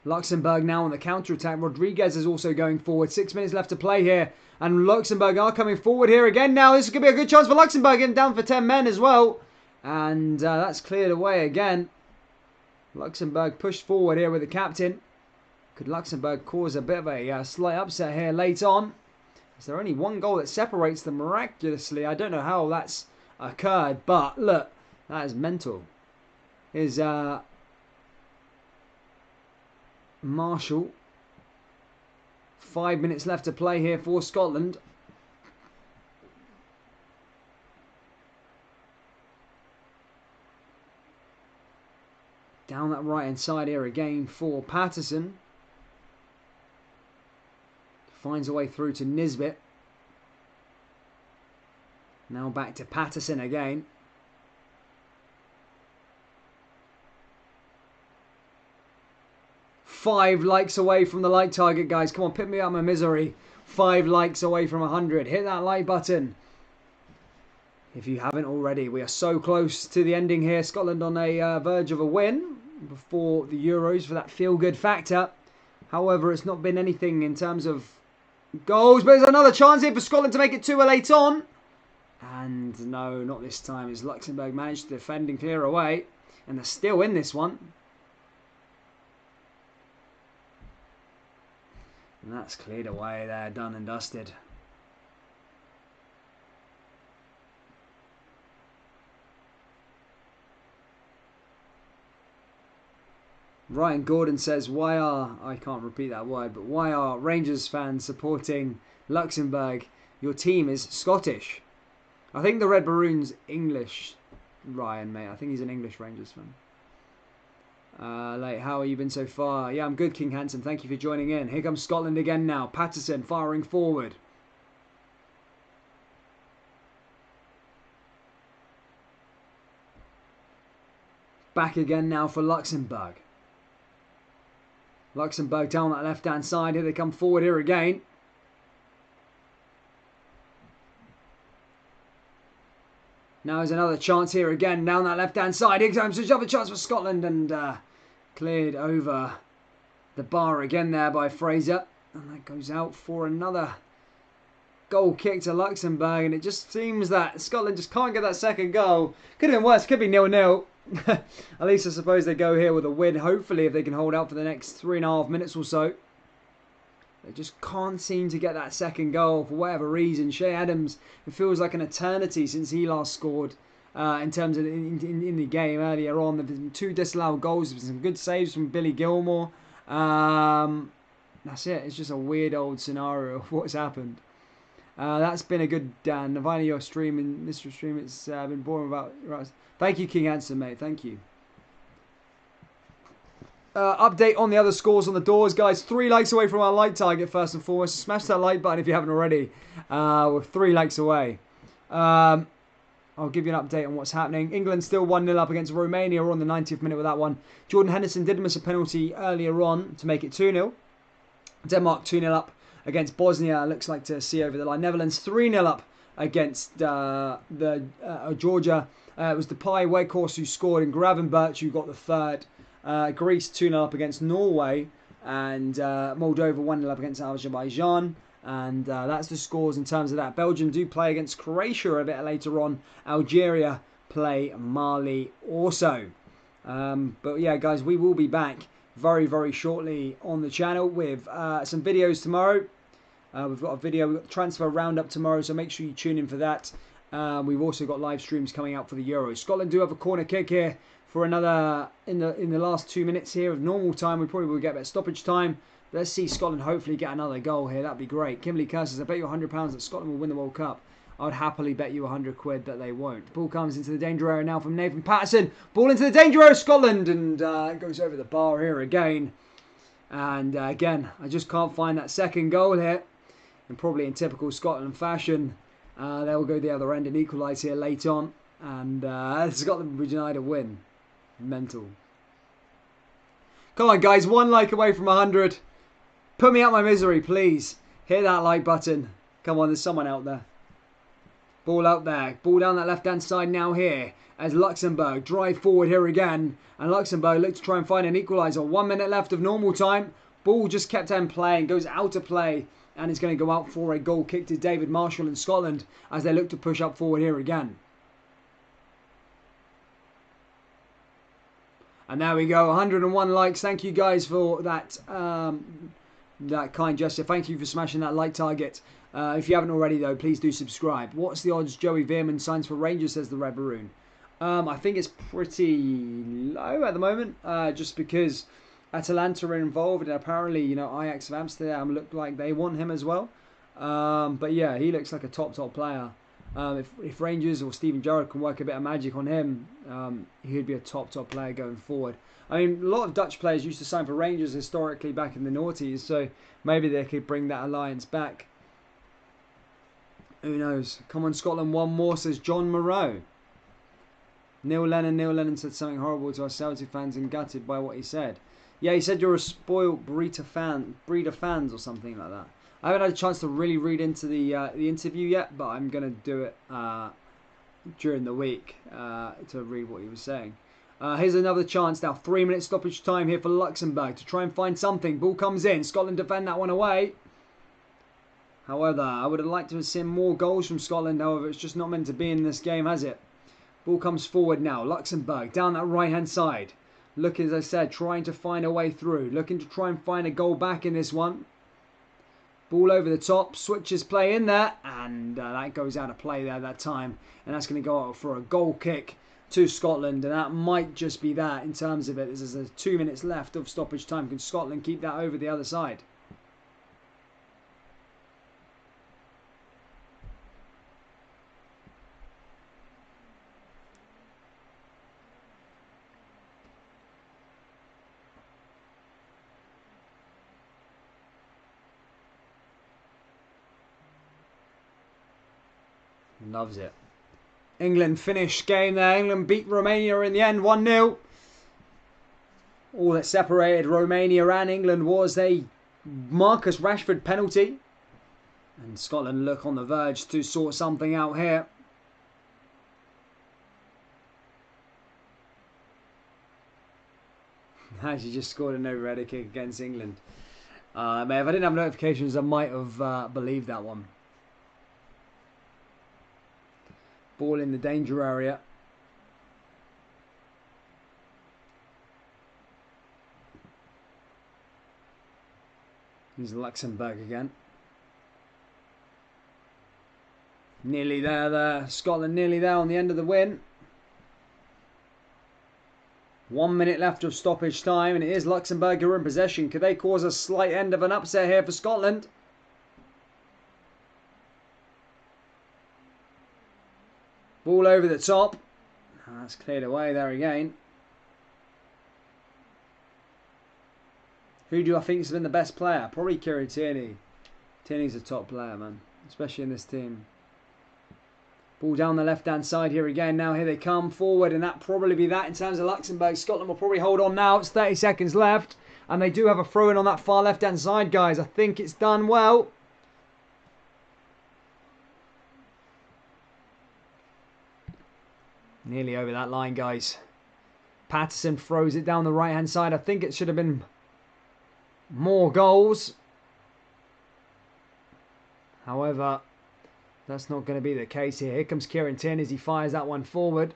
Luxembourg now on the counter-attack. Rodriguez is also going forward. 6 minutes left to play here. And Luxembourg are coming forward here again now. This is going to be a good chance for Luxembourg. Getting down for 10 men as well. And that's cleared away again. Luxembourg pushed forward here with the captain. Could Luxembourg cause a bit of a slight upset here late on? Is there only one goal that separates them miraculously? I don't know how that's occurred, but look, that is mental. Here's Marshall. 5 minutes left to play here for Scotland. Down that right-hand side here again for Patterson. Finds a way through to Nisbet. Now back to Patterson again. Five likes away from the like target, guys. Come on, pick me out of my misery. 5 likes away from 100. Hit that like button if you haven't already. We are so close to the ending here. Scotland on a verge of a win before the Euros for that feel-good factor. However, it's not been anything in terms of goals. But there's another chance here for Scotland to make it 2 late on. And no, not this time, as Luxembourg managed to defend and clear away. And they're still in this one. And that's cleared away there, done and dusted. Ryan Gordon says, I can't repeat that word, but why are Rangers fans supporting Luxembourg? Your team is Scottish. I think the Red Maroon's English, Ryan, mate. I think he's an English Rangers fan. How have you been so far? Yeah, I'm good, King Handsome. Thank you for joining in. Here comes Scotland again now. Patterson firing forward. Back again now for Luxembourg. Luxembourg down that left-hand side. Here they come forward here again. Now there's another chance here again down that left-hand side. Here comes another chance for Scotland and cleared over the bar again there by Fraser. And that goes out for another goal kick to Luxembourg. And it just seems that Scotland just can't get that second goal. Could have been worse. Could be 0-0. At least I suppose they go here with a win. Hopefully if they can hold out for the next 3.5 minutes or so. They just can't seem to get that second goal for whatever reason. Shea Adams, it feels like an eternity since he last scored in terms of in the game earlier on. There's been 2 disallowed goals. There's been some good saves from Billy Gilmore. That's it. It's just a weird old scenario of what's happened. That's been a good Navina, your stream and Mr. Stream. It's been boring about. Right. Thank you, King Hanson, mate. Thank you. Update on the other scores on the doors, guys. 3 likes away from our like target, first and foremost. Smash that like button if you haven't already. We're 3 likes away. I'll give you an update on what's happening. England still 1-0 up against Romania. We're on the 90th minute with that one. Jordan Henderson did miss a penalty earlier on to make it 2-0. Denmark 2-0 up against Bosnia. Looks like to see over the line. Netherlands 3-0 up against Georgia. It was Depay, Weghorst who scored, and Gravenberch who got the third. Greece 2-0 up against Norway, and Moldova 1-0 up against Azerbaijan. And that's the scores in terms of that. Belgium do play against Croatia a bit later on. Algeria play Mali also. But yeah, guys, we will be back very, very shortly on the channel with some videos tomorrow. We've got a video, we've got the transfer roundup tomorrow, so make sure you tune in for that. We've also got live streams coming out for the Euros. Scotland do have a corner kick here for another in the last 2 minutes here of normal time. We probably will get a bit of stoppage time. Let's see Scotland hopefully get another goal here. That'd be great. Kimberly Curses, I bet you £100 that Scotland will win the World Cup. I would happily bet you 100 quid that they won't. Ball comes into the danger area now from Nathan Patterson. Ball into the danger area, Scotland, and goes over the bar here again. And again, I just can't find that second goal here. And probably in typical Scotland fashion, they'll go the other end and equalise here late on. And Scotland will be denied a win. Mental. Come on, guys. 1 like away from 100. Put me out my misery, please. Hit that like button. Come on, there's someone out there. Ball out there. Ball down that left-hand side now here. As Luxembourg drive forward here again. And Luxembourg look to try and find an equaliser. 1 minute left of normal time. Ball just kept on playing. Goes out of play. And it's going to go out for a goal kick to David Marshall in Scotland. As they look to push up forward here again. And there we go, 101 likes. Thank you guys for that that kind gesture. Thank you for smashing that like target. If you haven't already, though, please do subscribe. What's the odds Joey Veerman signs for Rangers, says the Red Maroon? I think it's pretty low at the moment, just because Atalanta are involved, and apparently, you know, Ajax of Amsterdam look like they want him as well. But yeah, he looks like a top player. If Rangers or Steven Gerrard can work a bit of magic on him, he'd be a top player going forward. I mean, a lot of Dutch players used to sign for Rangers historically back in the noughties, so maybe they could bring that alliance back. Who knows? Come on, Scotland, one more, says John Moreau. Neil Lennon said something horrible to our Celtic fans and gutted by what he said. Yeah, he said you're a spoiled breed of fans or something like that. I haven't had a chance to really read into the interview yet, but I'm going to do it during the week to read what he was saying. Here's another chance now. 3-minute stoppage time here for Luxembourg to try and find something. Ball comes in. Scotland defend that one away. However, I would have liked to have seen more goals from Scotland. However, it's just not meant to be in this game, has it? Ball comes forward now. Luxembourg down that right-hand side. Look, as I said, trying to find a way through. Looking to try and find a goal back in this one. Ball over the top. Switches play in there. And that goes out of play there that time. And that's going to go out for a goal kick to Scotland. And that might just be that in terms of it. There's 2 minutes left of stoppage time. Can Scotland keep that over the other side? Loves it. England finished game there. England beat Romania in the end 1-0. All that separated Romania and England was a Marcus Rashford penalty. And Scotland look on the verge to sort something out here. Actually just scored an overheader kick against England. If I didn't have notifications, I might have believed that one. Ball in the danger area. Here's Luxembourg again. Nearly there. Scotland nearly there on the end of the win. 1 minute left of stoppage time, and it is Luxembourg who are in possession. Could they cause a slight end of an upset here for Scotland? Ball over the top. That's cleared away there again. Who do I think has been the best player? Probably Kieran Tierney. Tierney's a top player, man. Especially in this team. Ball down the left-hand side here again. Now here they come forward, and that probably be that in terms of Luxembourg. Scotland will probably hold on now. It's 30 seconds left. And they do have a throw-in on that far left-hand side, guys. I think it's done well. Nearly over that line, guys. Patterson throws it down the right-hand side. I think it should have been more goals. However, that's not going to be the case here. Here comes Kieran Tierney as he fires that one forward.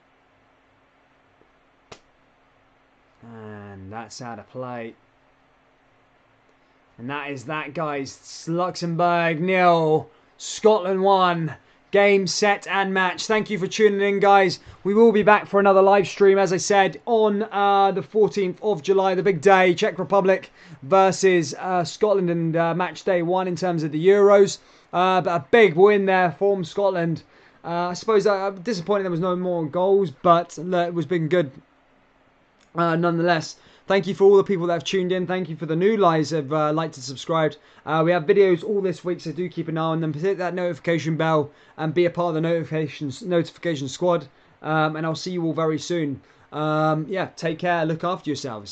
And that's out of play. And that is that, guys. Luxembourg 0, Scotland 1. Game, set and match. Thank you for tuning in, guys. We will be back for another live stream, as I said, on the 14th of July, the big day. Czech Republic versus Scotland, and match day 1 in terms of the Euros. But a big win there from Scotland. I suppose I'm disappointed there was no more goals, but it was been good nonetheless. Thank you for all the people that have tuned in. Thank you for the new guys who have liked and subscribed. We have videos all this week, so do keep an eye on them. Hit that notification bell and be a part of the notification squad. And I'll see you all very soon. Yeah, take care. Look after yourselves.